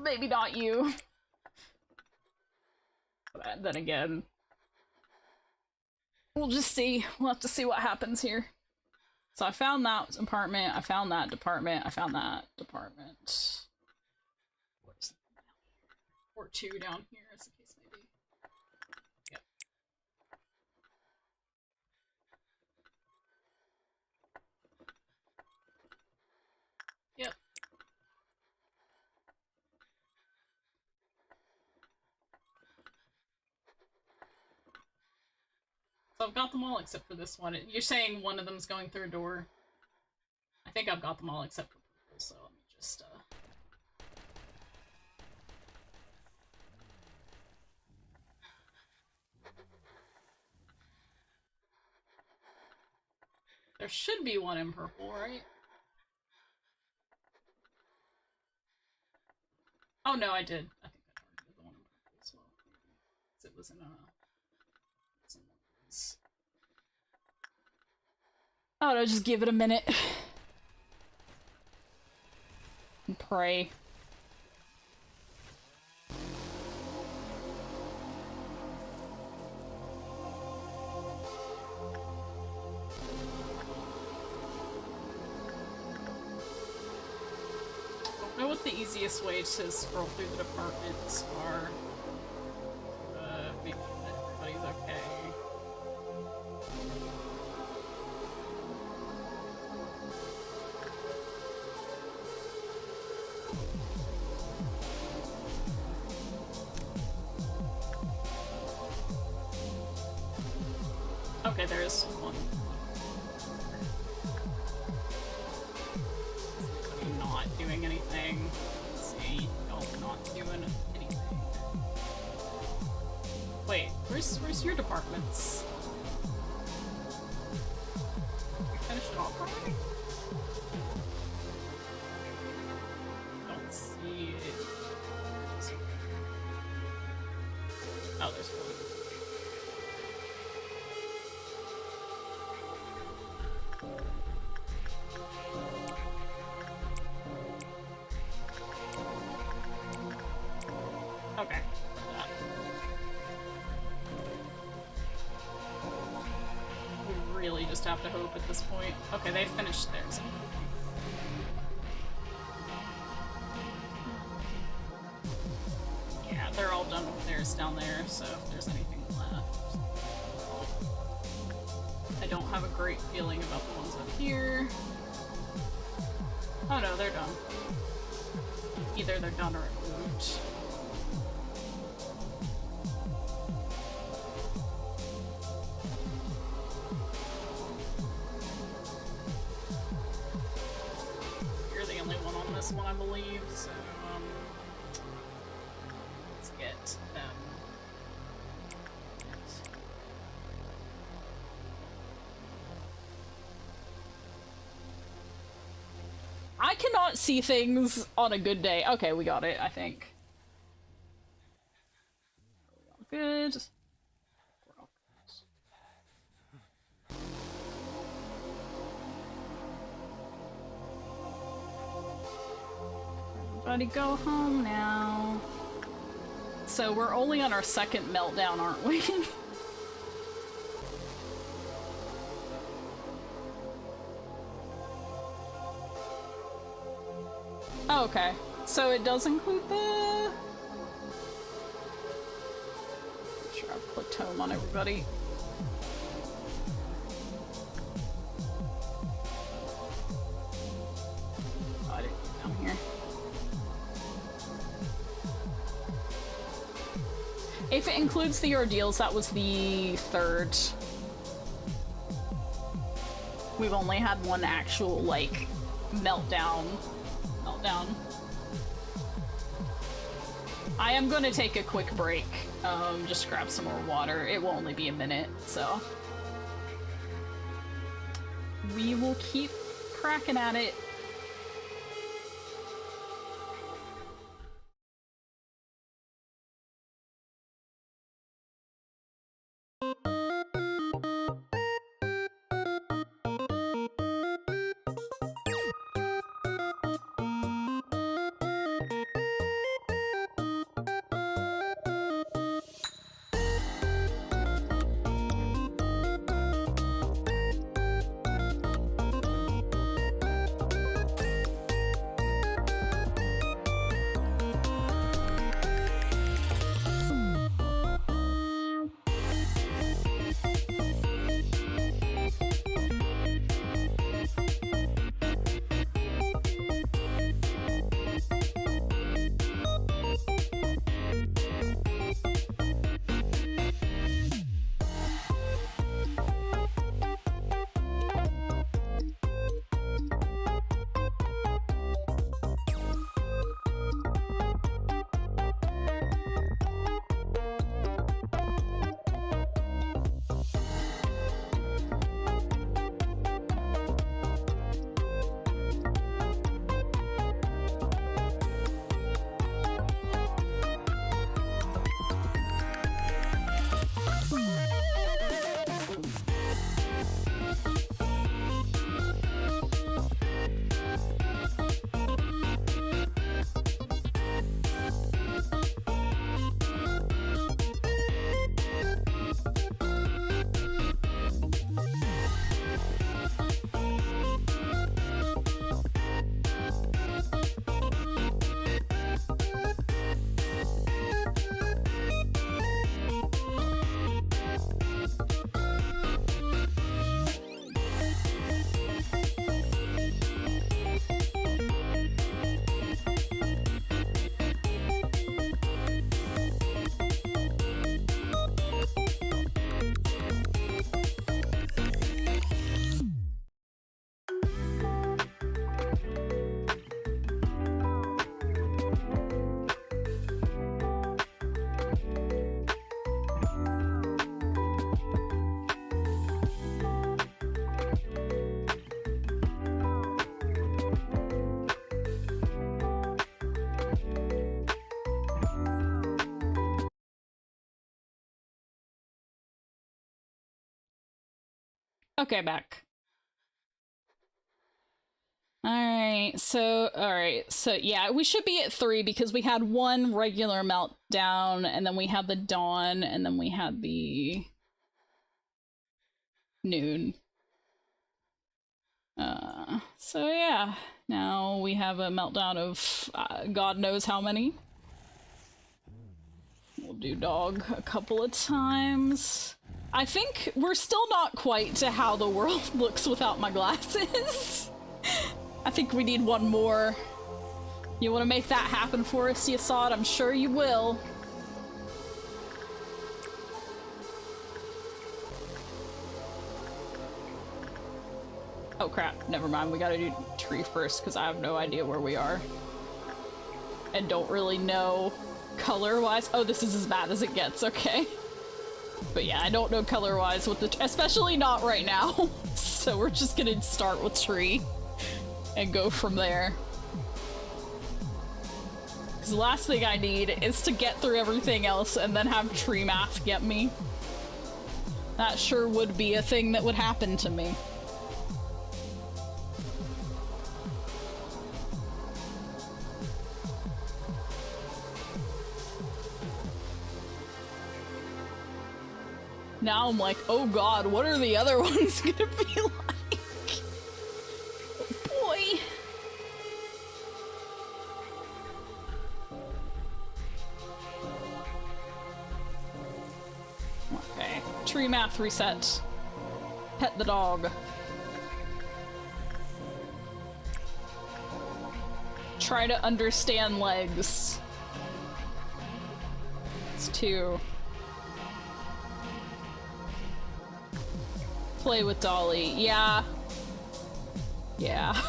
Maybe not you. But then again, we'll just see. We'll have to see what happens here. So I found that apartment, I found that department, I found that department. Where's or two down here, as the case may be. Yep. Yep. So I've got them all except for this one. You're saying one of them's going through a door? I think I've got them all except for purple, so let me just, There should be one in purple, right? Oh no, I did. I think I targeted the one in purple as well. Because it was in oh no, just give it a minute. And pray. I don't know what the easiest way to scroll through the departments are. Make sure that everybody's okay. Okay, there is one. Not doing anything. Let's see. Nope, not doing anything. Wait, where's your departments? We finished it off already? Don't see it. Oh, there's one. Okay. We really just have to hope at this point. Okay, they finished theirs. Yeah, they're all done with theirs down there, so if there's anything left. I don't have a great feeling about the ones up here. Oh no, they're done. Either they're done or it moved. You're the only one on this one, I believe, so, let's get them. I cannot see things on a good day. Okay, we got it, I think. Good. Everybody go home now. So we're only on our second meltdown, aren't we? Oh, okay. So it does include the... I'm sure I've clicked home on everybody. Oh, I didn't get down here. If it includes the ordeals, that was the third. We've only had one actual, like, meltdown. I am gonna take a quick break, just grab some more water. It will only be a minute, so. We will keep cracking at it. Okay, back. Alright, so yeah, we should be at 3 because we had one regular meltdown, and then we had the dawn, and then we had the noon. So yeah, now we have a meltdown of God knows how many. We'll do dog a couple of times. I think we're still not quite to how the world looks without my glasses. I think we need one more. You want to make that happen for us, Yasad? I'm sure you will. Oh crap, never mind. We gotta do tree first because I have no idea where we are. And don't really know color-wise. Oh, this is as bad as it gets, okay. But yeah, I don't know color-wise with the especially not right now. So we're just gonna start with tree and go from there. Because the last thing I need is to get through everything else and then have tree math get me. That sure would be a thing that would happen to me. Now I'm like, oh god, what are the other ones gonna be like? Oh boy. Okay, tree math reset. Pet the dog. Try to understand legs. It's 2. Play with Dolly. Yeah. Yeah.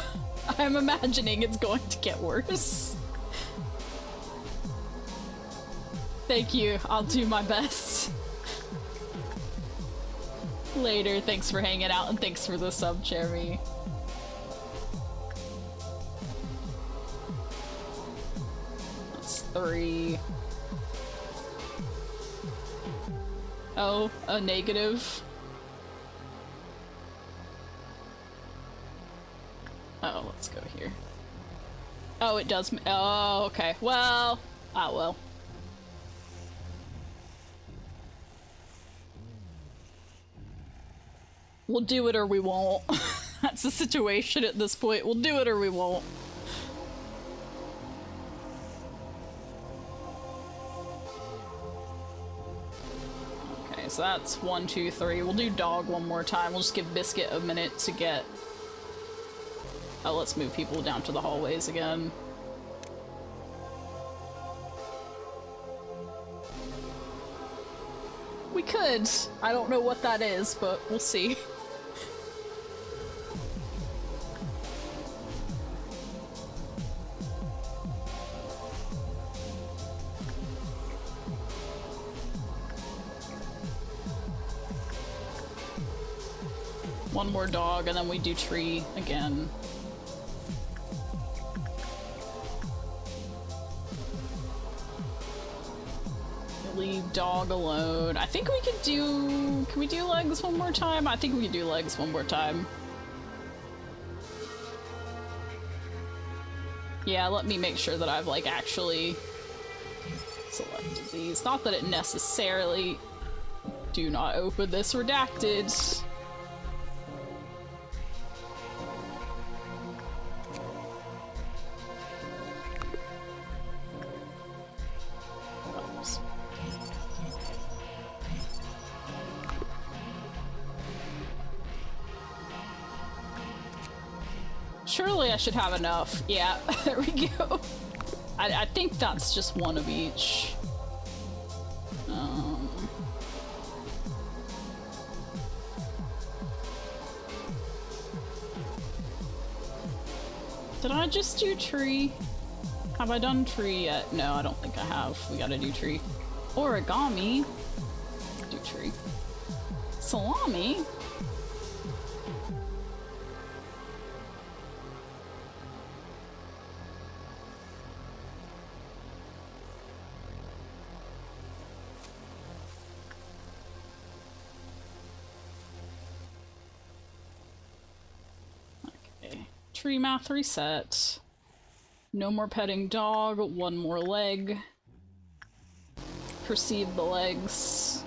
I'm imagining it's going to get worse. Thank you. I'll do my best. Later. Thanks for hanging out and thanks for the sub, Jeremy. That's 3. Oh, a negative. Oh, let's go here. Oh, it does. Oh, okay. Well. Ah, well. We'll do it or we won't. That's the situation at this point. We'll do it or we won't. Okay, so that's 1, 2, 3. We'll do dog one more time. We'll just give Biscuit a minute to get... Oh, let's move people down to the hallways again. We could. I don't know what that is, but we'll see. One more dog, and then we do tree again. Leave dog alone. I think we could do... Can we do legs one more time? I think we can do legs one more time. Yeah, let me make sure that I've, like, actually selected these. Not that it necessarily... Do not open this redacted. Surely I should have enough. Yeah, there we go. I think that's just one of each. Did I just do tree? Have I done tree yet? No, I don't think I have. We gotta do tree. Origami. Do tree. Salami. Tree math reset. No more petting dog. One more leg. Perceive the legs.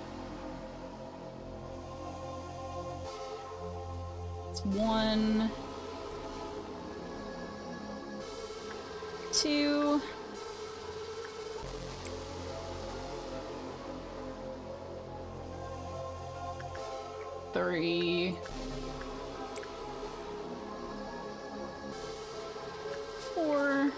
It's 1, 2. 3. 4.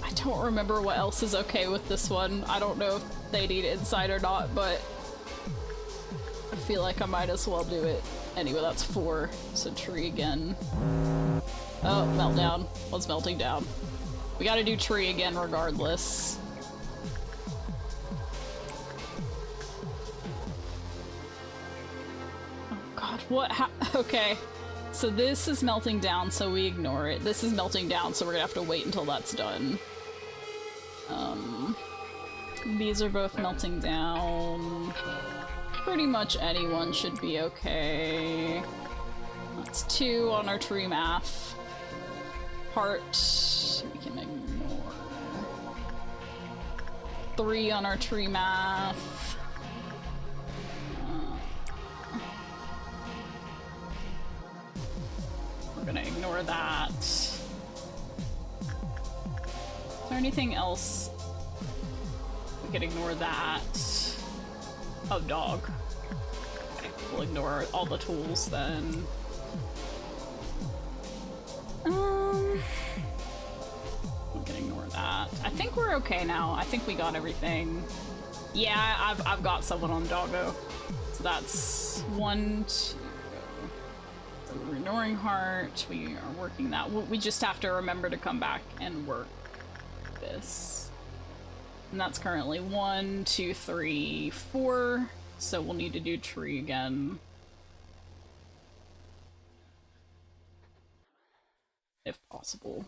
I don't remember what else is okay with this one. I don't know if they need inside or not, but I feel like I might as well do it. Anyway, that's 4. So tree again. Oh, meltdown. What's melting down? We gotta do tree again regardless. What? Okay. So this is melting down, so we ignore it. This is melting down, so we're gonna have to wait until that's done. These are both melting down. Pretty much anyone should be okay. That's 2 on our tree math. Heart, we can ignore. 3 on our tree math. We're gonna ignore that. Is there anything else? We could ignore that. Oh, dog. Okay, we'll ignore all the tools then. We can ignore that. I think we're okay now. I think we got everything. Yeah, I've got someone on doggo. So that's 1, 2, Renewing heart, we are working that. We just have to remember to come back and work this. And that's currently 1, 2, 3, 4. So we'll need to do tree again. If possible.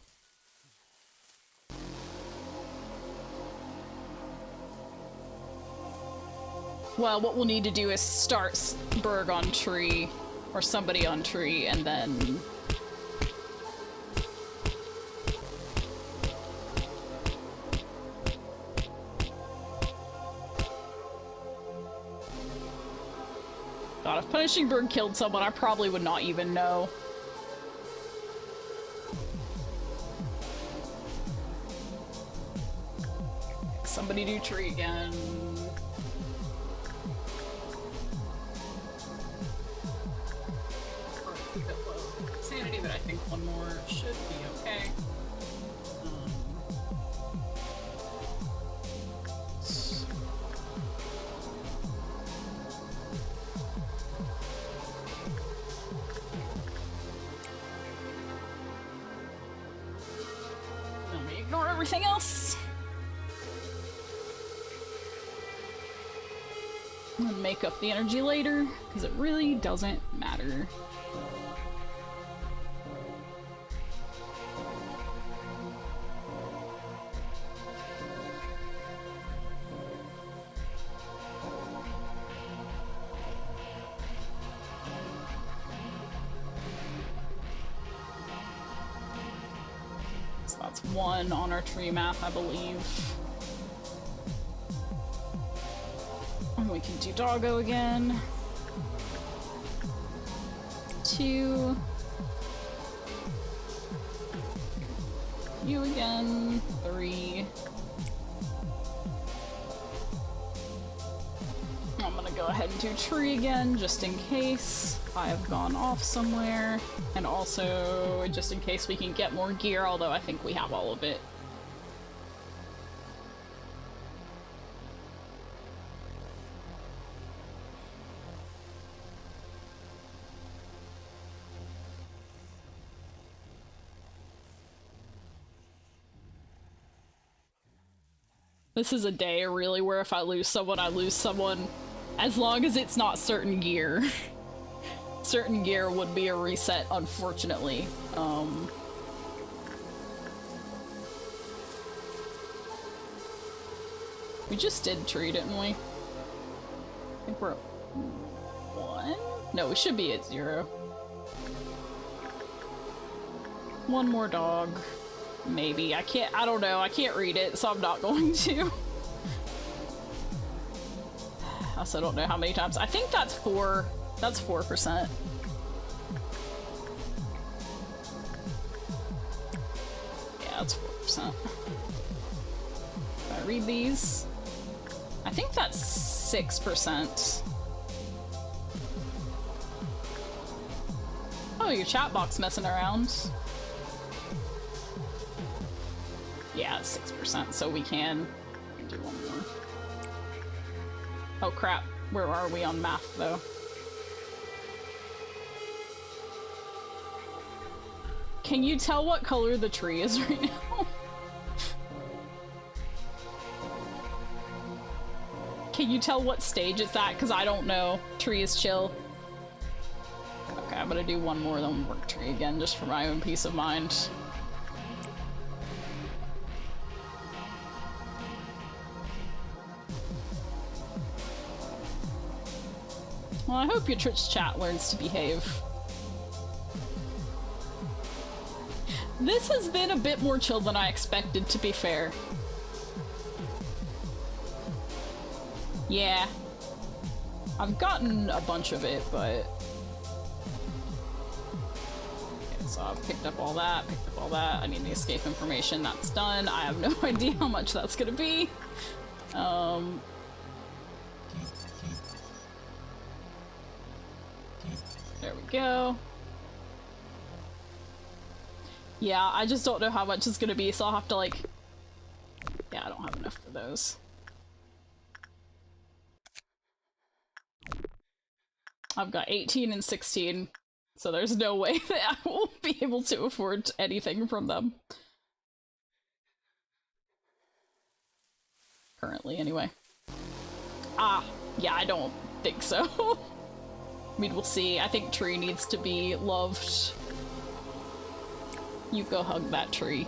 Well, what we'll need to do is start Berg on tree, or somebody on tree, and then... God, if Punishing Berg killed someone, I probably would not even know. Somebody do tree again. Sanity, but I think one more should be okay. Let me ignore everything else. We'll make up the energy later, because it really doesn't matter. So that's 1 on our tree map, I believe. And we can do doggo again. 2. You again. 3. I'm gonna go ahead and do tree again, just in case I have gone off somewhere. And also, just in case we can get more gear, although I think we have all of it. This is a day, really, where if I lose someone, I lose someone, as long as it's not certain gear. Certain gear would be a reset, unfortunately. We just did tree, didn't we? I think we're at 1? No, we should be at 0. 1 more dog. Maybe. I don't know. I can't read it, so I'm not going to. I also don't know how many times. I think that's 4. That's 4%. Yeah, that's 4%. If I read these, I think that's 6%. Oh, your chat box messing around. Yeah, it's 6%, so we can do 1 more. Oh crap, where are we on math though? Can you tell what color the tree is right now? Can you tell what stage it's at? Because I don't know. Tree is chill. Okay, I'm gonna do 1 more, then work tree again, just for my own peace of mind. Well, I hope your Twitch chat learns to behave. This has been a bit more chill than I expected, to be fair. Yeah. I've gotten a bunch of it, but... Okay, so I've picked up all that, I need the escape information, that's done. I have no idea how much that's gonna be. There we go. Yeah, I just don't know how much it's gonna be, so I'll have to, like... Yeah, I don't have enough for those. I've got 18 and 16. So there's no way that I will be able to afford anything from them. Currently, anyway. Ah, yeah, I don't think so. I mean, we'll see. I think Tree needs to be loved. You go hug that tree.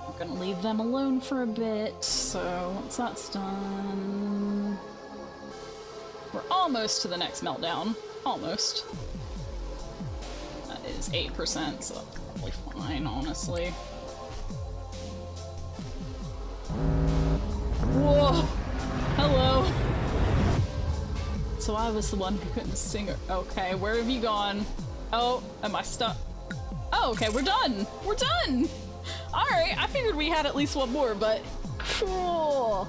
I'm gonna leave them alone for a bit, so once that's done... We're almost to the next meltdown. Almost. That is 8%, so that's probably fine, honestly. Whoa! Hello! So I was the one who couldn't sing. Okay, where have you gone? Oh, am I stuck? Oh, okay, we're done! We're done! Alright, I figured we had at least one more, but cool!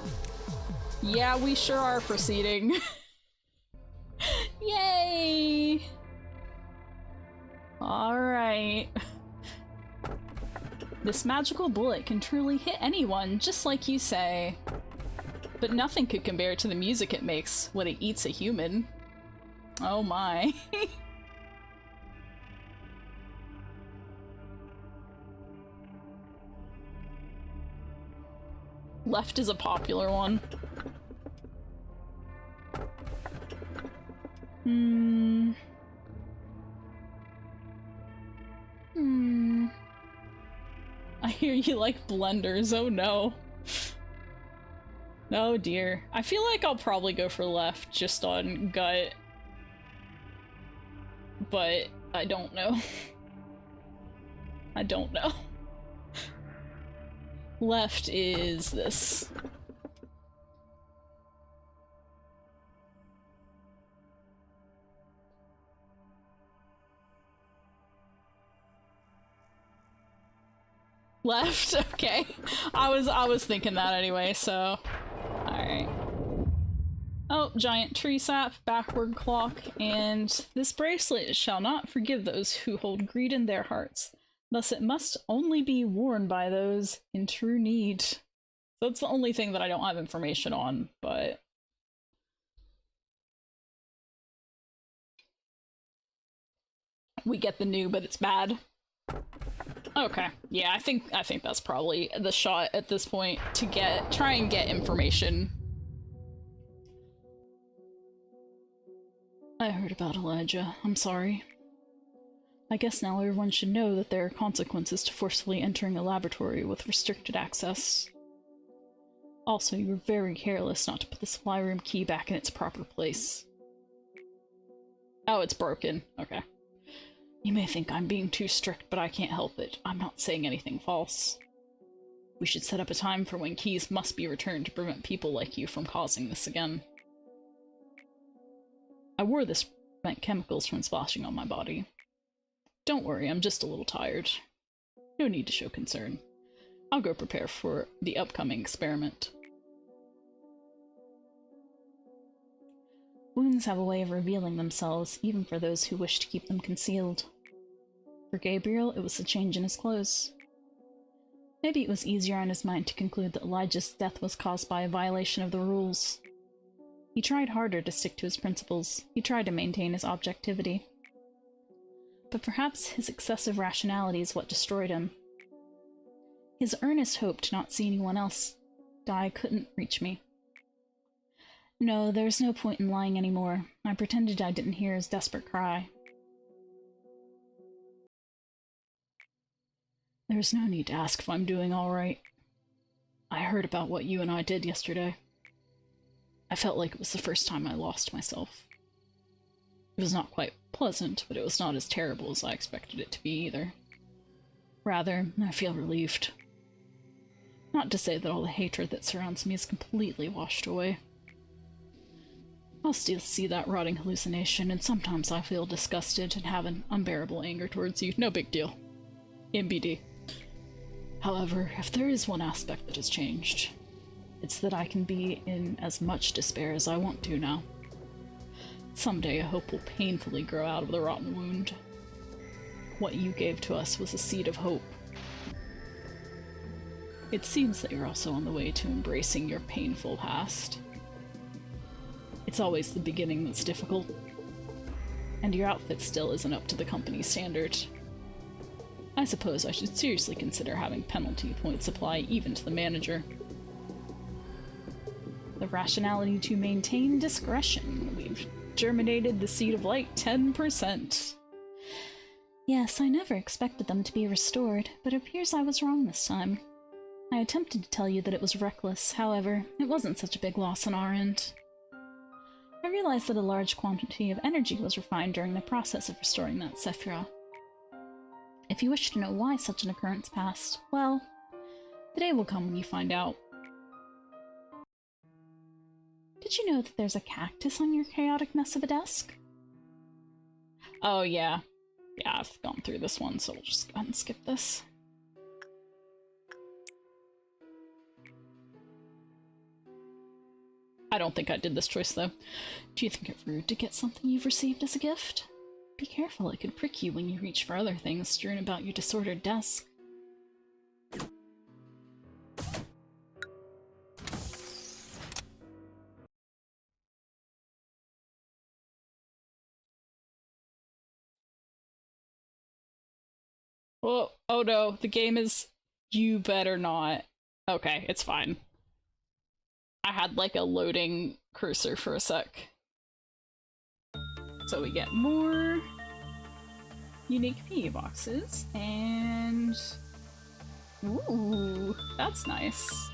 Yeah, we sure are proceeding. Yay! Alright. This magical bullet can truly hit anyone, just like you say. But nothing could compare to the music it makes when it eats a human. Oh my. Left is a popular one. I hear you like blenders, oh no. Oh dear. I feel like I'll probably go for left just on gut. But I don't know. I don't know. Left is this. Left? Okay. I was thinking that anyway, so... Alright. Oh, giant tree sap, backward clock, and this bracelet shall not forgive those who hold greed in their hearts. Thus it must only be worn by those in true need. So that's the only thing that I don't have information on, but... We get the new, but it's bad. Okay, yeah, I think that's probably the shot at this point to try and get information. I heard about Elijah. I'm sorry. I guess now everyone should know that there are consequences to forcefully entering a laboratory with restricted access. Also, you were very careless not to put the supply room key back in its proper place. Oh, it's broken. Okay. You may think I'm being too strict, but I can't help it. I'm not saying anything false. We should set up a time for when keys must be returned to prevent people like you from causing this again. I wore this to prevent chemicals from splashing on my body. Don't worry, I'm just a little tired. No need to show concern. I'll go prepare for the upcoming experiment. Wounds have a way of revealing themselves, even for those who wish to keep them concealed. For Gabriel, it was the change in his clothes. Maybe it was easier on his mind to conclude that Elijah's death was caused by a violation of the rules. He tried harder to stick to his principles. He tried to maintain his objectivity. But perhaps his excessive rationality is what destroyed him. His earnest hope to not see anyone else die couldn't reach me. No, there's no point in lying anymore. I pretended I didn't hear his desperate cry. There's no need to ask if I'm doing all right. I heard about what you and I did yesterday. I felt like it was the first time I lost myself. It was not quite pleasant, but it was not as terrible as I expected it to be either. Rather, I feel relieved. Not to say that all the hatred that surrounds me is completely washed away. I'll still see that rotting hallucination, and sometimes I feel disgusted and have an unbearable anger towards you. No big deal. MBD. However, if there is one aspect that has changed, it's that I can be in as much despair as I want to now. Someday a hope will painfully grow out of the rotten wound. What you gave to us was a seed of hope. It seems that you're also on the way to embracing your painful past. It's always the beginning that's difficult. And your outfit still isn't up to the company's standard. I suppose I should seriously consider having penalty points apply even to the manager. The rationality to maintain discretion. We've germinated the seed of light 10%. Yes, I never expected them to be restored, but it appears I was wrong this time. I attempted to tell you that it was reckless, however, it wasn't such a big loss on our end. I realized that a large quantity of energy was refined during the process of restoring that Sephira. If you wish to know why such an occurrence passed, well, the day will come when you find out. Did you know that there's a cactus on your chaotic mess of a desk? Oh, yeah. Yeah, I've gone through this one, so we'll just go ahead and skip this. I don't think I did this choice, though. Do you think it rude to get something you've received as a gift? Be careful, it could prick you when you reach for other things strewn about your disordered desk. Oh no, the game is... You better not. Okay, it's fine. I had like a loading cursor for a sec. So we get more unique PE boxes, and... Ooh, that's nice.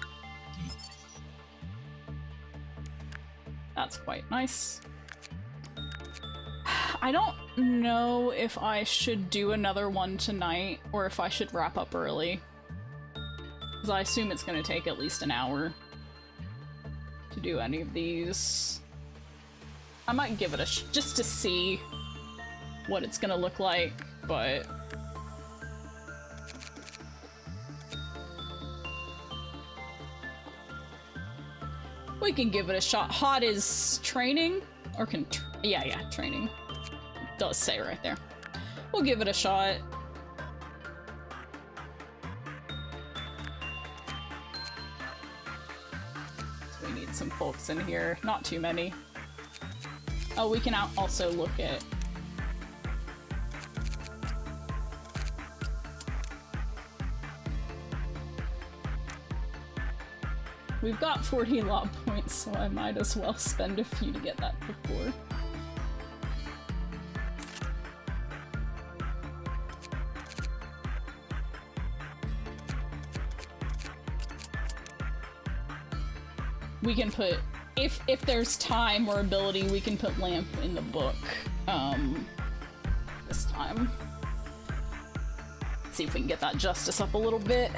That's quite nice. I don't know if I should do another one tonight, or if I should wrap up early. Because I assume it's going to take at least an hour to do any of these. I might give it a just to see what it's going to look like, but... we can give it a shot. Hot is training? Or yeah, training. It does say right there. We'll give it a shot. So we need some folks in here. Not too many. Oh, we can also look at... We've got 40 lob points, so I might as well spend a few to get that before. We can put, if there's time or ability, we can put lamp in the book, this time. Let's see if we can get that justice up a little bit.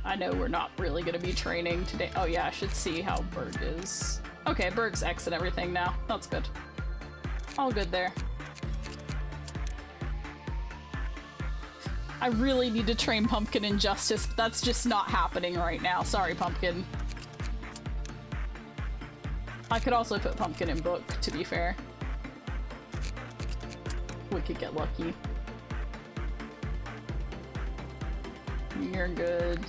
I know we're not really gonna be training today. Oh yeah, I should see how Berg is. Okay, Berg's X and everything now. That's good. All good there. I really need to train Pumpkin in Justice, but that's just not happening right now. Sorry, Pumpkin. I could also put Pumpkin in Book, to be fair. We could get lucky. You're good.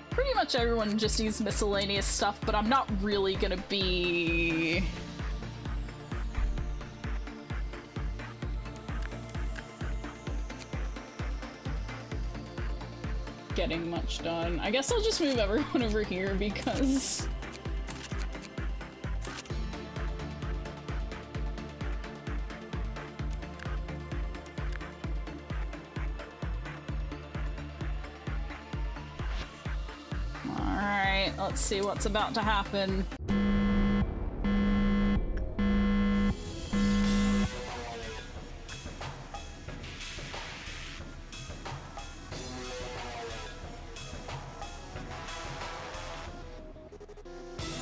Pretty much everyone just needs miscellaneous stuff, but I'm not really gonna be... getting much done. I guess I'll just move everyone over here because... Alright, let's see what's about to happen.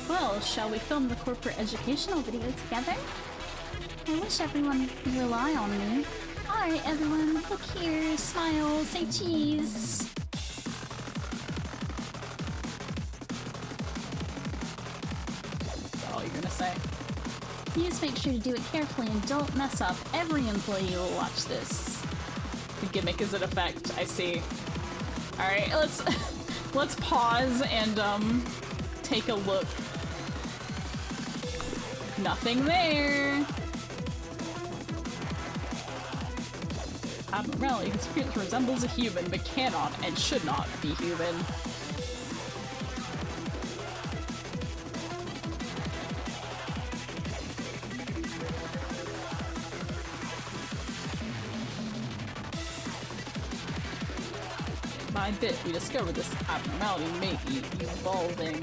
Well, shall we film the corporate educational video together? I wish everyone could rely on me. Alright everyone, look here, smile, say cheese. gonna say. Please make sure to do it carefully and don't mess up. Every employee will watch this. The gimmick is in effect, I see. Alright, let's pause and take a look. Nothing there. Abnormality whose appearance resembles a human but cannot and should not be human. By bit, we discover this abnormality may be evolving.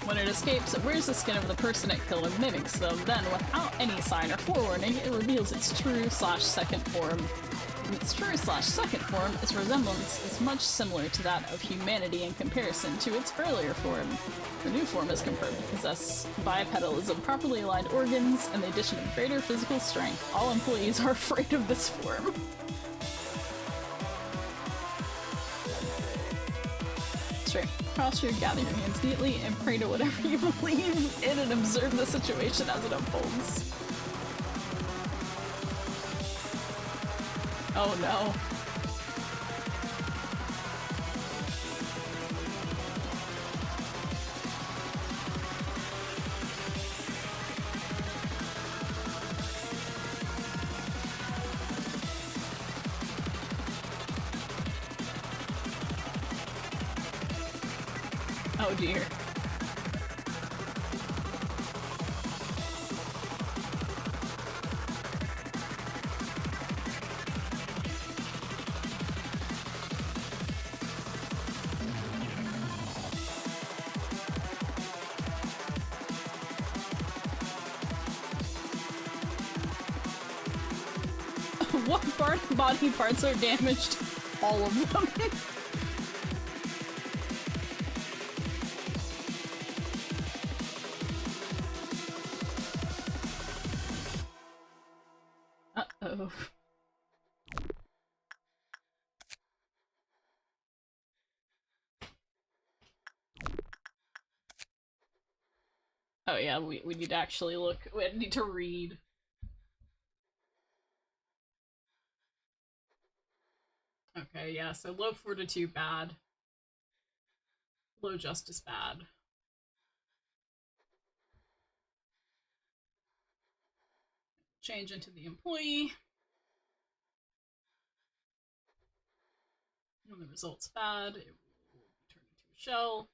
When it escapes, it wears the skin of the person it killed and mimics them. Then, without any sign or forewarning, it reveals its true/second form. In its true/second form, its resemblance is much similar to that of humanity in comparison to its earlier form. The new form is confirmed to possess bipedalism, properly aligned organs, and the addition of greater physical strength. All employees are afraid of this form. Straight. Cross your gather your hands neatly and pray to whatever you believe in and observe the situation as it unfolds. Oh no. Oh dear. What body parts are damaged? All of them. Uh-oh. Oh yeah, we need to actually look. We need to read. Okay, yeah, so low fortitude bad. Low justice bad. Change into the employee. When the result's bad, it will turn into a shell.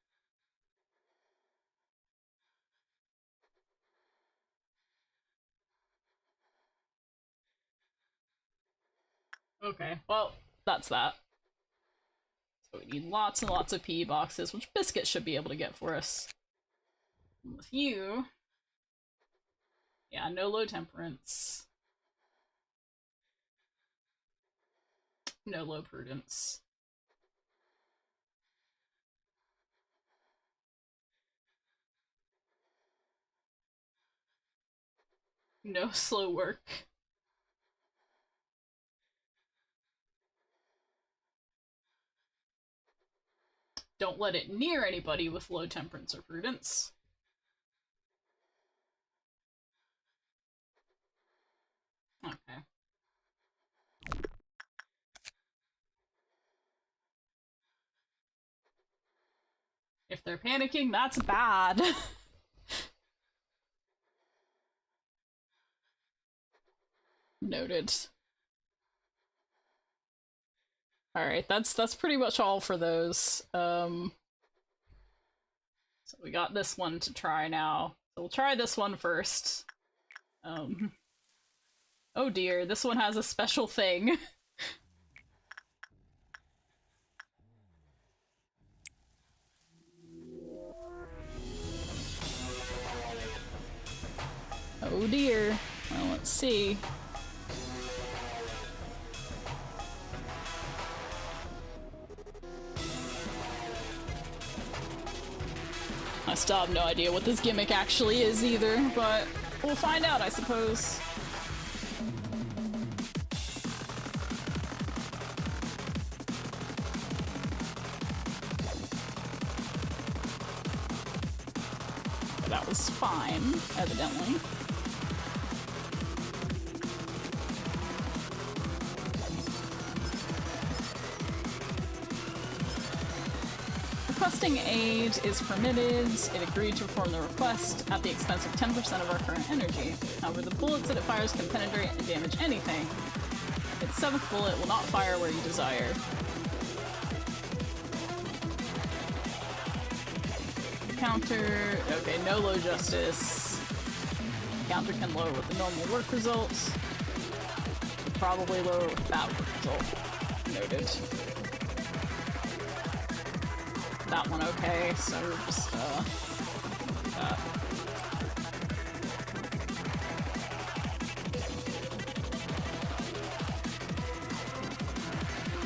Okay, well, that's that. So we need lots and lots of PE boxes, which Biscuit should be able to get for us. And with you... Yeah, no low temperance. No low prudence. No slow work. Don't let it near anybody with low temperance or prudence. Okay. If they're panicking, that's bad. Noted. Alright, that's pretty much all for those. So we got this one to try now. So we'll try this one first. Oh dear, this one has a special thing. Oh dear. Well, let's see. I still have no idea what this gimmick actually is either, but we'll find out, I suppose. that was fine, evidently. Requesting aid is permitted. It agreed to perform the request at the expense of 10% of our current energy. However, the bullets that it fires can penetrate and damage anything. Its 7th bullet will not fire where you desire. Counter... okay, no low justice. Counter can lower with the normal work results. Probably lower with bad work result. Noted. That one okay, so just, do that.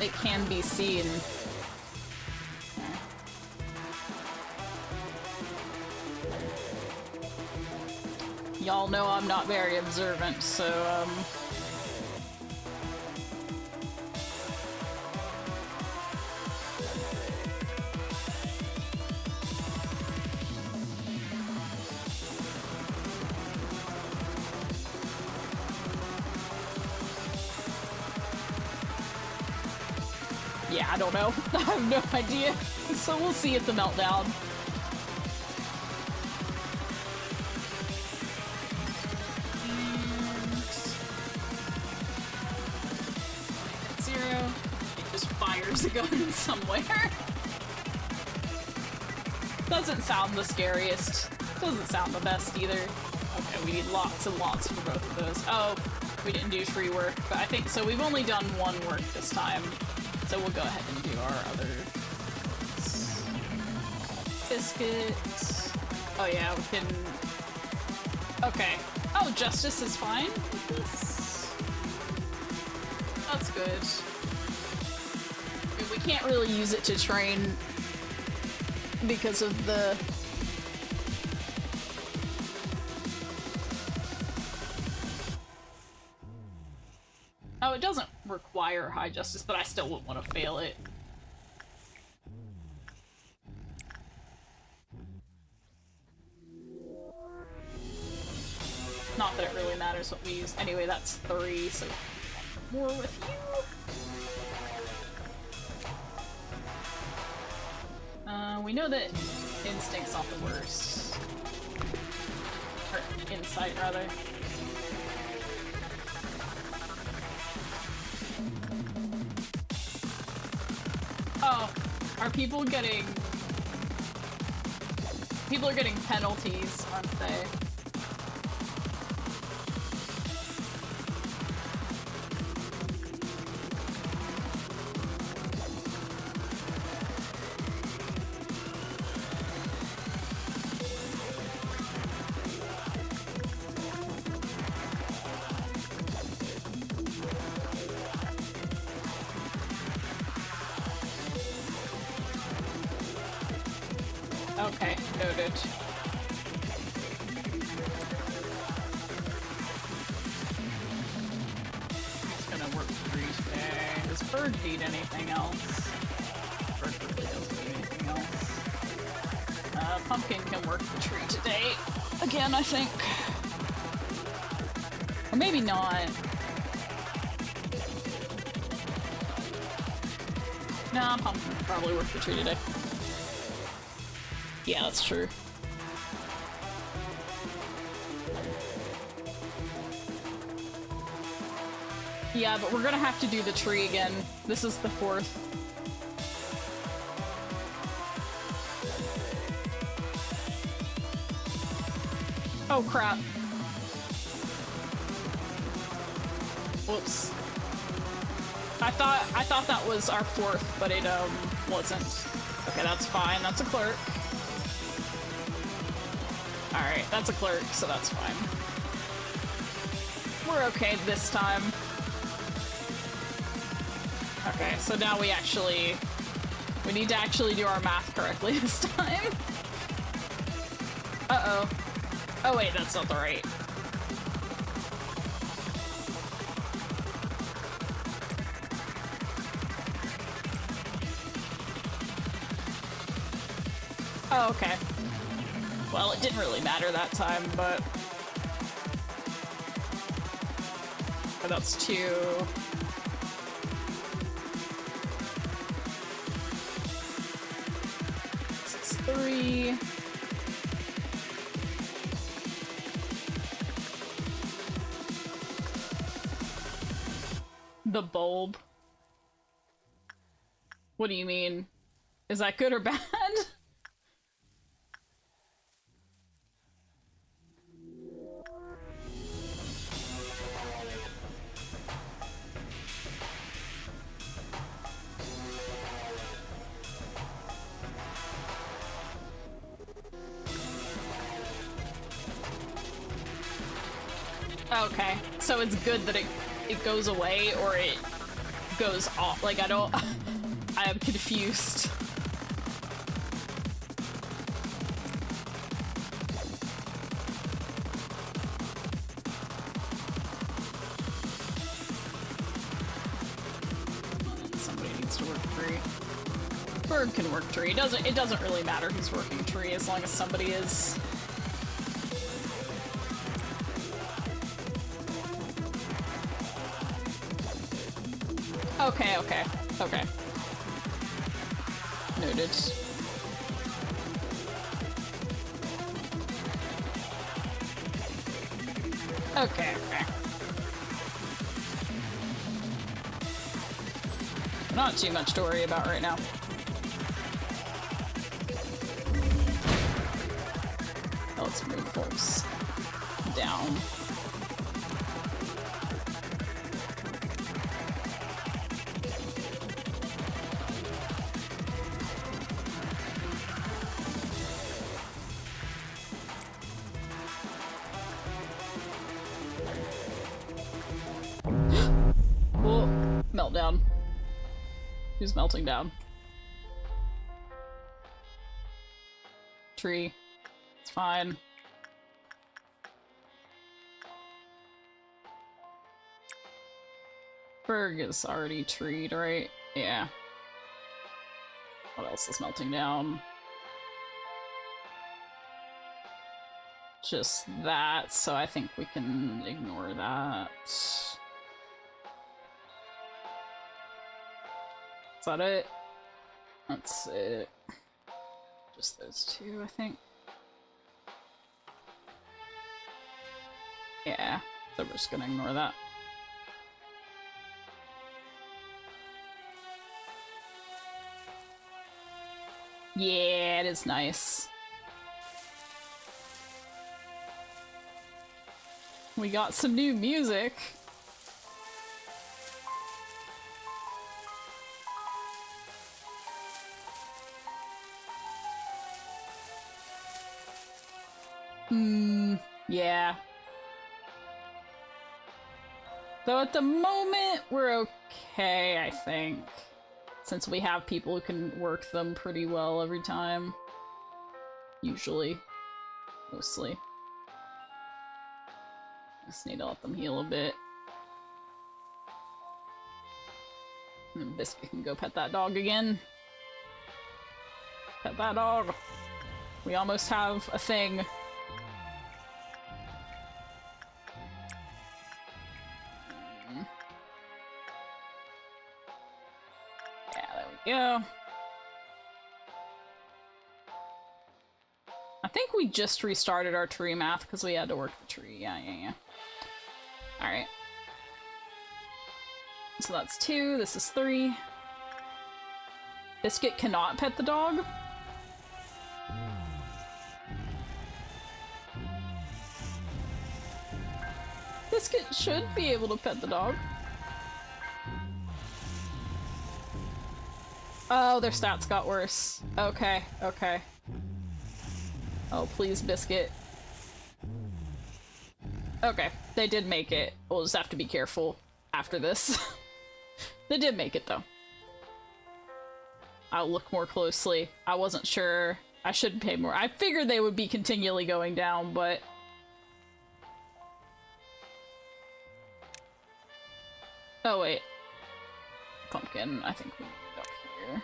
It can be seen. Y'all know I'm not very observant, so, yeah, I don't know. I have no idea. So we'll see at the meltdown. And 0. It just fires a gun somewhere. Doesn't sound the scariest. Doesn't sound the best either. Okay, we need lots and lots for both of those. Oh, we didn't do tree work, but I think so. We've only done one work this time. So we'll go ahead and do our other biscuit. Oh yeah, we can. Okay. Oh, justice is fine with this. That's good. I mean, we can't really use it to train because of the. Oh, it doesn't require high justice, but I still wouldn't want to fail it. Not that it really matters what we use. Anyway, that's 3, so more with you. We know that instinct's not the worst. Or insight, rather. Oh, are people getting... People are getting penalties, aren't they? Okay, noted. Just gonna work 3 today. Does Bird need anything else? Bird really doesn't need anything else. Pumpkin can work the tree today. Again, I think. Or maybe not. Nah, Pumpkin can probably work the tree today. Yeah, that's true. Yeah, but we're gonna have to do the tree again. This is the 4th. Oh crap. Whoops. I thought that was our 4th, but it wasn't. Okay, that's fine. That's a clerk. Alright, that's a clerk, so that's fine. We're okay this time. Okay, so now we need to actually do our math correctly this time. Uh-oh. Oh wait, that's not the right. Oh, okay. Well, it didn't really matter that time, but... Oh, that's 2. This is 3. The bulb. What do you mean? Is that good or bad? Okay, so it's good that it goes away or it goes off. Like, I don't... I am confused. Somebody needs to work tree. Bird can work tree. It doesn't really matter who's working tree as long as somebody is. Okay, okay, okay. Noted. Okay, okay. Not too much to worry about right now. Let's move folks down. Meltdown. Who's melting down? Tree. It's fine. Berg is already treed, right? Yeah. What else is melting down? Just that, so I think we can ignore that. Is that it? That's it. Just those 2, I think. Yeah, so we're just gonna ignore that. Yeah, it is nice. We got some new music. Yeah. Though at the moment, we're okay, I think. Since we have people who can work them pretty well every time. Usually. Mostly. Just need to let them heal a bit. And then Biscuit can go pet that dog again. Pet that dog. We almost have a thing. Yeah. I think we just restarted our tree math because we had to work the tree. Yeah. Alright. So that's 2, this is 3. Biscuit cannot pet the dog. Biscuit should be able to pet the dog. Oh, their stats got worse. Okay, okay. Oh, please, Biscuit. Okay, they did make it. We'll just have to be careful after this. They did make it, though. I'll look more closely. I wasn't sure. I should pay more. I figured they would be continually going down, but... Oh, wait. Pumpkin, I think we need it up here.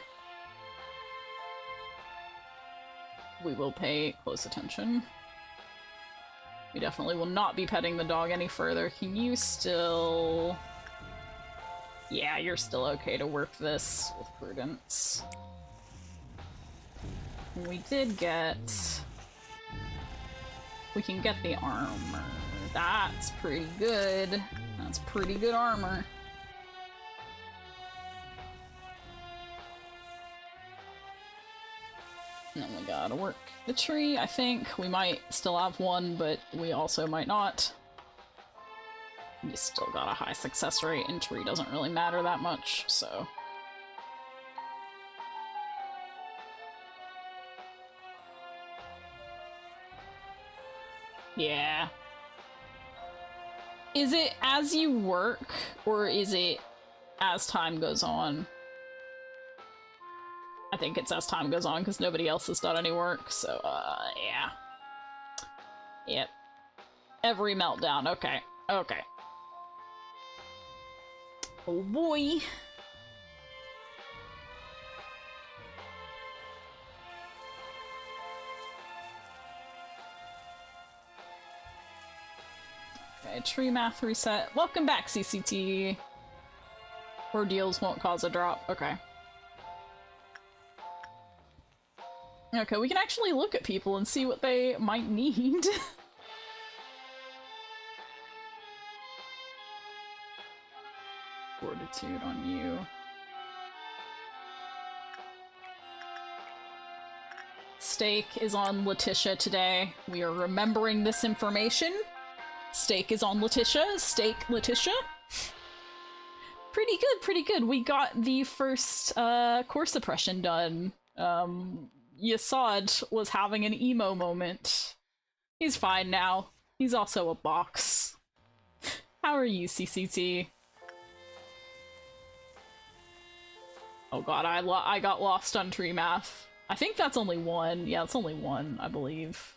we will pay close attention. We definitely will not be petting the dog any further. Can you still... Yeah, you're still okay to work this with prudence. We did get... We can get the armor. That's pretty good. That's pretty good armor. And then we gotta work the tree, I think. We might still have one, but we also might not. We still got a high success rate, and tree doesn't really matter that much, so... Yeah. Is it as you work, or is it as time goes on? I think it's as time goes on, because nobody else has done any work, so, yeah. Yep. Every meltdown, okay. Okay. Oh boy. Okay, tree math reset. Welcome back, CCT. Ordeals won't cause a drop. Okay. Okay, we can actually look at people and see what they might need. Fortitude on you. Steak is on Letitia today. We are remembering this information. Steak is on Letitia. Steak Letitia. Pretty good, pretty good. We got the first core suppression done. Yasad was having an emo moment. He's fine now. He's also a box. How are you, CCT? Oh god, I got lost on tree math. I think that's only one. Yeah, it's only one, I believe.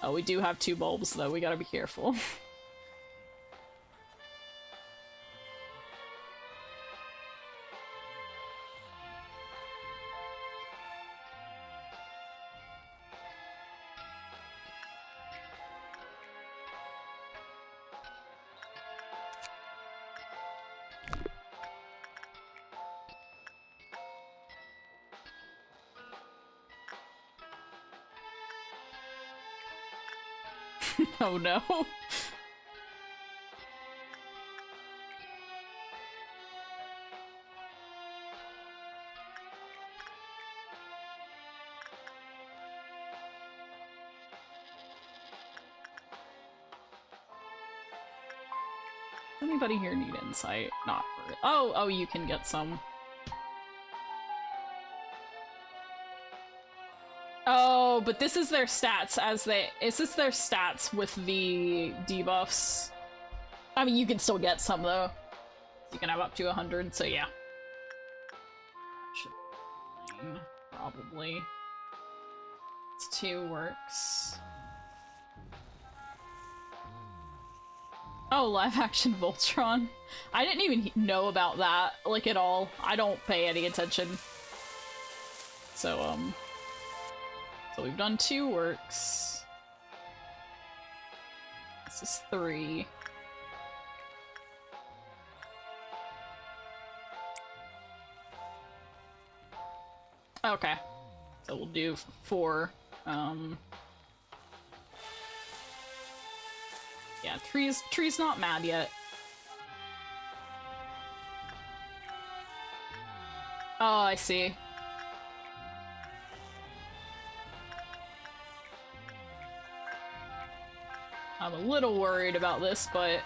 Oh, we do have 2 bulbs, though. We gotta be careful. Oh no. Does anybody here need insight? Not really. Oh, you can get some. Oh, but this is their stats as they... Is this their stats with the debuffs? I mean, you can still get some, though. You can have up to 100, so yeah. Should be fine, probably. It's 2 works. Oh, live action Voltron. I didn't even know about that, like, at all. I don't pay any attention. So, So we've done 2 works. This is 3. Okay. So we'll do 4. Yeah, tree's not mad yet. Oh, I see. I'm a little worried about this, but...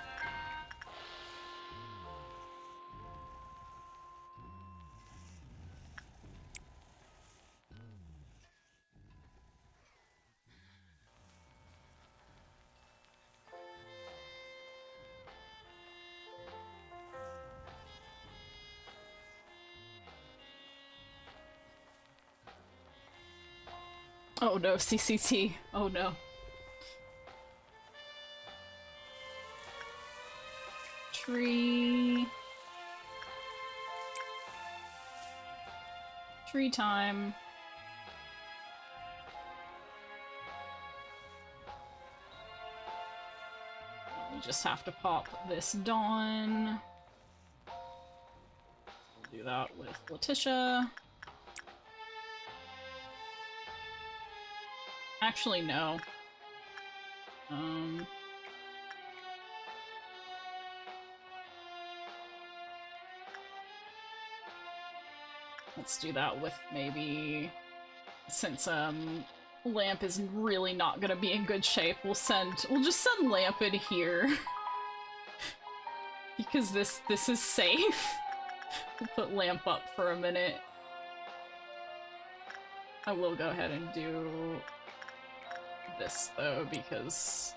Oh no, CCT. Oh no. Tree time. We just have to pop this Dawn. We'll do that with Letitia. Actually, no. Let's do that with maybe... Since, Lamp is really not gonna be in good shape, we'll just send Lamp in here. Because this is safe. We'll put Lamp up for a minute. I will go ahead and do this, though, because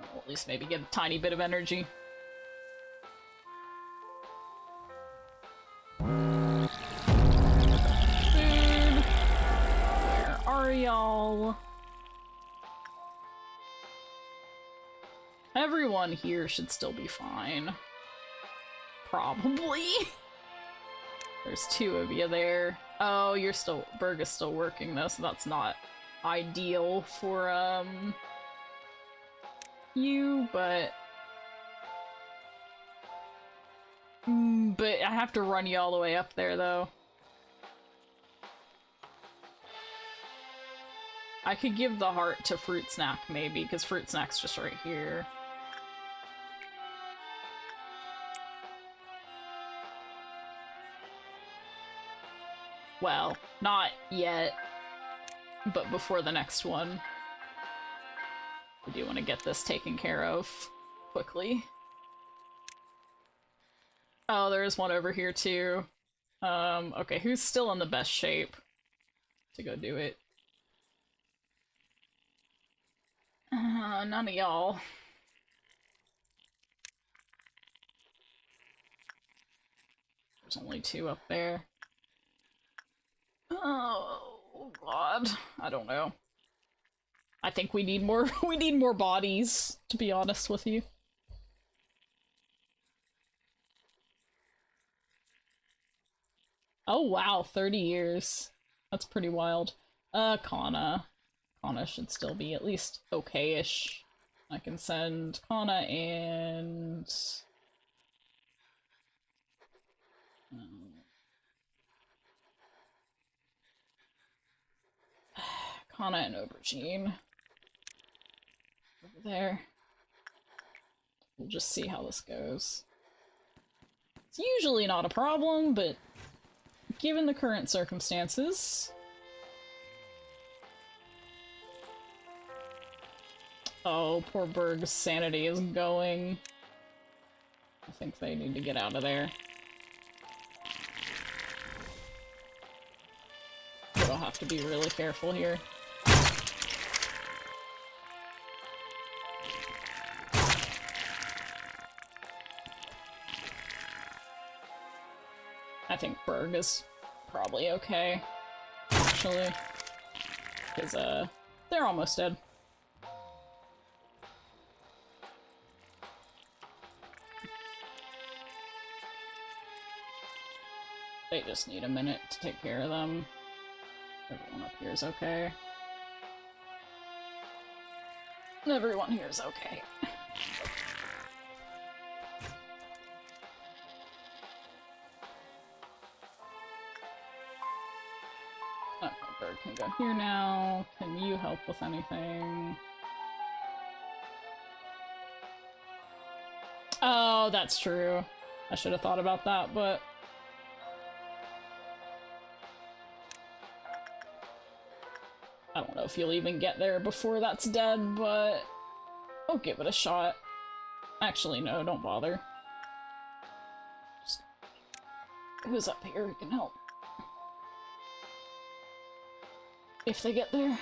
I'll at least maybe get a tiny bit of energy. Y'all. Everyone here should still be fine. Probably. There's 2 of you there. Oh, Berg is still working though, so that's not ideal for, you, but I have to run you all the way up there though. I could give the heart to Fruit Snack, maybe, because Fruit Snack's just right here. Well, not yet, but before the next one. We do want to get this taken care of quickly. Oh, there's one over here, too. Okay, who's still in the best shape to go do it? None of y'all. There's only 2 up there. Oh god. I don't know. I think we need more we need more bodies, to be honest with you. Oh wow, 30 years. That's pretty wild. Kana. Kana should still be at least okay-ish. I can send Kana and... Kana and Aubergine. Over there. We'll just see how this goes. It's usually not a problem, but given the current circumstances... Oh, poor Berg's sanity is going. I think they need to get out of there. But I'll have to be really careful here. I think Berg is probably okay, actually. Because, they're almost dead. They just need a minute to take care of them. Everyone up here is okay. Everyone here is okay. Okay, Bird can go here now. Can you help with anything? Oh, that's true. I should have thought about that, but... I don't know if you'll even get there before that's dead, but I'll give it a shot. Actually, no, don't bother. Just... Who's up here who can help? If they get there.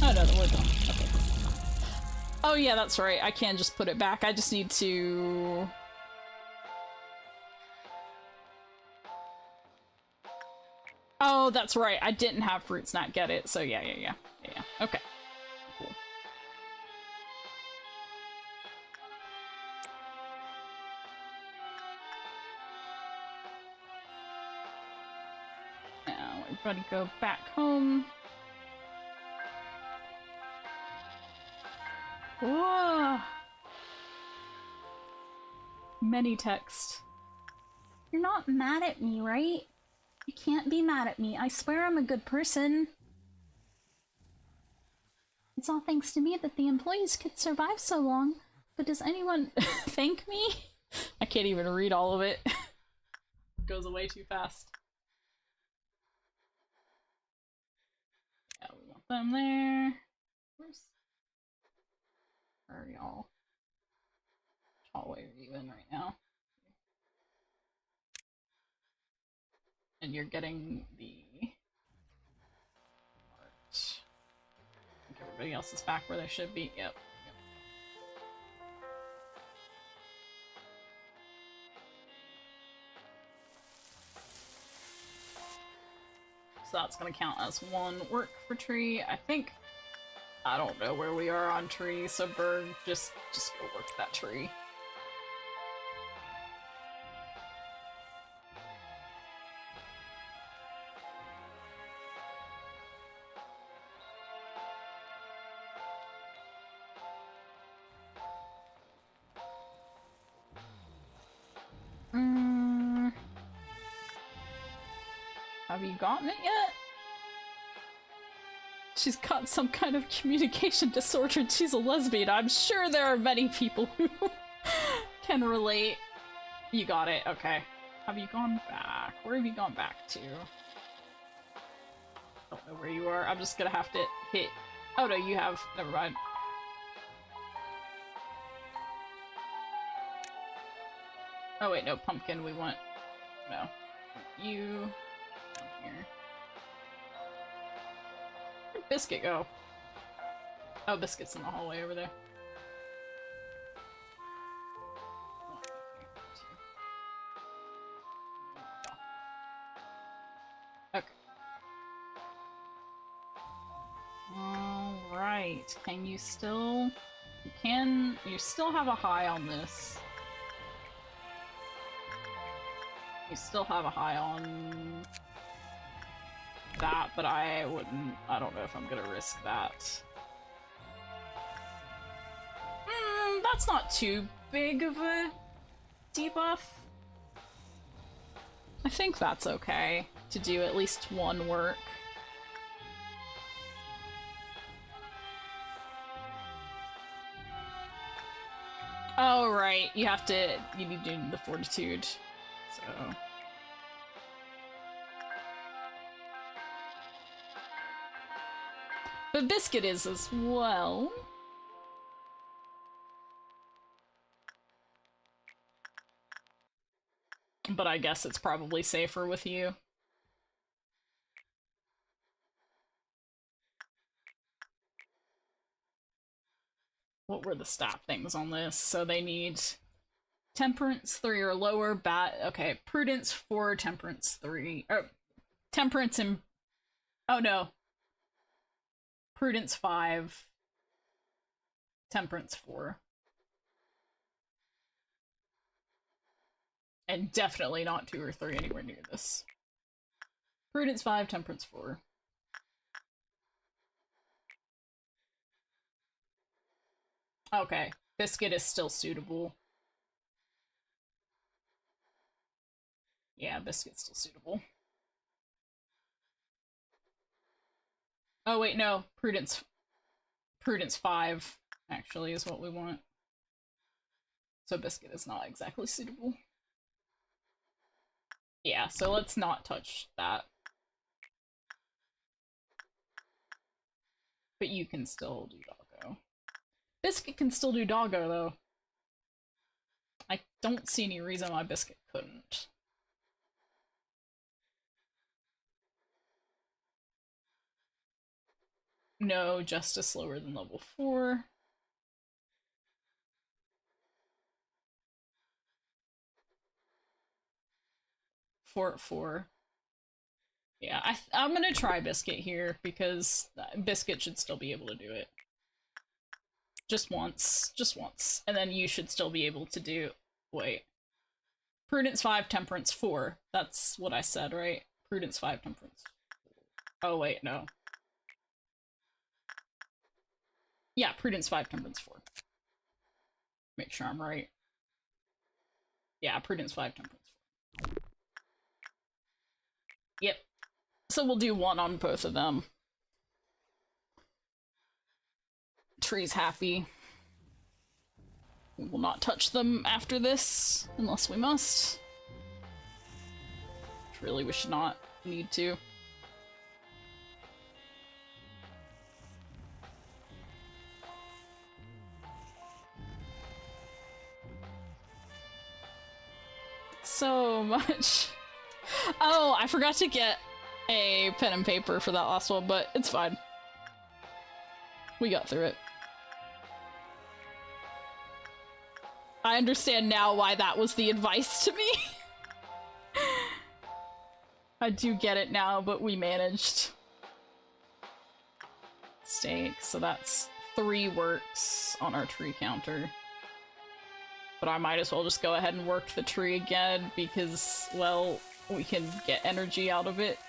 Oh no, we're done. Okay. Oh yeah, that's right. I can just put it back. I just need to... Oh, that's right. I didn't have Fruit Snack get it, so yeah. Okay. Cool. Gotta go back home. Whoa! Many text. You're not mad at me, right? You can't be mad at me. I swear I'm a good person. It's all thanks to me that the employees could survive so long. But does anyone thank me? I can't even read all of it. It goes away too fast. Yeah, we want them there. Where are y'all? Which hallway are you in right now? And you're getting the art. I think everybody else is back where they should be. Yep. So that's gonna count as one work for tree. I think I don't know where we are on tree, so Berg, just go work that tree. Have you gotten it yet? She's got some kind of communication disorder and she's a lesbian. I'm sure there are many people who can relate. You got it, okay. Have you gone back? Where have you gone back to? Don't know where you are. I'm just gonna have to hit... Oh no, you have. Never mind. Oh wait, no, pumpkin we want. No. You... Down here. Where'd Biscuit go? Oh, Biscuit's in the hallway over there. Okay. Alright. Can you still... You still have a high on this. You still have a high on... that, but I don't know if I'm gonna risk that. That's not too big of a debuff. I think that's okay to do at least one work. Oh, right, you need to do the fortitude, so... But Biscuit is as well. But I guess it's probably safer with you. What were the stat things on this? So they need Temperance 3 or lower, okay, Prudence 4, Temperance 3, or Temperance and... Oh no. Prudence 5, Temperance 4. And definitely not 2 or 3 anywhere near this. Prudence 5, Temperance 4. Okay, Biscuit is still suitable. Yeah, Biscuit's still suitable. Oh wait, no, Prudence 5 actually is what we want. So Biscuit is not exactly suitable. Yeah, so let's not touch that. But you can still do Doggo. Biscuit can still do Doggo, though. I don't see any reason why Biscuit couldn't. No, Justice lower than level 4. Fort 4. Yeah, I'm gonna try Biscuit here, because Biscuit should still be able to do it. Just once. Just once. And then you should still be able to do... Wait. Prudence 5, Temperance 4. That's what I said, right? Prudence 5, Temperance 4. Oh wait, no. Yeah, prudence 5, temperance 4. Make sure I'm right. Yeah, prudence 5, temperance 4. Yep. So we'll do 1 on both of them. Tree's happy. We will not touch them after this, unless we must. Really, we should not need to. So much. Oh, I forgot to get a pen and paper for that last one, but it's fine. We got through it. I understand now why that was the advice to me. I do get it now, but we managed. Stake, so that's 3 works on our tree counter. But I might as well just go ahead and work the tree again because, well, we can get energy out of it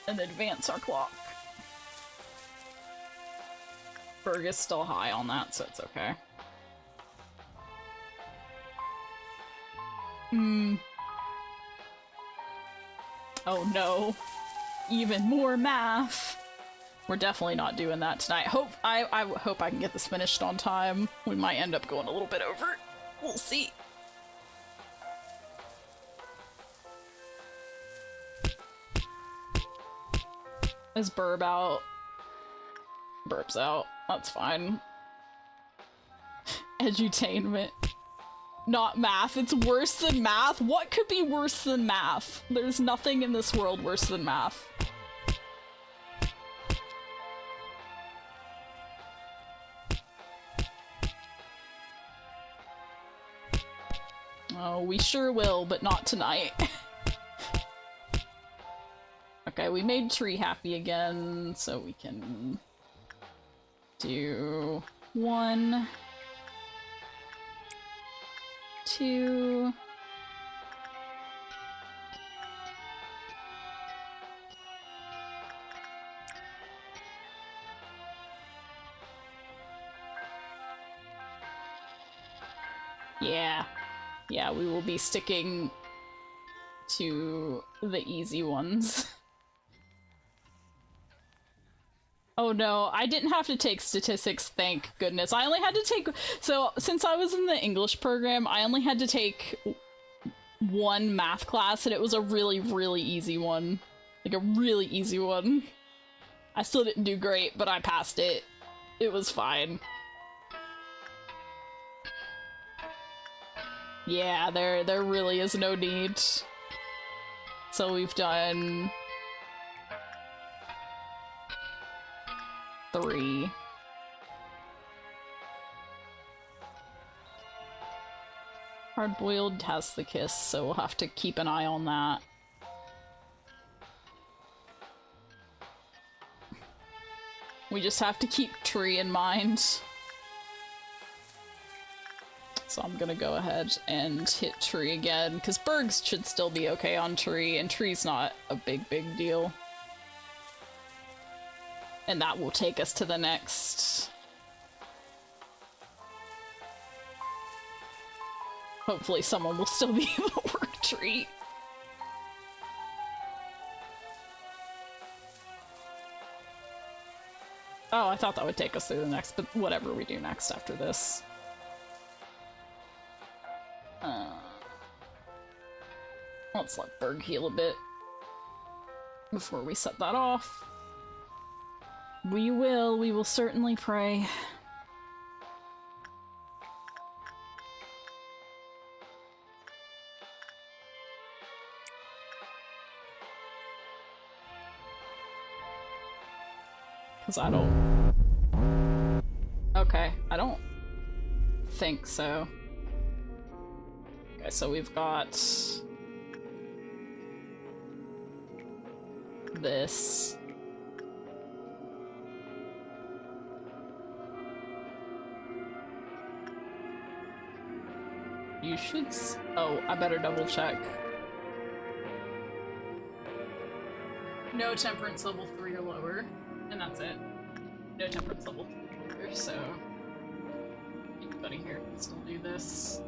and advance our clock. Berg is still high on that, so it's okay. Oh no. Even more math. We're definitely not doing that tonight. I hope I can get this finished on time. We might end up going a little bit over. We'll see. Is Burb out? Burb's out. That's fine. Edutainment. Not math. It's worse than math? What could be worse than math? There's nothing in this world worse than math. Oh, we sure will, but not tonight. Okay, we made Tree happy again, so we can do 1, 2... Yeah. Yeah, we will be sticking to the easy ones. Oh no, I didn't have to take statistics, thank goodness. I only had to take... So, since I was in the English program, I only had to take 1 math class, and it was a really, really easy one. Like, a really easy one. I still didn't do great, but I passed it. It was fine. Yeah, there really is no need. So we've done 3. Hard-boiled has the kiss, so we'll have to keep an eye on that. We just have to keep Tree in mind. So I'm gonna go ahead and hit Tree again, because Bergs should still be okay on Tree, and Tree's not a big deal. And that will take us to the next. Hopefully someone will still be able to work Tree. Oh, I thought that would take us through the next, but whatever we do next after this. Let's let Berg heal a bit before we set that off. We will certainly pray. Because I don't... Okay, I don't think so. Okay, so we've got... this. You should oh, I better double check. no temperance level 3 or lower, and that's it. No temperance level 3 or lower, so anybody here can still do this.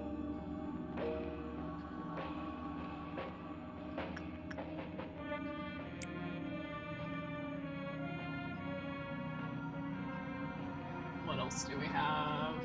What else do we have?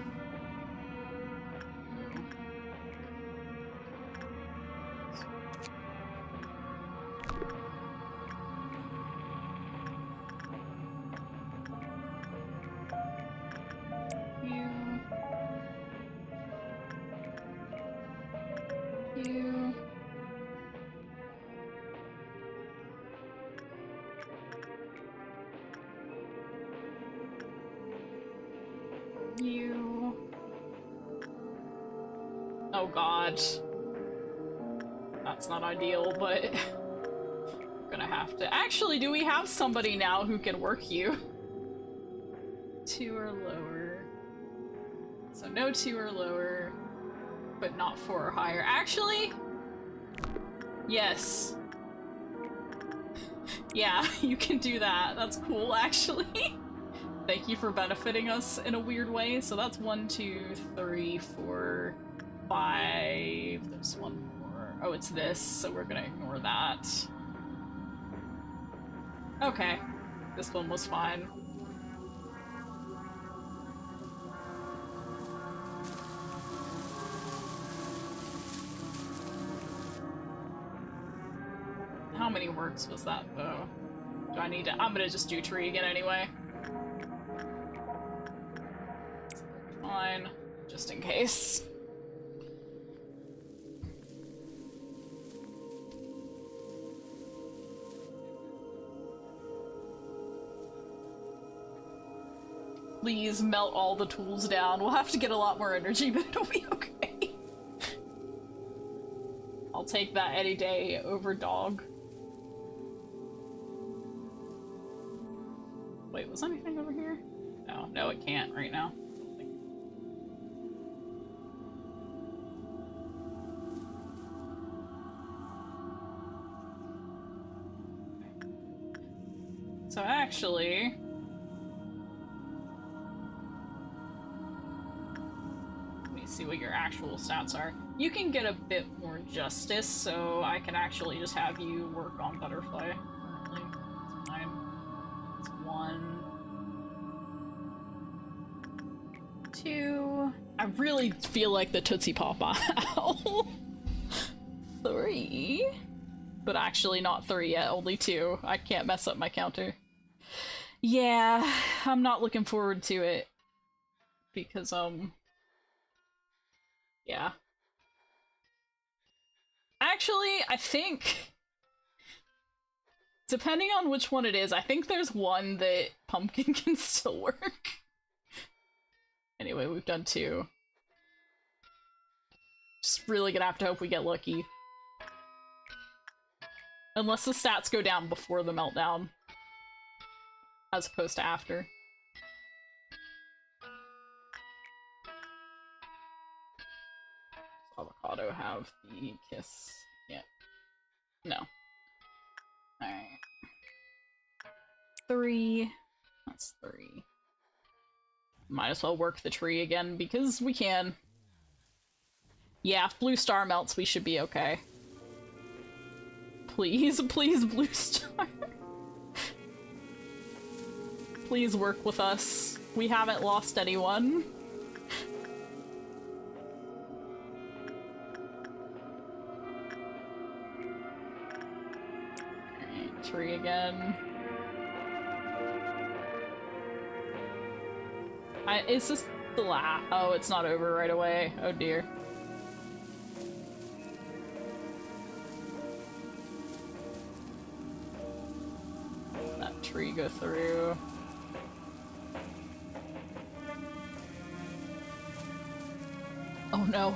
You. Oh god. That's not ideal, but we're gonna have to. Actually, do we have somebody now who can work you? 2 or lower. So no 2 or lower, but not 4 or higher. Actually, yes. Yeah, you can do that. That's cool, actually. Thank you for benefiting us in a weird way. So that's 1, 2, 3, 4, 5. There's one more. Oh, it's this, so we're gonna ignore that. Okay. This one was fine. How many works was that, though? Do I need to- I'm gonna just do tree again anyway. Fine, just in case. Please melt all the tools down. We'll have to get a lot more energy, but it'll be okay. I'll take that any day over dog. Wait, was anything over here? No, it can't right now. So actually... let me see what your actual stats are. You can get a bit more justice, so I can actually just have you work on butterfly. Currently. It's fine. It's 1, 2... I really feel like the Tootsie Pop owl. 3... but actually not 3 yet, only 2. I can't mess up my counter. Yeah, I'm not looking forward to it. Because, yeah. Actually, I think... depending on which one it is, I think there's one that Pumpkin can still work. Anyway, we've done 2. Just really gonna have to hope we get lucky. Unless the stats go down before the meltdown. As opposed to after. Does Avocado have the kiss? Yeah. No. Alright. 3. That's 3. Might as well work the tree again, because we can. Yeah, if Blue Star melts, we should be okay. Please, please, Blue Star. Please work with us. We haven't lost anyone. Alright, tree again. Is this the last? Oh, it's not over right away. Oh dear. That tree go through. Oh no.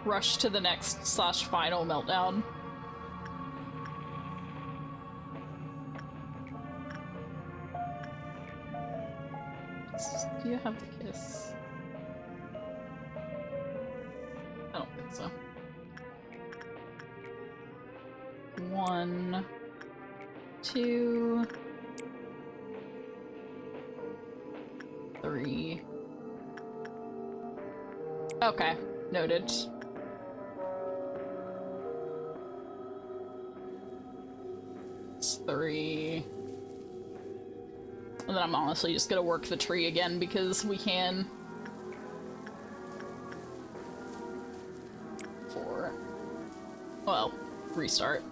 Rush to the next / final meltdown. Do you have the kiss? 1, 2, 3. Okay, noted. It's 3. And then I'm honestly just gonna work the tree again because we can. 4. Well, restart.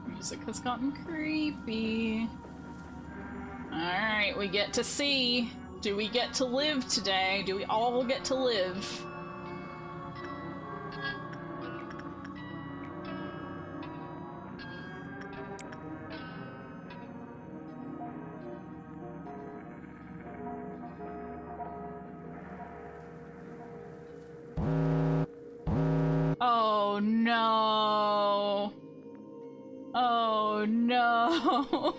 Music has gotten creepy. Alright, we get to see. Do we get to live today? Do we all get to live? Oh no. Oh no.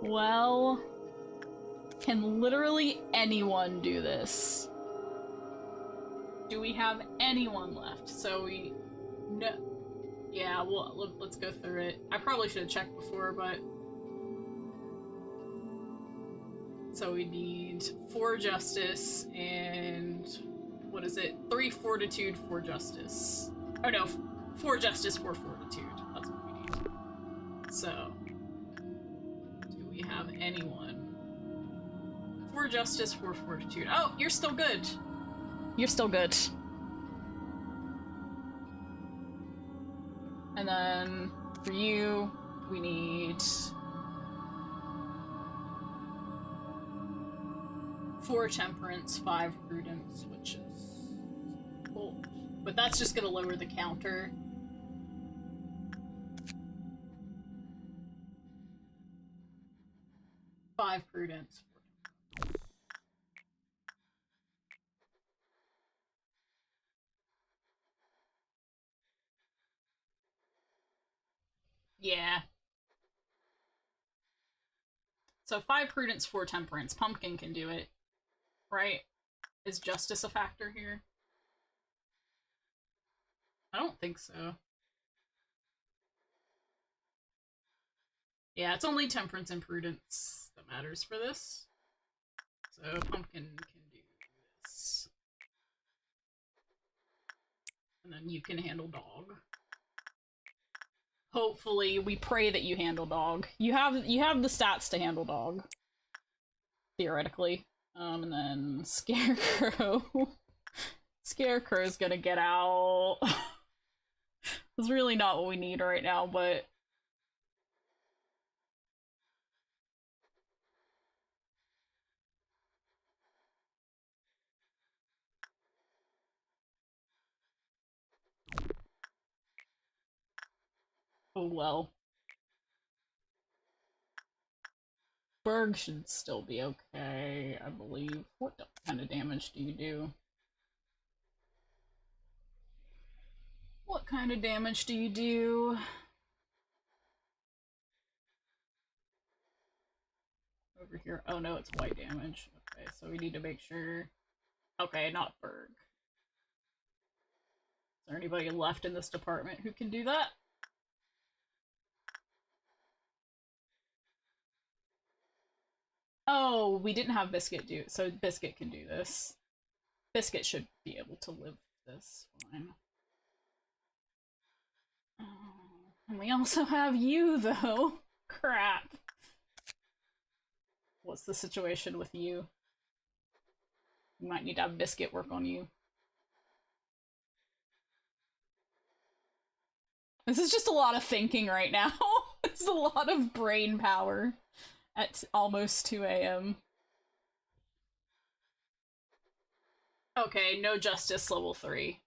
Well, can literally anyone do this? Do we have anyone left? So we... No. Yeah, well, let's go through it. I probably should have checked before, but... So we need 4 justice and... What is it? 3 fortitude, 4 justice. Oh no, 4 justice, 4 fortitude. That's what we need. So... Do we have anyone? 4 justice, 4 fortitude. Oh, you're still good. You're still good. And then for you, we need 4 temperance, 5 prudence, which is cool. But that's just gonna lower the counter. Five prudence. Yeah. So 5 prudence, 4 temperance. Pumpkin can do it. Right? Is justice a factor here? I don't think so. Yeah, it's only temperance and prudence that matters for this. So pumpkin can do this. And then you can handle dog. Hopefully, we pray that you handle dog. You have the stats to handle dog. Theoretically. And then Scarecrow. Scarecrow's gonna get out. It's really not what we need right now, but... Oh well. Berg should still be okay, I believe. What kind of damage do you do? What kind of damage do you do? Over here. Oh no, it's white damage. Okay, so we need to make sure... Okay, not Berg. Is there anybody left in this department who can do that? Oh, we didn't have Biscuit do it, so Biscuit can do this. Biscuit should be able to live this fine. Oh, and we also have you, though. Crap. What's the situation with you? You might need to have Biscuit work on you. This is just a lot of thinking right now. It's a lot of brain power at almost 2 a.m. Okay, no justice level 3.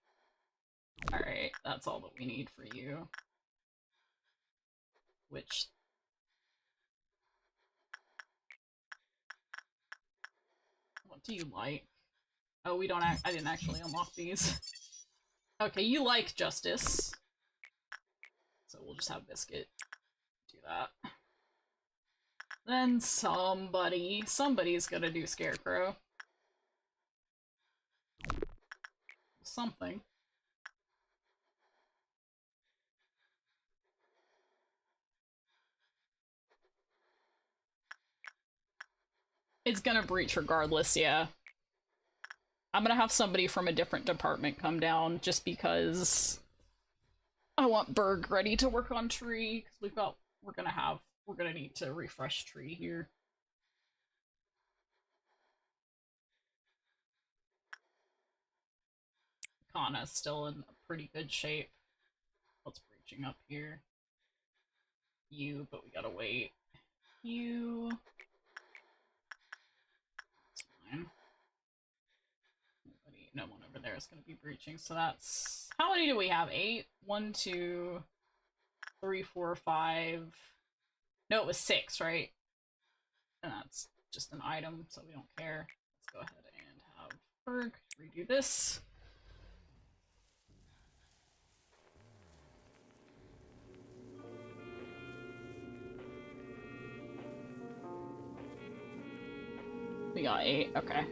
Alright, that's all that we need for you. Which... What do you like? Oh, we don't I didn't actually unlock these. Okay, you like justice. So we'll just have Biscuit do that. Then somebody's gonna do Scarecrow. Something. It's gonna breach regardless, yeah. I'm gonna have somebody from a different department come down just because I want Berg ready to work on tree, because we're gonna need to refresh tree here. Kana's still in pretty good shape. What's breaching up here? You, but we gotta wait. You. That's fine. No one over there is gonna be breaching, so that's... How many do we have? 8? 1, 2, 3, 4, 5... No, it was 6, right? And that's just an item, so we don't care. Let's go ahead and have Berg redo this. We got 8, okay.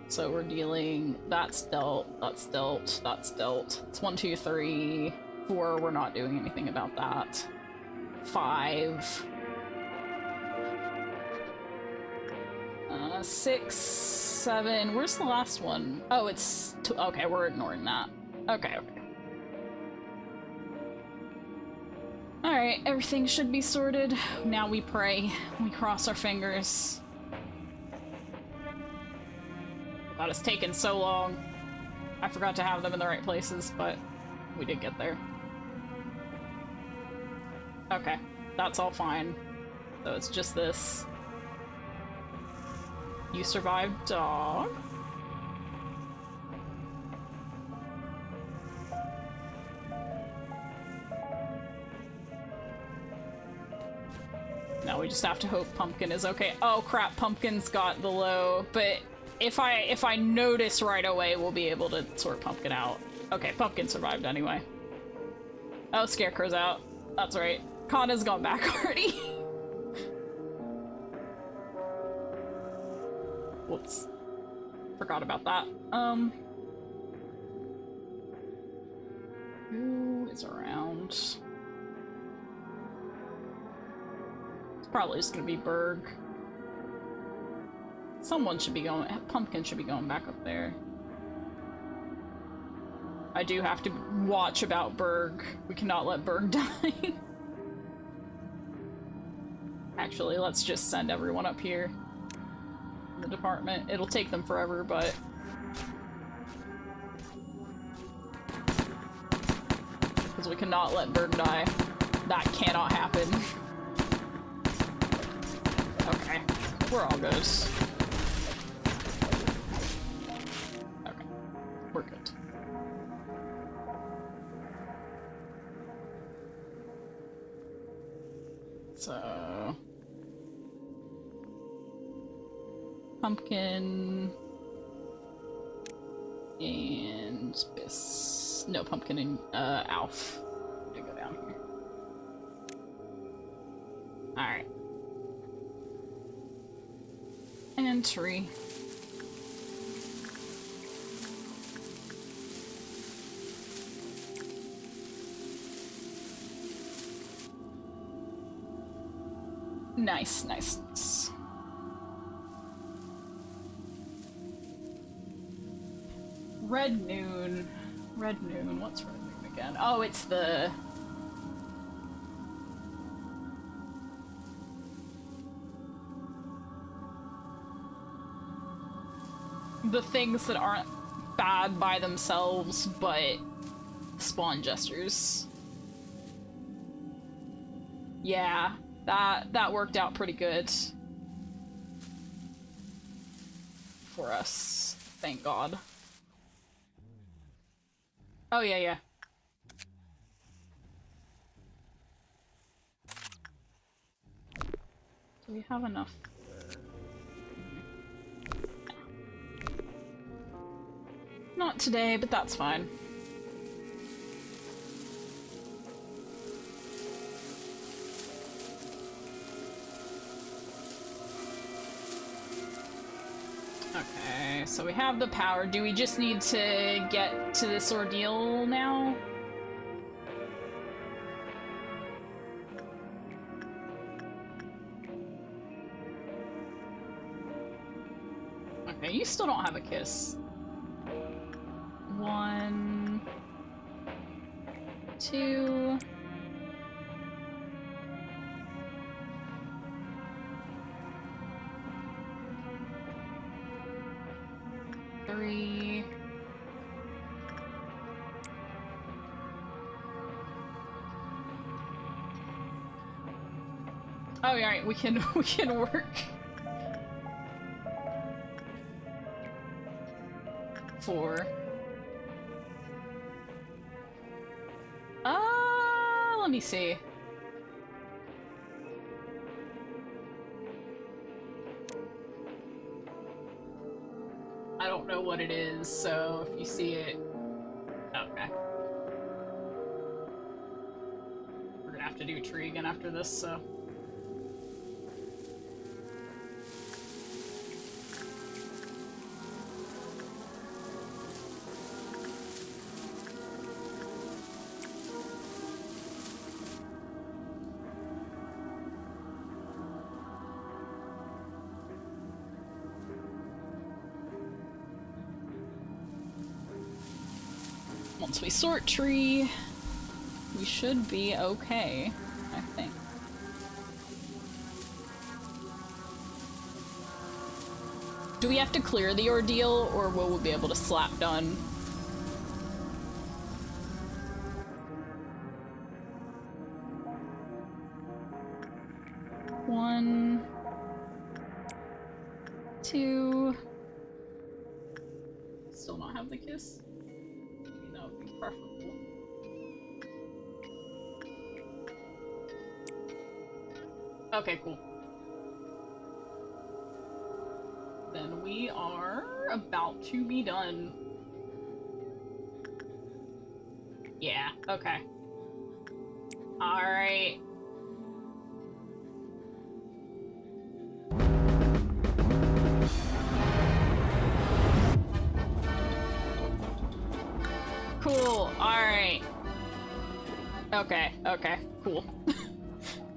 So we're dealing... That's dealt, that's dealt, that's dealt. It's 1, 2, 3, 4, we're not doing anything about that. 5. 6, 7, where's the last one? Oh, it's... Okay, we're ignoring that. Okay, okay. Alright, everything should be sorted. Now we pray. We cross our fingers. God, it's taken so long. I forgot to have them in the right places, but we did get there. Okay, that's all fine. So it's just this. You survived, dog. Now we just have to hope Pumpkin is okay. Oh crap, Pumpkin's got the low, but if I notice right away, we'll be able to sort Pumpkin out. Okay, Pumpkin survived anyway. Oh, Scarecrow's out. That's right. Kana's gone back already. Whoops. Forgot about that. Who is around? It's probably just gonna be Berg. Someone should be going- Pumpkin should be going back up there. I do have to watch about Berg. We cannot let Berg die. Actually, let's just send everyone up here. In the department. It'll take them forever, but... Because we cannot let Berg die. That cannot happen. Okay. We're all good. Okay. We're good. So... Pumpkin... and Bis... No, Pumpkin and, Alf. I'm gonna go down here. Alright. And tree. Nice, nice, nice. Red Noon. Red Noon. What's Red Noon again? Oh, it's the... the things that aren't bad by themselves, but spawn jesters. Yeah, that worked out pretty good. For us. Thank God. Oh, yeah, yeah. Do we have enough? Not today, but that's fine. Okay, so we have the power. Do we just need to get to this ordeal now? Okay, you still don't have a kiss. 1, 2. Three. Oh, yeah, right, we can work. 4. Let me see. I don't know what it is, so if you see it... Okay. We're gonna have to do a tree again after this, so... Once we sort tree, we should be okay, I think. Do we have to clear the ordeal, or will we be able to slap done? One, 2. Still not have the kiss? Maybe that would be preferable. Okay, cool. Then we are about to be done. Yeah, okay. Alright. Cool, alright. Okay, okay, cool.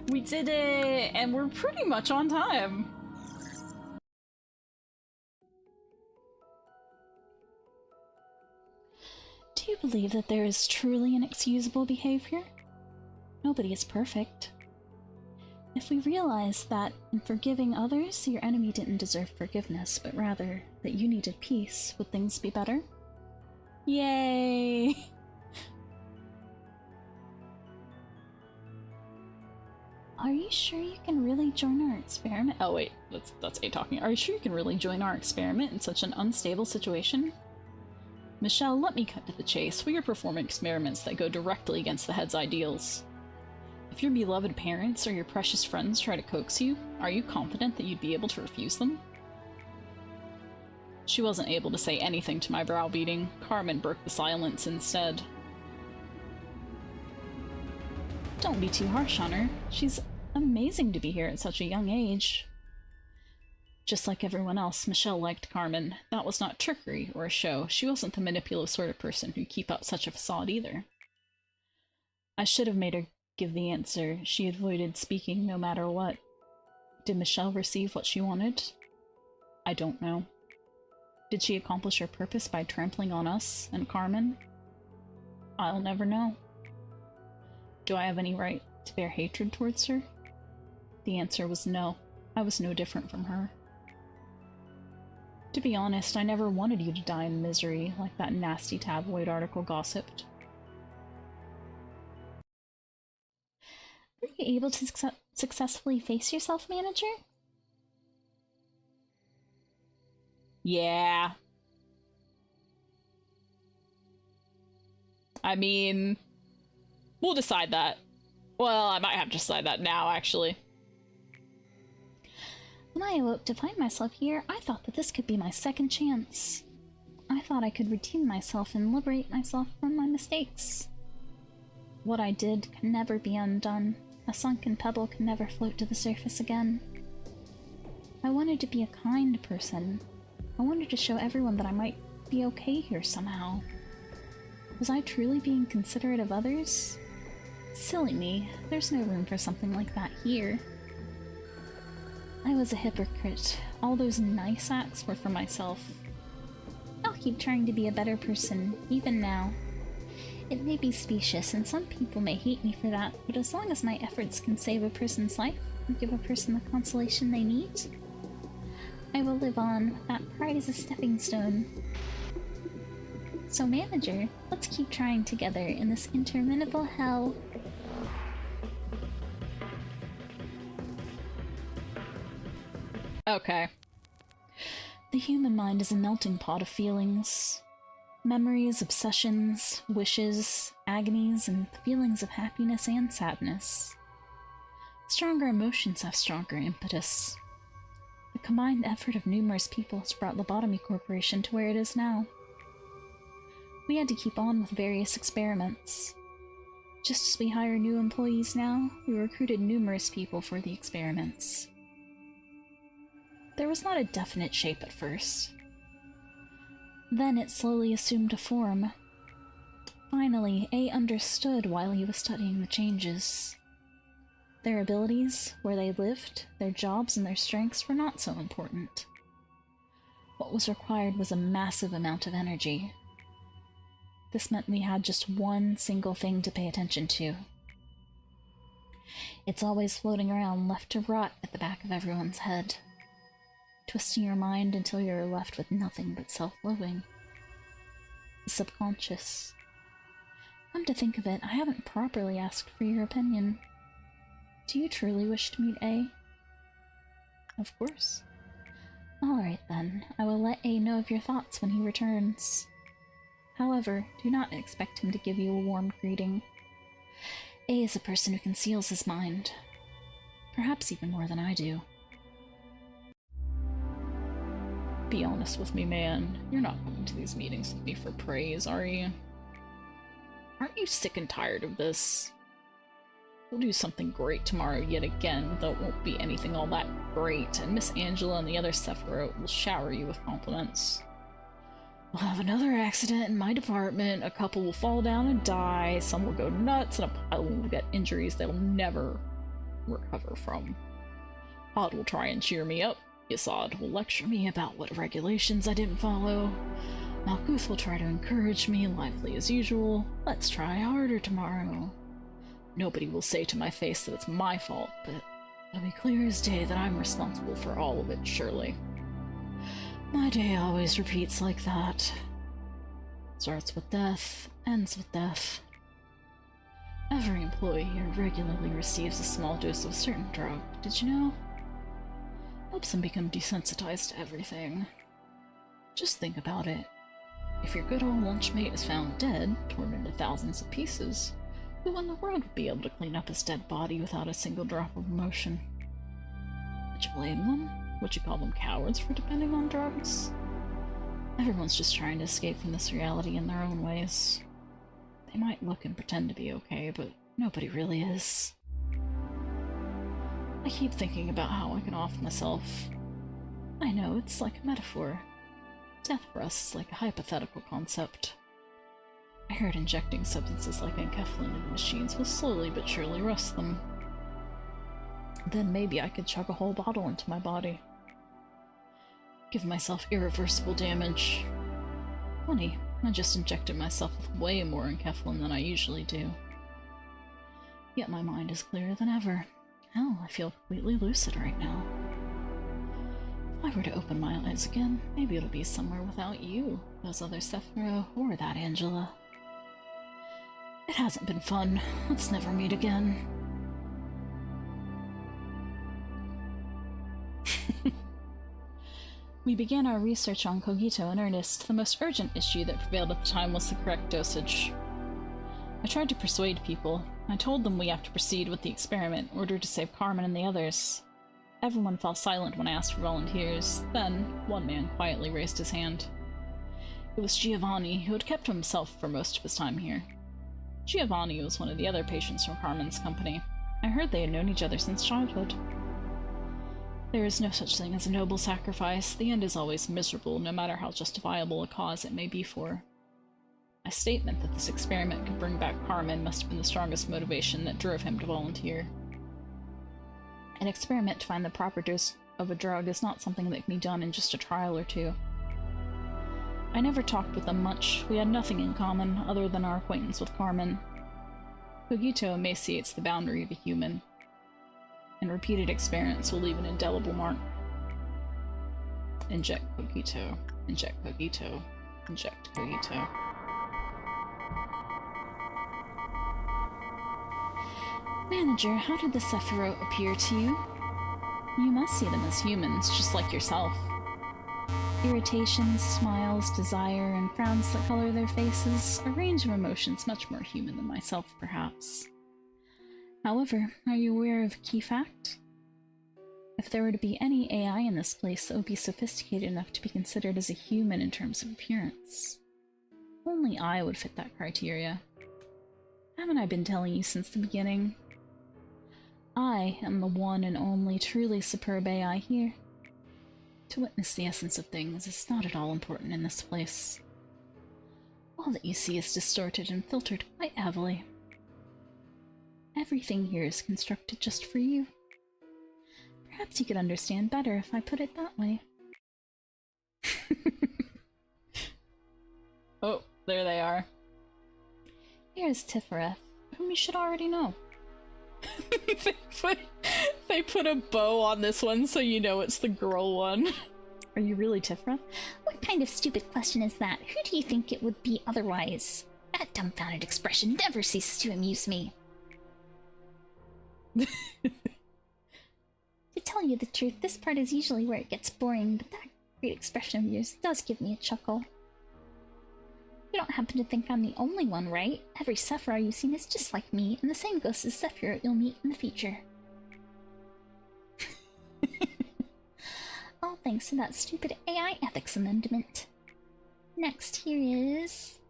We did it, and we're pretty much on time. Do you believe that there is truly inexcusable behavior? Nobody is perfect. If we realize that in forgiving others, your enemy didn't deserve forgiveness, but rather that you needed peace, would things be better? Yay! Are you sure you can really join our experiment? Oh wait, that's A talking. Are you sure you can really join our experiment in such an unstable situation? Michelle, let me cut to the chase. We are performing experiments that go directly against the head's ideals. If your beloved parents or your precious friends try to coax you, are you confident that you'd be able to refuse them? She wasn't able to say anything to my browbeating. Carmen broke the silence instead. Don't be too harsh on her. She's amazing to be here at such a young age. Just like everyone else, Michelle liked Carmen. That was not trickery or a show. She wasn't the manipulative sort of person who'd keep up such a facade either. I should have made her give the answer. She avoided speaking no matter what. Did Michelle receive what she wanted? I don't know. Did she accomplish her purpose by trampling on us and Carmen? I'll never know. Do I have any right to bear hatred towards her? The answer was no. I was no different from her. To be honest, I never wanted you to die in misery, like that nasty tabloid article gossiped. Were you able to successfully face yourself, manager? Yeah. I mean, we'll decide that. Well, I might have to decide that now, actually. When I awoke to find myself here, I thought that this could be my second chance. I thought I could redeem myself and liberate myself from my mistakes. What I did can never be undone. A sunken pebble can never float to the surface again. I wanted to be a kind person, I wanted to show everyone that I might be okay here somehow. Was I truly being considerate of others? Silly me, there's no room for something like that here. I was a hypocrite. All those nice acts were for myself. I'll keep trying to be a better person, even now. It may be specious, and some people may hate me for that, but as long as my efforts can save a person's life and give a person the consolation they need, I will live on with that pride as a stepping stone. So, manager, let's keep trying together in this interminable hell. Okay. The human mind is a melting pot of feelings. Memories, obsessions, wishes, agonies, and feelings of happiness and sadness. Stronger emotions have stronger impetus. The combined effort of numerous people has brought Lobotomy Corporation to where it is now. We had to keep on with various experiments. Just as we hire new employees now, we recruited numerous people for the experiments. There was not a definite shape at first. Then it slowly assumed a form. Finally, A understood while he was studying the changes. Their abilities, where they lived, their jobs, and their strengths were not so important. What was required was a massive amount of energy. This meant we had just one single thing to pay attention to. It's always floating around left to rot at the back of everyone's head, twisting your mind until you're left with nothing but self-loathing. The subconscious. Come to think of it, I haven't properly asked for your opinion. Do you truly wish to meet A? Of course. Alright then, I will let A know of your thoughts when he returns. However, do not expect him to give you a warm greeting. A is a person who conceals his mind. Perhaps even more than I do. Be honest with me, man. You're not coming to these meetings with me for praise, are you? Aren't you sick and tired of this? We'll do something great tomorrow yet again, though it won't be anything all that great, and Miss Angela and the other Sephiroth will shower you with compliments. We'll have another accident in my department, a couple will fall down and die, some will go nuts, and a pile will get injuries they'll never recover from. Odd will try and cheer me up. Yasad will lecture me about what regulations I didn't follow. Malkuth will try to encourage me, lively as usual. Let's try harder tomorrow. Nobody will say to my face that it's my fault, but it'll be clear as day that I'm responsible for all of it, surely. My day always repeats like that. Starts with death, ends with death. Every employee here regularly receives a small dose of a certain drug, did you know? Helps them become desensitized to everything. Just think about it. If your good old lunchmate is found dead, torn into thousands of pieces, who in the world would be able to clean up his dead body without a single drop of emotion? Would you blame them? Would you call them cowards for depending on drugs? Everyone's just trying to escape from this reality in their own ways. They might look and pretend to be okay, but nobody really is. I keep thinking about how I can off myself. I know, it's like a metaphor. Death for us is like a hypothetical concept. I heard injecting substances like enkephalin into machines will slowly but surely rust them. Then maybe I could chug a whole bottle into my body. Give myself irreversible damage. Funny, I just injected myself with way more enkephalin than I usually do. Yet my mind is clearer than ever. Hell, I feel completely lucid right now. If I were to open my eyes again, maybe it'll be somewhere without you, those other Sephiroth, or that Angela. It hasn't been fun. Let's never meet again. We began our research on Cogito in earnest. The most urgent issue that prevailed at the time was the correct dosage. I tried to persuade people. I told them we have to proceed with the experiment in order to save Carmen and the others. Everyone fell silent when I asked for volunteers. Then, one man quietly raised his hand. It was Giovanni, who had kept to himself for most of his time here. Giovanni was one of the other patients from Carmen's company. I heard they had known each other since childhood. There is no such thing as a noble sacrifice. The end is always miserable, no matter how justifiable a cause it may be for. My statement that this experiment could bring back Carmen must have been the strongest motivation that drove him to volunteer. An experiment to find the proper dose of a drug is not something that can be done in just a trial or two. I never talked with them much. We had nothing in common other than our acquaintance with Carmen. Cogito emaciates the boundary of a human, and repeated experiments will leave an indelible mark. Inject Cogito. Inject Cogito. Inject Cogito. Manager, how did the Sephiroth appear to you? You must see them as humans, just like yourself. Irritations, smiles, desire, and frowns that color their faces, a range of emotions much more human than myself, perhaps. However, are you aware of a key fact? If there were to be any AI in this place that would be sophisticated enough to be considered as a human in terms of appearance, only I would fit that criteria. Haven't I been telling you since the beginning? I am the one and only truly superb AI here. To witness the essence of things is not at all important in this place. All that you see is distorted and filtered quite heavily. Everything here is constructed just for you. Perhaps you could understand better if I put it that way. Oh, there they are. Here's Tifereth, whom you should already know. they put a bow on this one so you know it's the girl one. Are you really Tifereth? What kind of stupid question is that? Who do you think it would be otherwise? That dumbfounded expression never ceases to amuse me. To tell you the truth, this part is usually where it gets boring, but that great expression of yours does give me a chuckle. You don't happen to think I'm the only one, right? Every Sephiroth you've seen is just like me, and the same goes to Sephiroth you'll meet in the future. All thanks to that stupid AI ethics amendment. Next, here is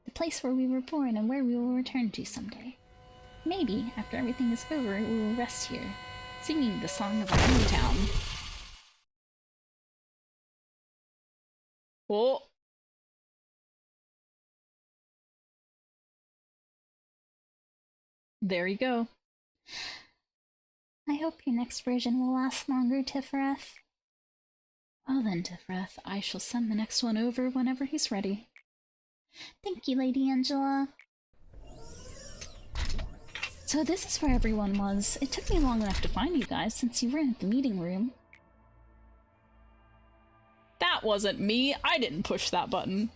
the place where we were born and where we will return to someday. Maybe, after everything is over, we will rest here, singing the song of our hometown. Oh! There you go. I hope your next version will last longer, Tifereth. Well then, Tifereth, I shall send the next one over whenever he's ready. Thank you, Lady Angela. So this is where everyone was. It took me long enough to find you guys since you were in the meeting room. That wasn't me. I didn't push that button.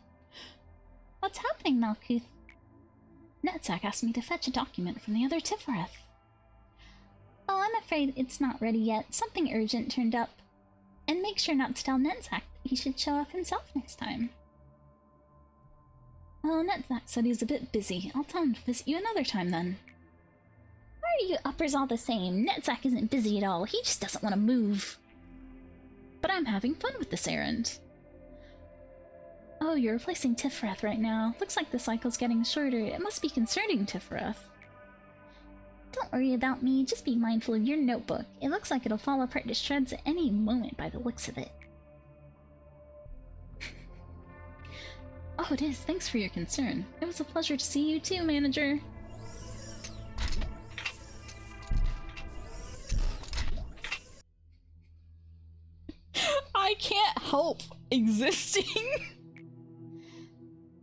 What's happening, Malkuth? Netzak asked me to fetch a document from the other Tifereth. Oh, I'm afraid it's not ready yet. Something urgent turned up. And make sure not to tell Netzak that he should show up himself next time. Well, Netzak said he's a bit busy. I'll tell him to visit you another time then. Why are you uppers all the same? Netzak isn't busy at all. He just doesn't want to move. But I'm having fun with this errand. Oh, you're replacing Tifereth right now. Looks like the cycle's getting shorter. It must be concerning, Tifereth. Don't worry about me. Just be mindful of your notebook. It looks like it'll fall apart to shreds at any moment by the looks of it. Oh, it is. Thanks for your concern. It was a pleasure to see you too, Manager. I can't help existing.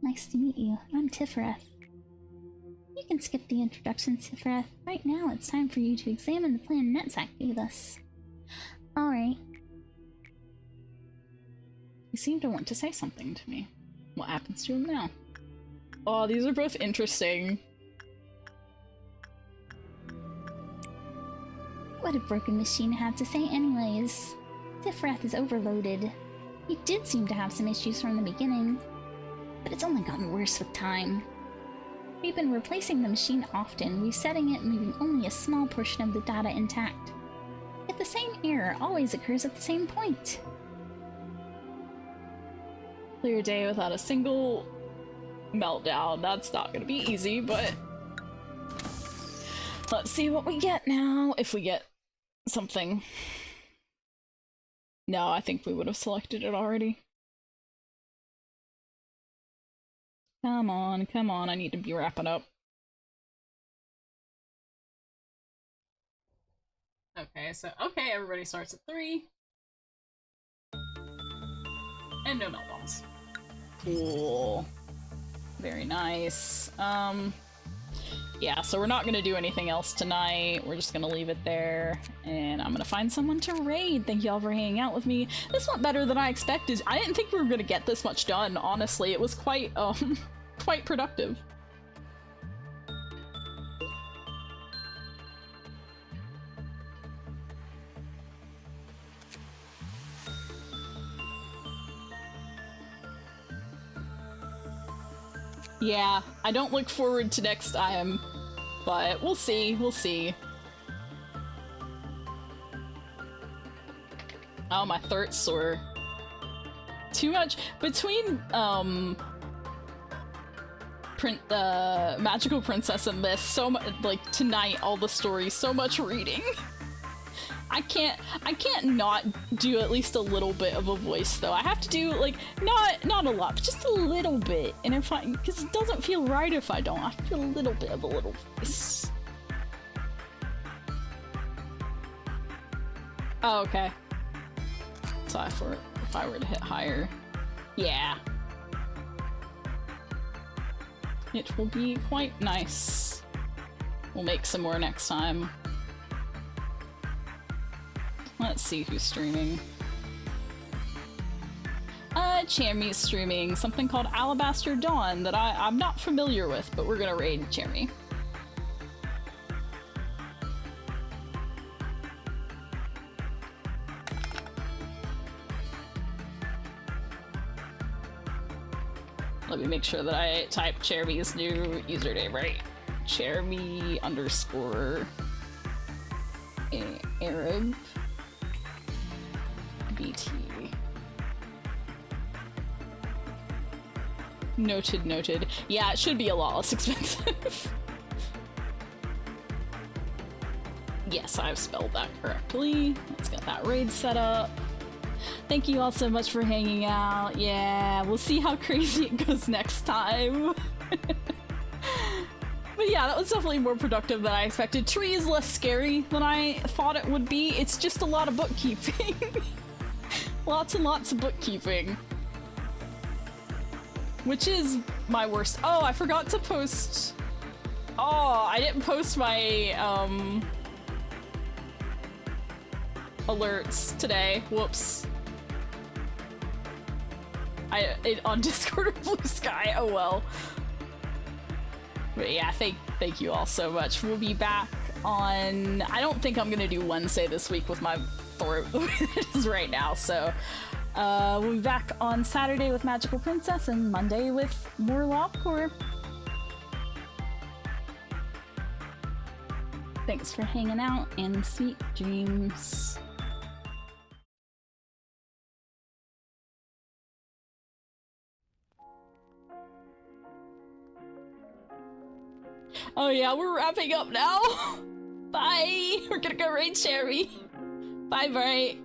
Nice to meet you. I'm Tifereth. You can skip the introduction, Tifereth. Right now, it's time for you to examine the plan Netzak gave us. Alright. You seem to want to say something to me. What happens to him now? Oh, these are both interesting. What a broken machine had to say anyways. Tifereth is overloaded. He did seem to have some issues from the beginning, but it's only gotten worse with time. We've been replacing the machine often, resetting it and leaving only a small portion of the data intact. Yet the same error always occurs at the same point. Clear day without a single meltdown. That's not gonna be easy, but let's see what we get now, if we get something. No, I think we would have selected it already. Come on, come on, I need to be wrapping up. Okay, so, okay, everybody starts at 3. And no meltdowns. Cool. Very nice. Yeah, so we're not gonna do anything else tonight. We're just gonna leave it there, and I'm gonna find someone to raid. Thank y'all for hanging out with me. This went better than I expected. I didn't think we were gonna get this much done, honestly. It was quite, quite productive. Yeah, I don't look forward to next time, but we'll see, we'll see. Oh, my throat's sore. Too much between, Magical Princess and this, so much, like, tonight, all the stories, so much reading. I can't not do at least a little bit of a voice, though. I have to do, like, not a lot, but just a little bit. And if because it doesn't feel right if I don't. I have to do a little bit of a little voice. Oh, okay. So if I were to hit higher, yeah. It will be quite nice. We'll make some more next time. Let's see who's streaming. Chermy's streaming something called Alabaster Dawn that I'm not familiar with, but we're gonna raid Chermy. Let me make sure that I type Chermy's new username right. Chermy _ Arab BT. Noted, noted. Yeah, it should be a lot less expensive. Yes, I've spelled that correctly. Let's get that raid set up. Thank you all so much for hanging out. Yeah, we'll see how crazy it goes next time. But yeah, that was definitely more productive than I expected. Tree is less scary than I thought it would be. It's just a lot of bookkeeping. Lots and lots of bookkeeping. Which is my worst. Oh, I forgot to post... Oh, I didn't post my, alerts today. Whoops. On Discord or Blue Sky. Oh well. But yeah, thank you all so much. We'll be back on... I don't think I'm gonna do Wednesday this week with my throat the way it is right now, so... we'll be back on Saturday with Magical Princess and Monday with more Lobcore. Thanks for hanging out and sweet dreams. Oh yeah, we're wrapping up now. Bye. We're gonna go raid Cherry. Bye, Bright.